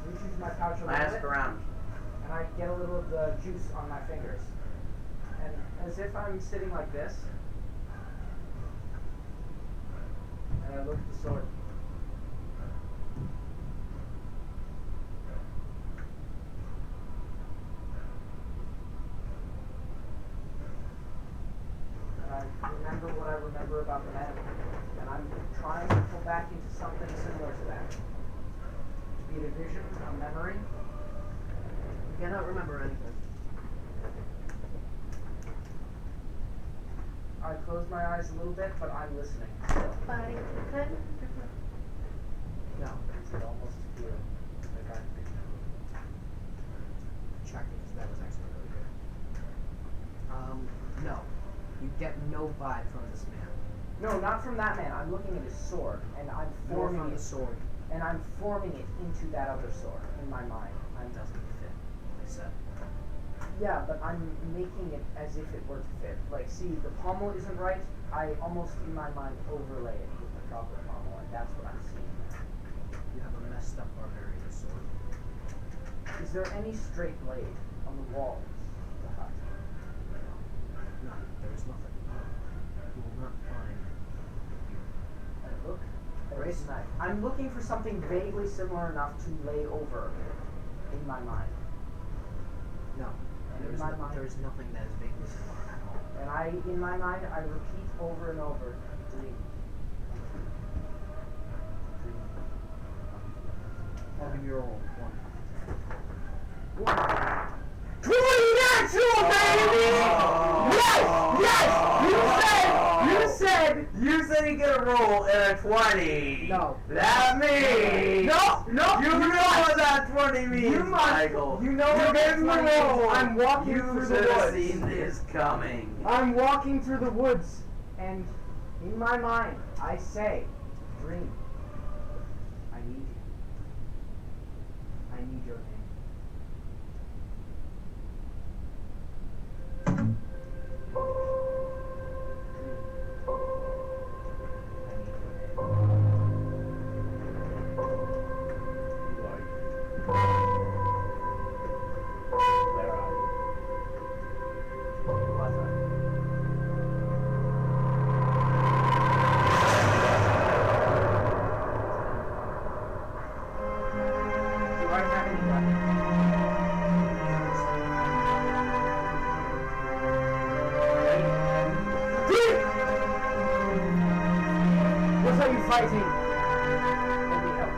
reach into my pouch a I little ask bit, around. and I get a little of the juice on my fingers. And as if I'm sitting like this, and I look at the sword. And I remember what I remember about the man, and I'm trying to pull back into something similar to that. To be a vision, a memory. You cannot remember anything. I close my eyes a little bit, but I'm listening still. No, it's almost clear. Like I'm Check because that was actually really good. No. You get no vibe from this man. No, not from that man. I'm looking at his sword, and I'm Nor forming from the it, sword. and I'm forming it into that other sword in my mind. It doesn't fit, I said. Yeah, but I'm making it as if it were to fit. Like, see, the pommel isn't right. I almost in my mind overlay it with the proper pommel, and that's what I'm seeing. You have a messed up barbarian sword. Is there any straight blade on the walls of the hut? No, there is nothing. You will not find here. I look at Grace? this knife. I'm looking for something vaguely similar enough to lay over in my mind. No. And There in is, my no, mind, there is nothing that is vaguely similar at all. and in my mind, I repeat over and over, dream. Dream. I'll give you a roll. One. One. 20 natural, baby! Yes! You said you get a roll and a 20. No. That means. No! You know what that 20 means, You must. Michael. You know what gave me that 20 a roll. means. I'm walking through You the should have woods. seen this coming. I'm walking through the woods, and in my mind, I say, dream. I need you. I need your name. Fighting. Let me help you.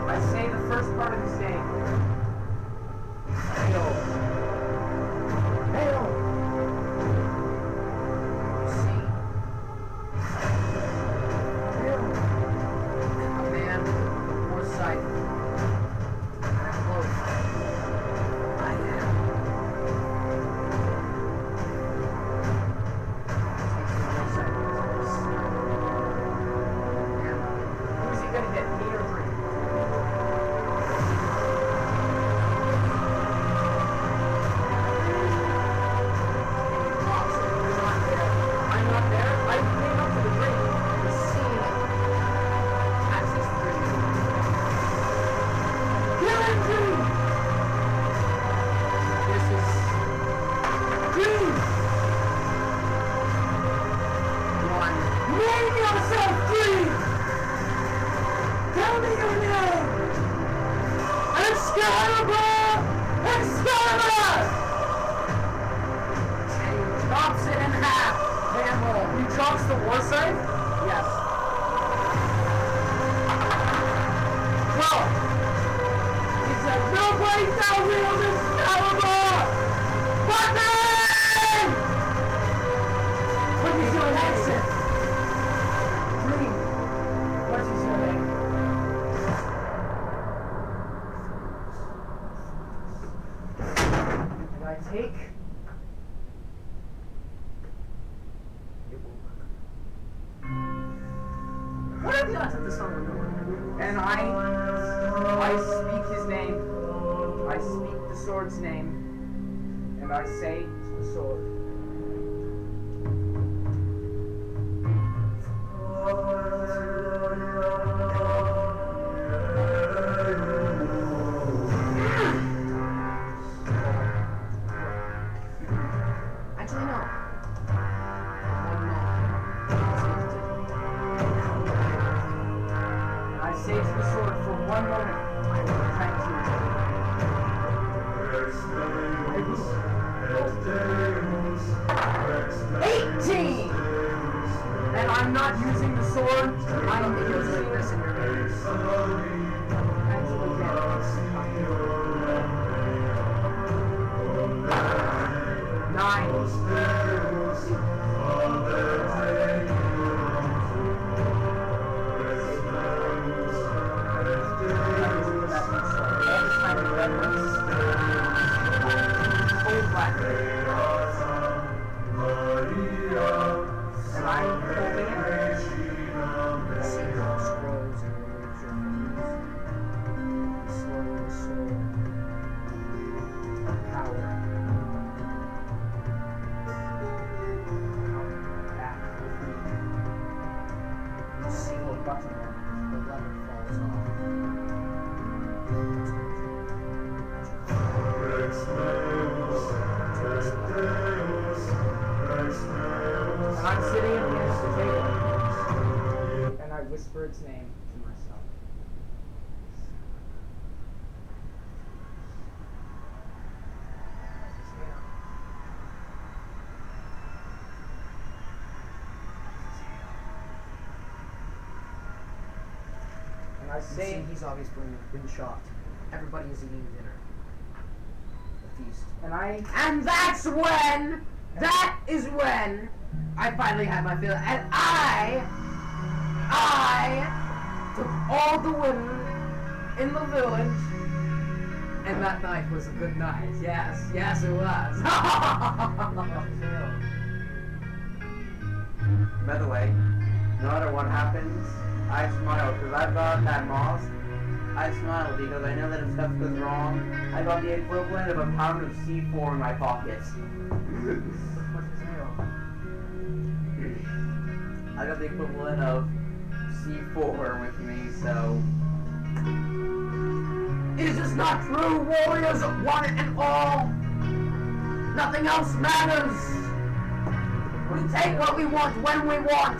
I say the first part of his name. this the war site? Yes. Well, he said, nobody tells me on this Excalibur! Fucking! What is your accent? Dream. What is your name? And I take... What are the odds that this song will know? And I speak his name. I speak the sword's name. And I say to the sword. Actually, no. And I say to the sword for one moment, I will thank you. 18! And I'm not using the sword, I'm using this in your hand. Cancel again. 9. And I'm holding it. Power. Back with me. You see what button there? The lever falls off. And I'm sitting against the table, and I whisper its name to myself. And I See, say, he's obviously been shot. Everybody is eating dinner. The feast. and that's when, that is when I finally had my feeling, and I took all the women in the village, and that night was a good night. Yes, yes it was. By the way, no matter what happens, I smile because I've got that moss. I smile because I know that if stuff goes wrong, I got the equivalent of a pound of C4 in my pocket. I got the equivalent of C4 with me, so... Is this not true, warriors, one and all? Nothing else matters. We take what we want when we want.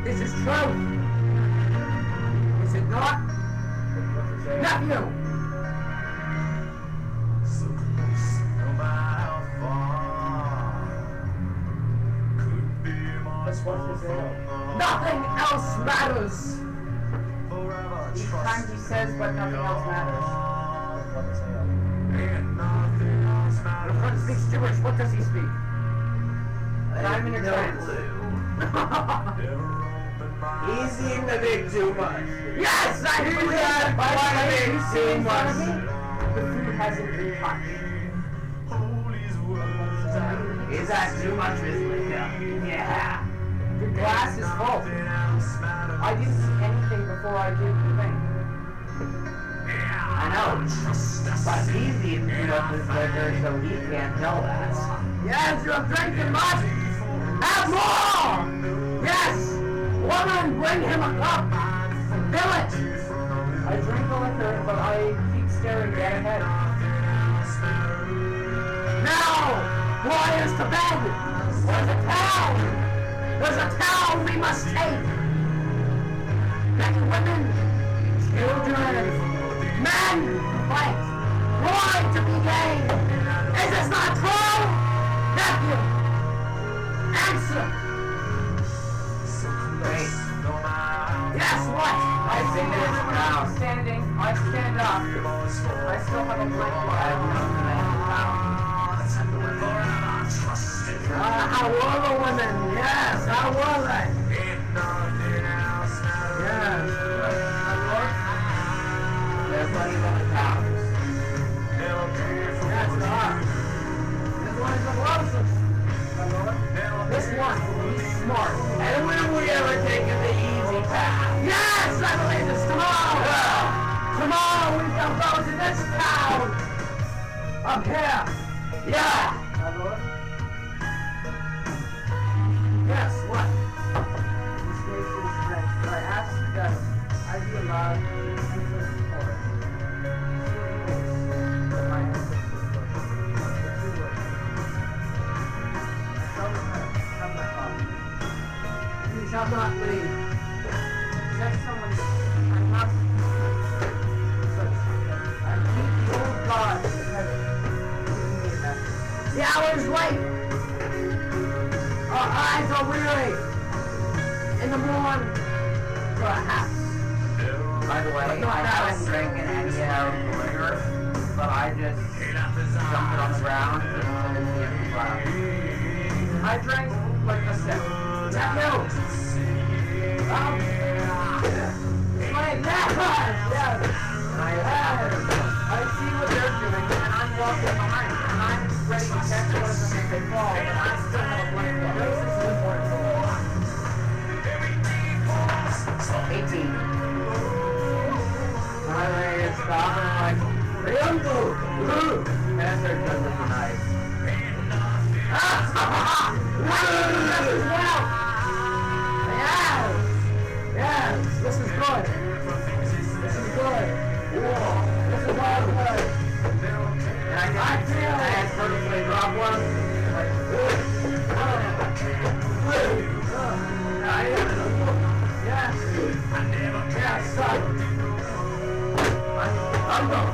This is truth. Is it not? Nephew! So close, no matter how far. Could be much more from the Nothing else matters. forever Each trust time he says, but nothing else matters. and nothing else When a matters. friend speaks Jewish, what does he speak? I I'm in a have trance. clue. Never open my He's eating the big too much. Yes, I He's believe had that. By the quite a way, bit you see in too front of much. me, the food hasn't been touched. Holy's words. Is that too much, Miss Linda? Yeah. The glass is full. Nothing else matters. I didn't see anything before I did the thing. I know. But he's eating too much of this liquor, so he can't tell that. Yes, you have drinking much. Have more! Yes! Woman, bring him a cup. Fill it. I drink the liquor, but I keep staring dead ahead. Now, warriors to bed. There's a town. There's a town we must take. Many women, children, men to fight. Glory to be gained. Is this not true? Nephew. I still have a blank I one. have nothing I have found. How were the women? Yes, how were they? Yes. There's plenty of other towns. Yes, there are. This one is the closest. This one, he's smart. And when we ever taken the easy path? Yes, I believe it's tomorrow. Tomorrow we shall go to this town. Up here. Yeah. My lord, Yes, what? this case is strange, but I ask that I be allowed to enter the forest. See the my ancestors worship. The true worship. I shall return, have my father. You shall not leave. Said someone, I must search and keep the old gods of heaven. Giving me a message. The hour is late. Our eyes are weary. In the morn, perhaps. By the way, But not I now. haven't drinking any liquor, but I just dumped it on the ground and put it in the empty glass. I drank like a sip. That you. My neighbors. Yes. I see what they're doing, and I'm walking behind, and I'm ready to catch one of them if they fall, but I still have a blank look. This is important for me. 18. I ready to stop and I'm like, hey uncle! And I start done with the knife. Yes, this is good. This is good. This is all good. And I purposely dropped one. Yes. Yes, son. Uncle!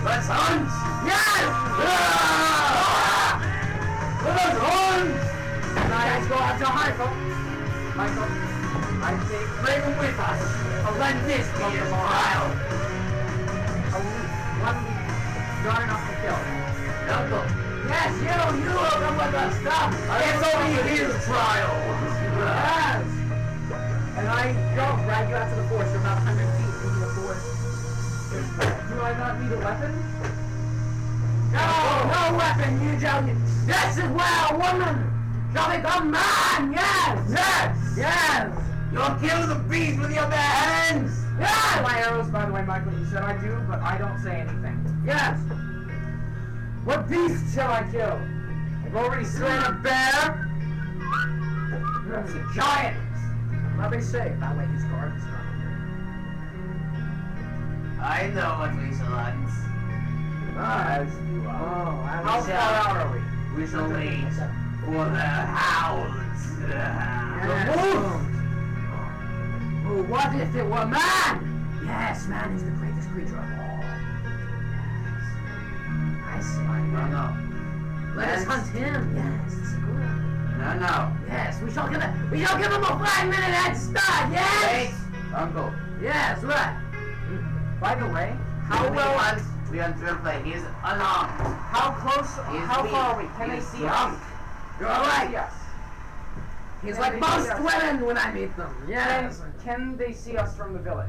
Let's hunt! Yes! Let us hunt! Let's go after Michael. Michael, I think Bring him with us! Or let this be his trial! one not enough to kill. Uncle! Yes, you will come with us. Stop. It's only his trial! Yes. And I go drag you out to the forest. You're about 100 feet into the forest. Do I not need a weapon? No weapon. You shall. This is where a woman shall become man. Yes. You'll kill the beast with your bare hands! Yes. My arrows, by the way, Michael, you said I do, but I don't say anything. Yes. What beast shall I kill? I've already slain a bear. That's a giant! Let me say. That way his guard is not here. I know what we shall hunt. As you are. How we far shall- out are we? We shall wait for the hounds. Yes. Oh, what if it were man? Yes, man is the greatest creature of all. Yes. I say. No. Let us hunt him. Yes, it's good. No. Yes, we shall give him a 5-minute head start. Yes. Wait! Uncle. Yes, right. By the way, How well hunt? We hunt Driftway. He is unarmed. how close, He's how weak. far are we? Can they He's see drunk. us? You're right. Yes. He's Can like they most see us? women when I meet them. Yes. Can they see us from the village?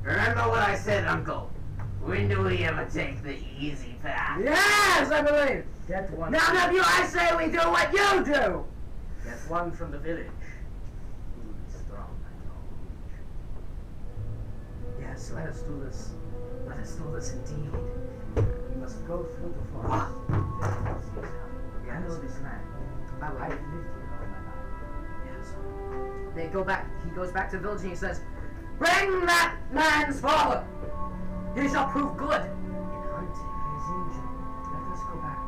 Remember what I said, Uncle. When do we ever take the easy path? Yes, I believe. Get one. None of you, I say we do what you do. Get one from the village. Who is strong and Yes, let us do this. Let us do this indeed. You must go through the forest. I know this man. I I've like lived here all my life. Yes. They go back. He goes back to the village and he says, "Bring that man's father. He shall prove good in hunting." He's injured. Let us go back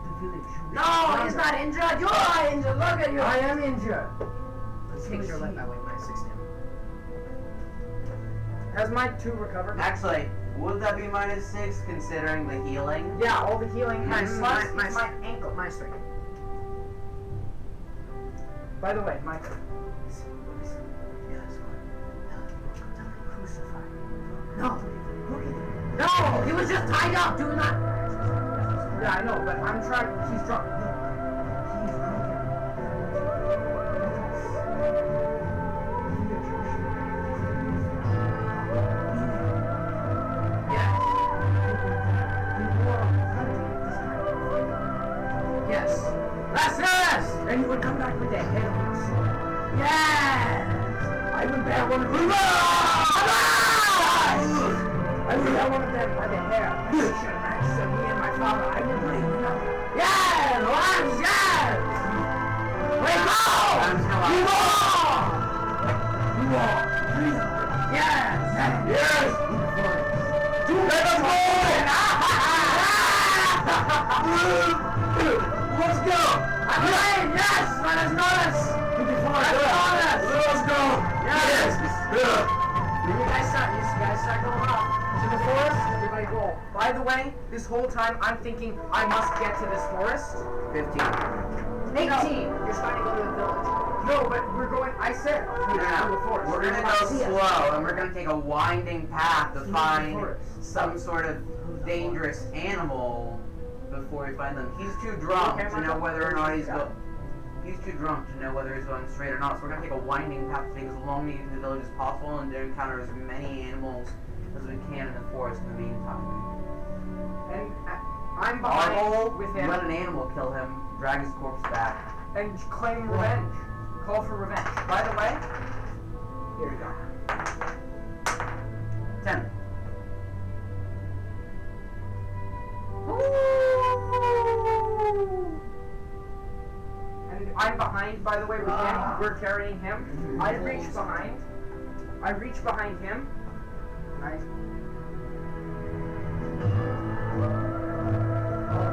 to the village. No, he's not injured. You are injured. Look at you. I am injured. Take your left that way, my 16. Has my 2 recovered? Actually, would that be -6 considering the healing? Yeah, all the healing. My and my my ankle. my strength. By the way, Michael. Yes. crucified him. No, look at him. No, he was just tied up. Do not. Yeah, I know, but I'm trying. He's drunk. Look, he's broken. Yes. Yes. Yes. And he would come back with the head on us. Yes. I would bear one of them. I would bear one of them by the hair. I should have matched me and my father. I would bring him up. Yes. Lance. Yes. Wait, go. You are. You are real. Yes. Yes. Let us go. Let's go. I'm ready. Yes. Let us know this. Let us go. Yes. Yeah. You guys start going off. To the forest, everybody roll. By the way, this whole time I'm thinking I must get to this forest. 15. 18. You're starting to go to the village. No, but we're going. I said to the forest. We're gonna go slow, and we're gonna take a winding path to find some sort of dangerous animal before we find them. He's too drunk to know whether or not he's too drunk to know whether he's going straight or not. So we're gonna take a winding path to take as long to get to the village as possible, and to encounter as many animals as we can in the forest in the meantime. And I'm Our behind goal: with him let an animal kill him, drag his corpse back. and claim revenge. Call for revenge. By the way, here you go. 10. And I'm behind, by the way, we're carrying him. I reach behind him. And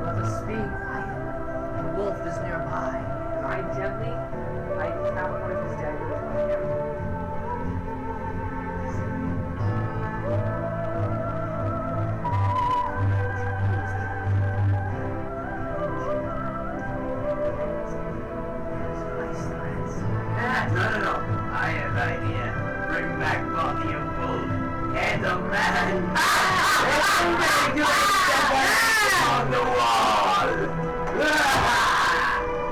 Let us be quiet. The wolf is nearby. I tap one of his daggers on him. No. I have an idea. Bring back body of wolf and a man. On the wall.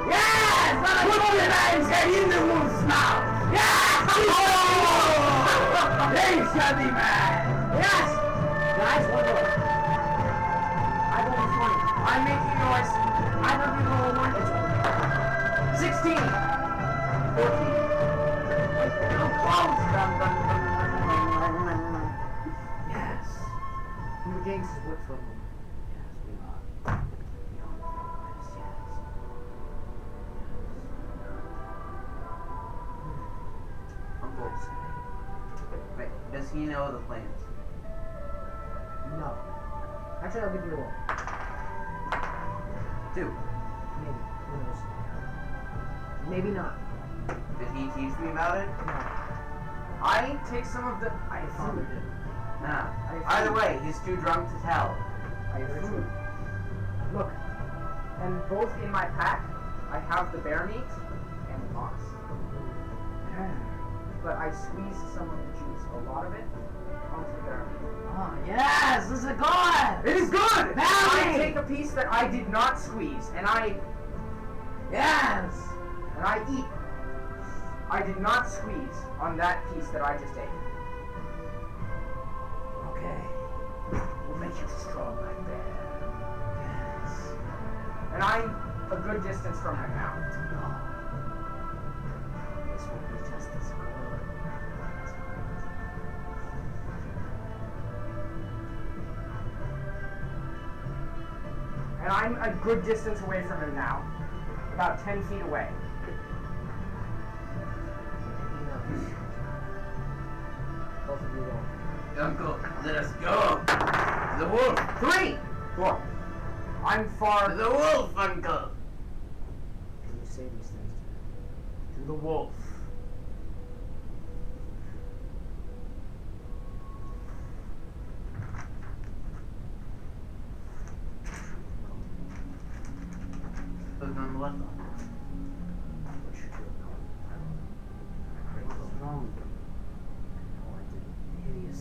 Yes! Put the man's head in the wolf's mouth. Yes! They shall be mad. Yes! Guys, one more. I rolled 20. I'm making noise. I love you, little one. 16. 14. Yes. You regains his wit for a moment. Yes, we are. Uncle. Wait, does he know the plans? No. Actually, I'll give you a roll. 2. Maybe. Who knows? Maybe not. Did he teach me about it? No. I take some of the. My father did. No. Either way, he's too drunk to tell. I have food. Look, and both in my pack, I have the bear meat and the ox. But I squeezed some of the juice, a lot of it, onto the bear meat. Oh, yes! This is good! It is good! Bounty! I take a piece that I did not squeeze, and I Yes! eat. I did not squeeze on that piece that I just ate. Okay. Will make you strong like bear. Yes. And I'm a good distance from him now. No. This will be just as good. And I'm a good distance away from him now. About 10 feet away. He knows. Both of you roll. Uncle, let us go. The wolf. 3! 4. I'm far. The wolf, Uncle. Can you say these things to To the wolf. What's on the left one? What should you have called? I don't know. What was wrong with me? Oh, I did hideous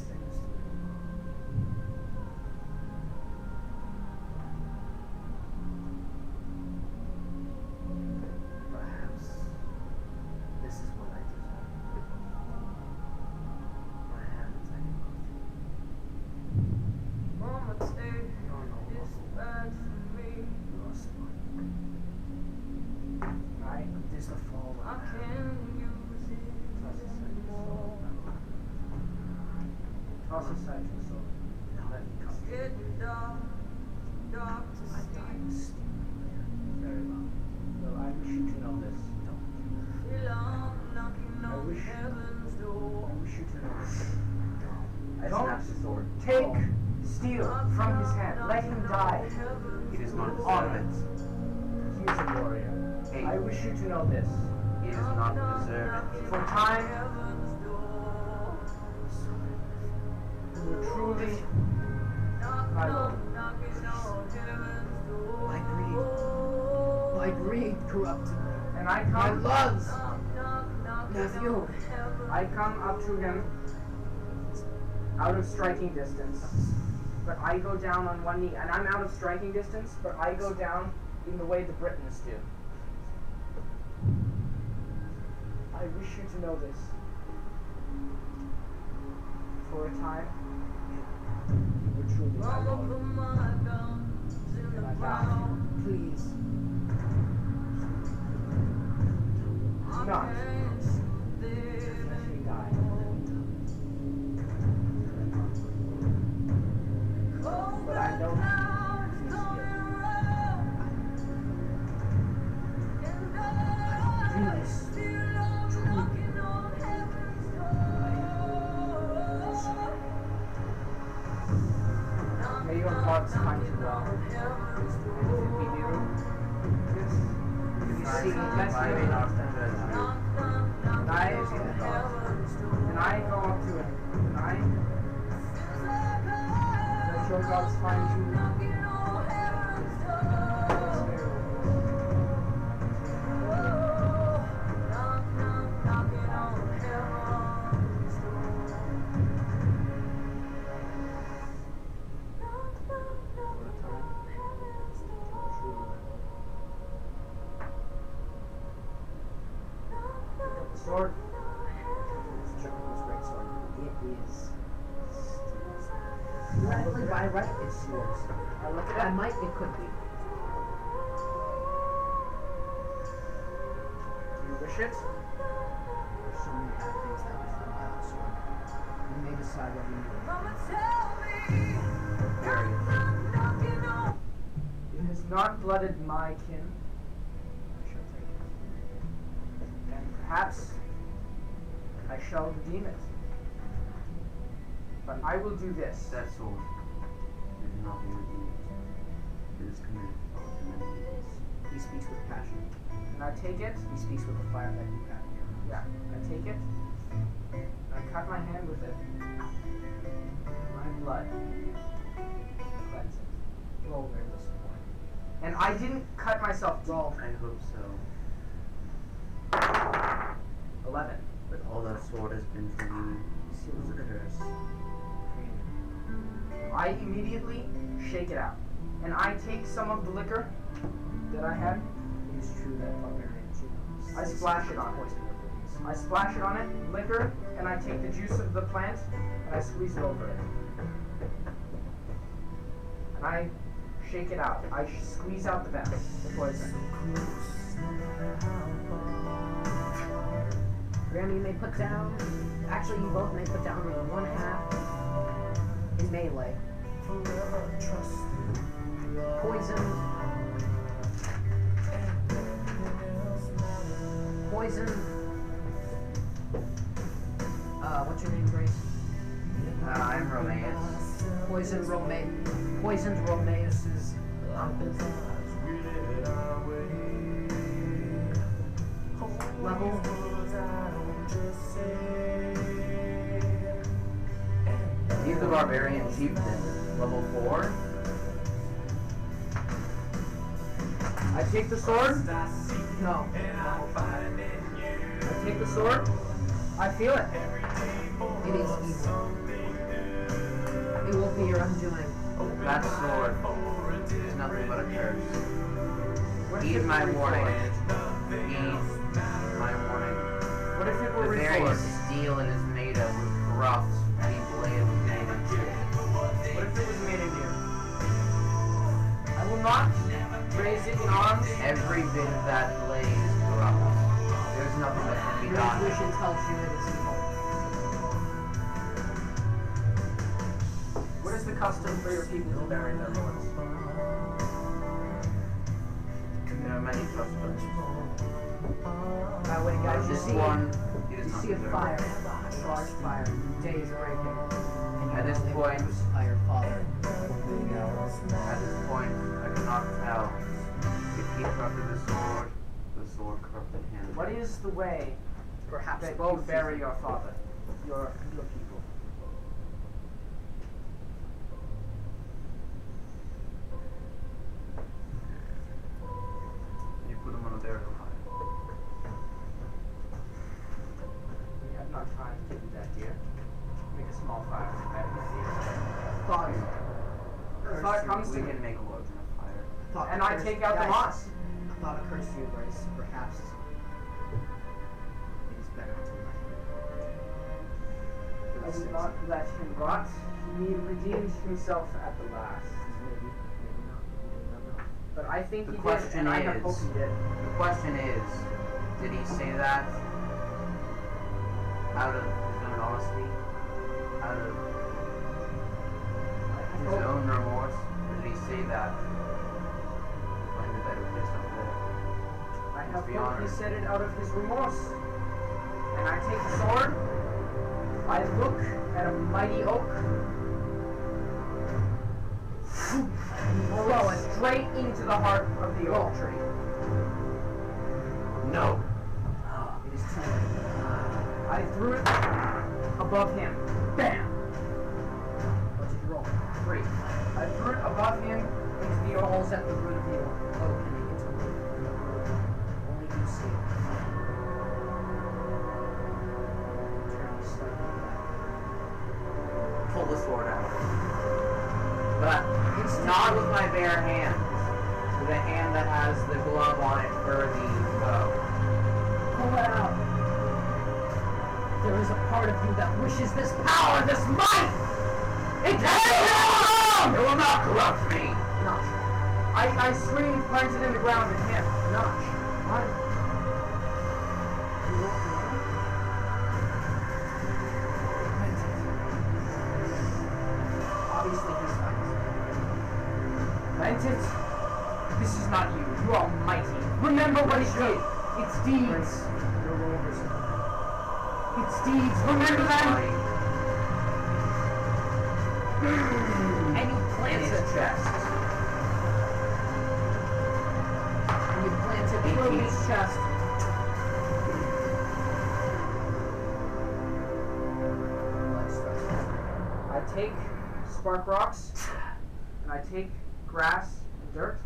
toss aside the sword. Let me come. I died with Steve. Very well. Well, I wish you to know this. I wish you to know this. I snap the sword. Take steel from his hand. Let him die. He does not On deserve it. it. He is a warrior. Hey. I wish you to know this. He does not deserve it. For time, you were truly my lord. My greed corrupted me. And I My come, loves, nephew. I come up to him out of striking distance. But I go down on one knee, and I'm out of striking distance, but I go down in the way the Britons do. I wish you to know this. For a time, you were truly my lord. And I bow. Please. Do not let me die. But I know he is May your hearts find you well. And if it be you, this you see less I may than not judge you. and I go up to him, and I let your gods find you. Sword. This great sword. It is. Theoretically, by right, it's yours. I look By at it. might, it could be. Do you wish it? There's so many bad things that we find by that sword. You may decide whether you It has not blooded my kin. I shall take it. And perhaps I shall redeem it. But I will do this. That sword is not be redeemed. It is committed to many peoples. He speaks with passion. And I take it. He speaks with the fire that you have in your Yeah. I take it. And I cut my hand with it. My blood. Cleanse it. Roll very disappointed. And I didn't cut myself. Roll. I hope so. 11. But all that sword has been for you was a curse. I immediately shake it out. And I take some of the liquor that I had. It is true that barbarians, you know, I splash it on it. poison their bodies. I splash it on it, liquor, and I take the juice of the plant and I squeeze it over it. And I shake it out. I squeeze out the venom, the poison. Graham, you may put down. Actually, you both may put down 1/2 in melee. Poison. Poison. What's your name, Grace? I'm Romeus. Poisoned Romeus's uncle. Level. He's the barbarian chieftain, level 4. I take the sword. No. I take the sword. I feel it. It is evil. It will be your undoing. That sword is nothing but a curse. What if Heed it my were warning. reforged? Heed my warning. What if it were The very reforged? steel it is made of would corrupt any blade of made. What if it was made anew? I will not raise it in arms. Every bit of that blade is corrupt. There's nothing that can be Your done. intuition tells you it is evil. custom for your people to bury their lords. There are many customs. By the way, guys, you This see, one, you see a fire, a large fire. Day is breaking. And you At this know they point- produce fire falling. At this point, I cannot tell if he corrupted the sword corrupted him. What is the way Perhaps that you both bury your father, your people? You put him on a burial pile. We have not time to do that here. Make a small fire. thought. The thought comes to We me, can make a large enough fire. Thought and I occurs- take out the guys, moss. A thought occurs to you, Grace. Perhaps it is better to I would not let him rot. He redeemed himself at the last. Maybe not. We do not know. But I think The he did, question and I have is- hope he did. The question is, did he say that out of his own honesty? Out of his hope- own remorse? Or did he say that to find a better place up there? I have be hope he honored. said it out of his remorse. And I take the sword. I look at a mighty oak. Throw it straight into the heart of the oak tree. No. It is too late. I threw it above him. Bam! What did you roll? 3. I threw it above him into the oak. Falls at the root of the oak and it gets rooted. Only you see it. Turn slightly back. Pull the sword out. But not with my bare hand. With a hand that has the glove on it for the bow. Pull it out. There is a part of you that wishes this power, this might! It can't! It will not corrupt me. Notch. I screamed, planted in the ground at him. Notch. What? You don't know? Obviously he's right. Meant it. This is not you. You are mighty. Remember what it did. Its deeds. Your roll is Its deeds. Remember them. And you In planted his it. chest. and you plant it through his chest. Blood starts to turn. I take spark rocks, and I take grass and dirt.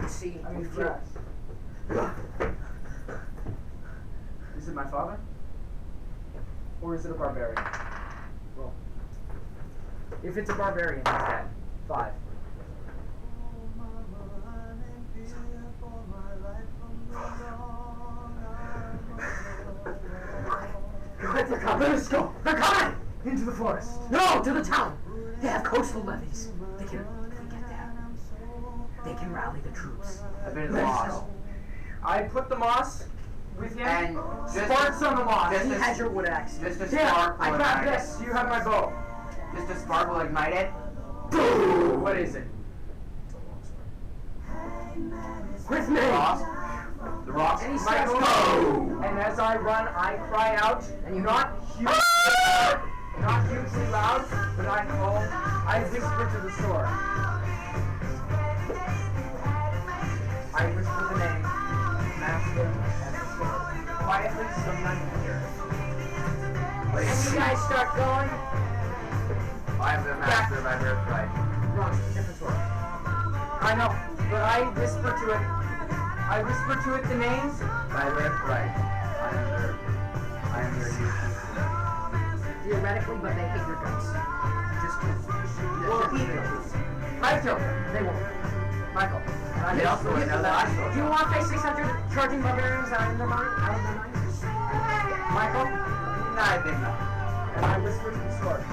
See, I mean you feel grass. Is it my father? Or is it a barbarian? Roll. If it's a barbarian, he's dead. 5. They're coming. Let us go. They're coming! Into the forest. No, to the town. They have coastal levies. They can, if we get there, they can rally the troops. I've been Let us lost. go. I put the moss with him. And just Sparks on the moss. just He a- has your wood axe. Just a Yeah, spark I will got ignite this. You have my bow. it. Just a spark will ignite it. What is it? With me. The rocks. And he My starts bow. And as I run, I cry out, And you- not hugely, not hugely loud, but I call, I whisper to the sword. I whisper the name, Master and the sword. Quietly, so none can hear. And you guys start going. I am the master of my birthright. Wrong. Different sword. I know, but I whisper to it. I whisper to it the names. My birthright. I am your new king. Theoretically, but they hate your guts. Just Well, he knows. I killed him. They won't. Michael. And I They also whisper- would know that I Do you want to face 600 charging barbarians out of their mind? Out of their minds? Michael, No, I did not. and I whisper to the sword.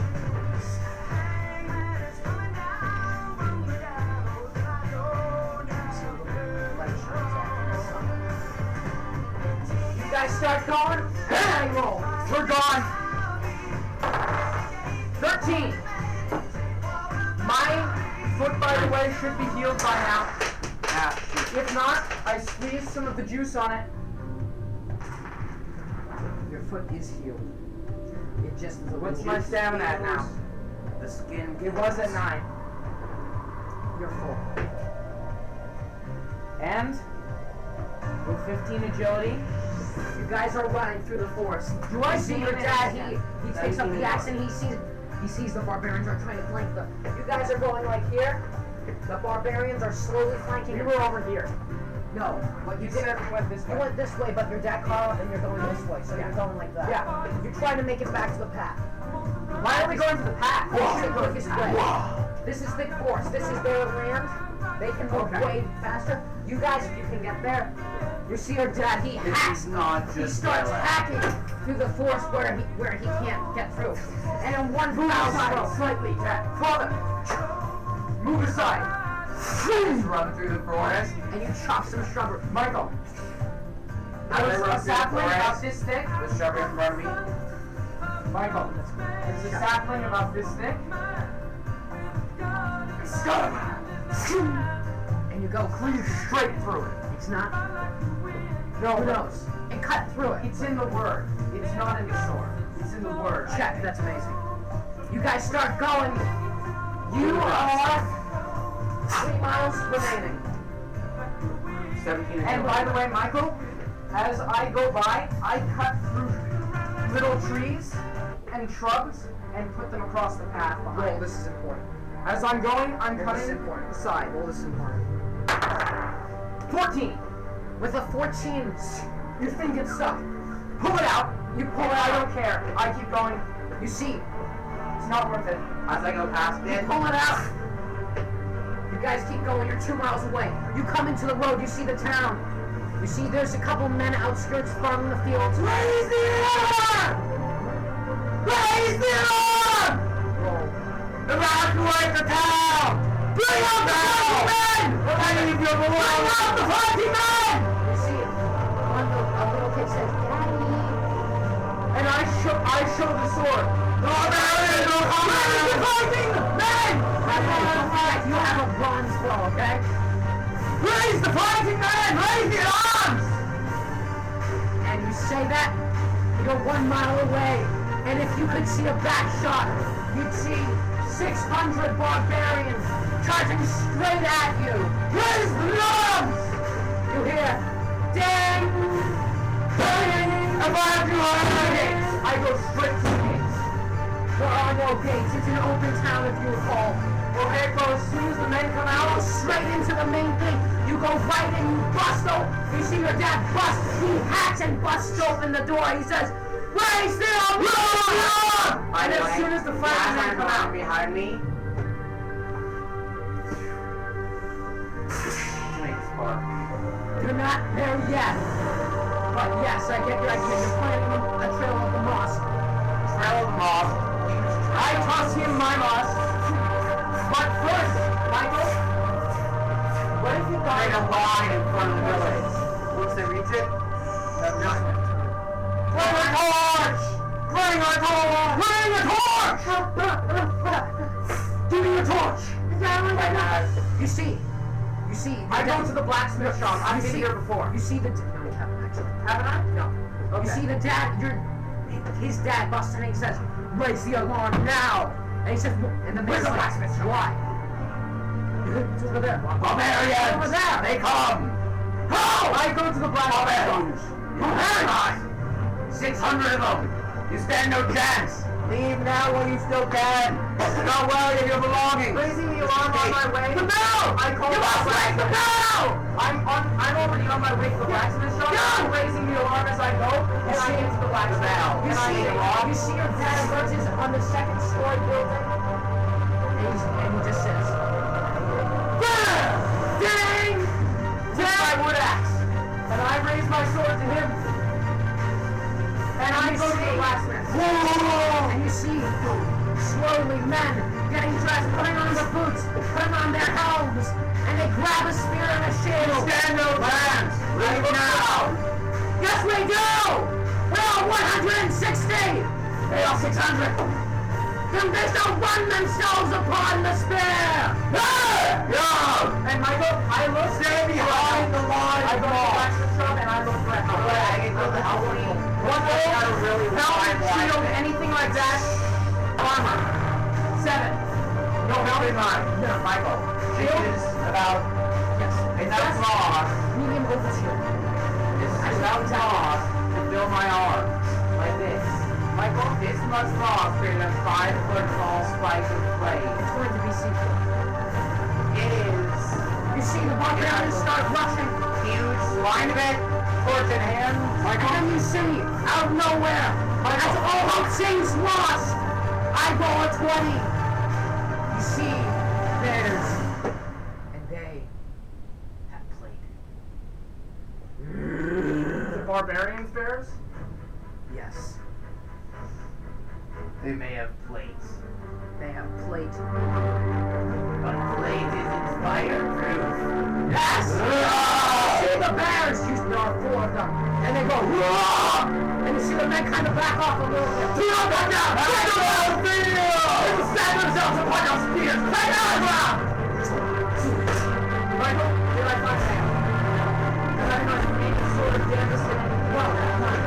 Light shines off in the sun. You guys start going, and I roll. We're gone. 13. by the way, should be healed by now. Ah, If not, I squeeze some of the juice on it. Your foot is healed. It just is a What's little. my stamina at now? the skin. It was at 9. You're full. And with 15 agility. You guys are running through the forest. Do I You see see your him? dad? He takes up the axe and he sees the barbarians are trying to flank them. You guys are going like here. The barbarians are slowly flanking. We were over here. No, what you You did. said we went this You way. went this way, but your dad caught up and you're going this way, so you're going like that. Yeah. You're trying to make it back to the path. Why are we going to the path? This is the quickest way. This is thick forest. This is their land. They can move Okay. way faster. You guys, if you can get there, you see your dad. He This hacks. is not He just starts ballet. hacking through the forest where he can't get through. And in one Move foul aside stroke, slightly, Dad. Father! Move aside. Run through the forest. and you chop some shrubbery. Michael. How do I There's run a through the sapling about forest? this thick. The shrubbery in front of me. Michael. There's a sapling about this thick. And you go Cleave straight through it. It's not. No, Who knows? And cut through it. It's in the word. It's not in the sword. It's in the word. Check. That's amazing. You guys start going. You are 3 miles remaining. 17 And by the way, Michael, as I go by, I cut through little trees and shrubs and put them across the path Roll. behind. This is important. As I'm going, I'm Roll this is cutting important. the side. Roll this is important. 14. With a 14, You think it's stuck. Pull it out. you pull I it out. don't care. I keep going. You see, It's not worth it. As I go past you it, pull it out. You guys keep going. You're 2 miles away. You come into the road. You see the town. You see there's a couple men outskirts farming the fields. Raise the alarm! Raise the alarm! Roll. Evacuate the town! Bring out the fighting men! Any of you belong! Bring out the fighting men! You see a little kid says, "Daddy." And I show the sword. Barbarians are coming! Raise the fighting men! You have a bronze bow, okay? Raise the fighting men! Raise the arms! And you say that, you're 1 mile away, and if you could see a back shot, you'd see 600 barbarians charging straight at you. Raise the arms! You hear, ding, ding, Evacuate! I go straight to the gates. There are no gates. It's an open town, if you recall. Okay, so as soon as the men come Go out, straight into the main thing. You go right and you bust open. You see your dad bust. He hacks and busts open the door. He says, "Raise the alarm!" by And the as way, soon as the as fighting men I'm come out, behind me, make spark. You're not there yet. But yes, I get your idea. You're planting a trail of the moss. Trail of moss. I toss him my moss. But first, Michael, what if you Make a got line in front of the village. Once they reach it, Bring a torch! Bring a torch! Bring a torch! Give me a torch! You see. I go to the blacksmith shop. I've been here before. You see the. No, you haven't actually. Haven't I? No. Okay. You see the dad. His dad busts in and he says, "Raise the alarm now!" And he says, and the Where's man's the like, blacksmith shop? "Why?" It's over there. barbarians! Over there. They come! How? I go to the blacksmith Barbarians! shop. Barbarians! 600 of them! You stand no chance! Leave now while you still can! Not worry of your belongings! Raising the alarm on my way. The bell! I call You must ring the bell! I'm already on my way to the blacksmith shop. I'm raising the alarm as I go, and I get to the blacksmith. bell. You And I see, get alarm. you see your dad emerges on the second story building, and he just says, Ding! With my wood axe. And I raise my sword to him. And I go to the blacksmith. and you see slowly men getting dressed, putting on their boots, putting on their helms, and they grab a spear and a shield. Stand no chance! Leave now! Yes, we do! We're all 160! They are 600! then they shall run themselves upon the spear! And Michael, I look Stay behind the line I of go to the rocks. blacksmith shop and I look for a helmet. I can go to Halloween. One I roll, got a really helmet, wide shield, line. anything like that. Armor. 7. No helmet. No, Michael. This Shield? is about Yes. enough moss. Medium over shield. This is enough moss to fill my arm. Like this. Michael, this much moss created a 5-foot tall spike of clay. It's going to be secret. It is You see the barbarians start rushing, huge, line of it, torch in hand. and then you see, out of nowhere, as all hope seems lost, I roll a 20. You see, there's, and they have played. The barbarians bears? Yes, They may have plates, they have played. but plate isn't fireproof. Yes! See the bears! There are 4 of them. And they go, "Roar!" And you see the men kind of back off a little bit. Do not back down! Take them out! They will stand themselves upon your spears! Take out! Michael, did I find Sam? Did I find any sort of devastating? No, none.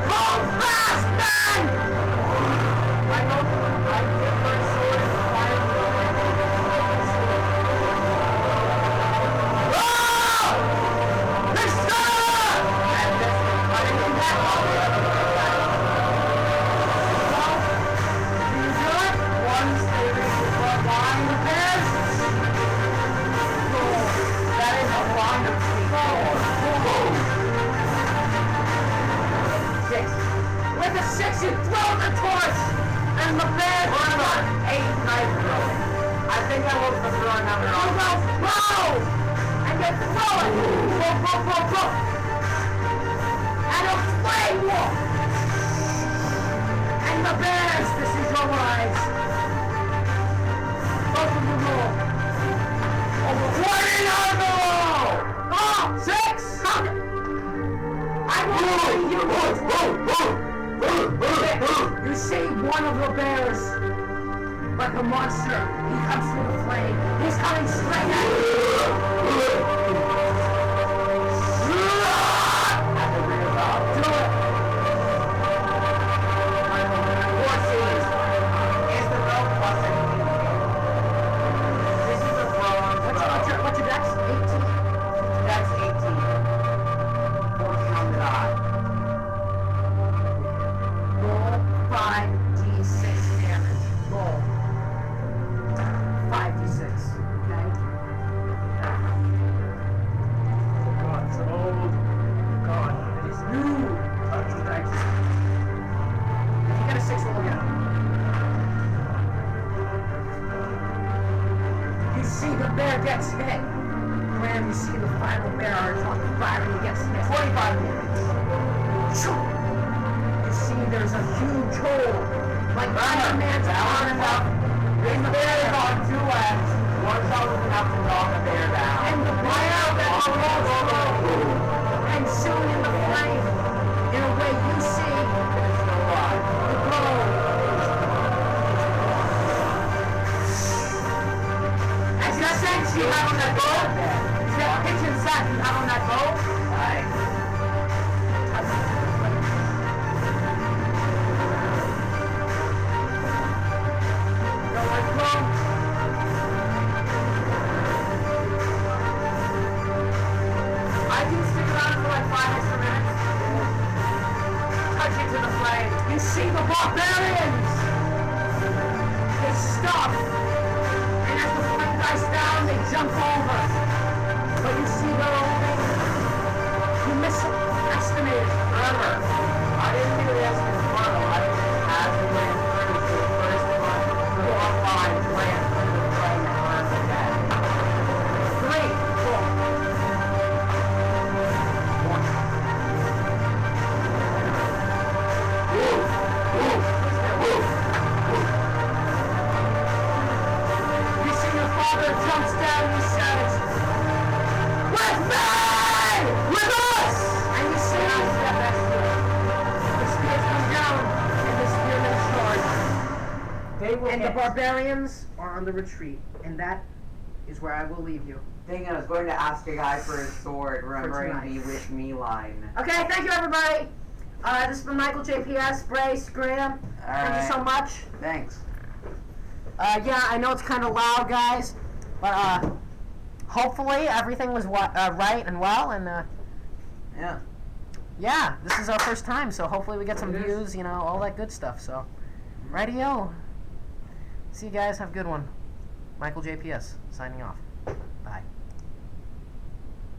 Hold fast, men! Michael, I get my sword and fire They stop! and this cutting them back off. Do you do it? Once they reach the front line, The bears? that is a line of people. 6. With the 6, you throw the torch! And the bears Remember, 8 knife throwing. I think I will prefer another You go throw! And you throw it! Go! And a flame walk! And the bears, this is your rise. Both of you roll. Over 20 on the roll! Oh, 6! Come on! I will you You see one of the bears, like a monster, he comes through the flame. He's coming straight at you. At the rear top. Do it. 14. Is the rope plus anything? This is a bronze rope. What's your dex? 18. That's 18. 14 on the dot. Roll 5d6 damage. Roll 5d6. Okay? God, it's old. God, it is new. Thanks. If you get a 6, roll again. You see the bear gets hit. When you see the final bear on fire and he gets hit. 25 damage. You see there's a huge hole, like Iron Man's arm up. This bear is on 2 legs. One shot was enough to knock a bear down. And the bear that rolls and soon in the flame, in a way you see It's still alive. the glow. As you sense you have on that bow, that kitchen set you have on that bow, Right. go like glow. I can stick around for like 5 extra minutes. Touch it to the flame. You see the barbarians! They stop! And as the flame dies down, they jump over. But you see they're only... You misestimated. Remember, I didn't do this in front. I just had to land through to the first one. 4 lines land through the flame and burn to death. 3, 4. 1. You see your father jumps down and he says, "With me! With us!" And you see And the pissed. barbarians are on the retreat, and that is where I will leave you. Dang it, I was going to ask a guy for his sword, remembering tonight. the wish me line. Okay, thank you, everybody. This has been Michael JPS, Brace, Graham. Thank you so much. Thanks. Yeah, I know it's kind of loud, guys, but hopefully everything was right and well, and Yeah. yeah, this is our first time, so hopefully we get some It is. views, you know, all that good stuff. So, rightio. See you guys. Have a good one. Michael JPS signing off. Bye.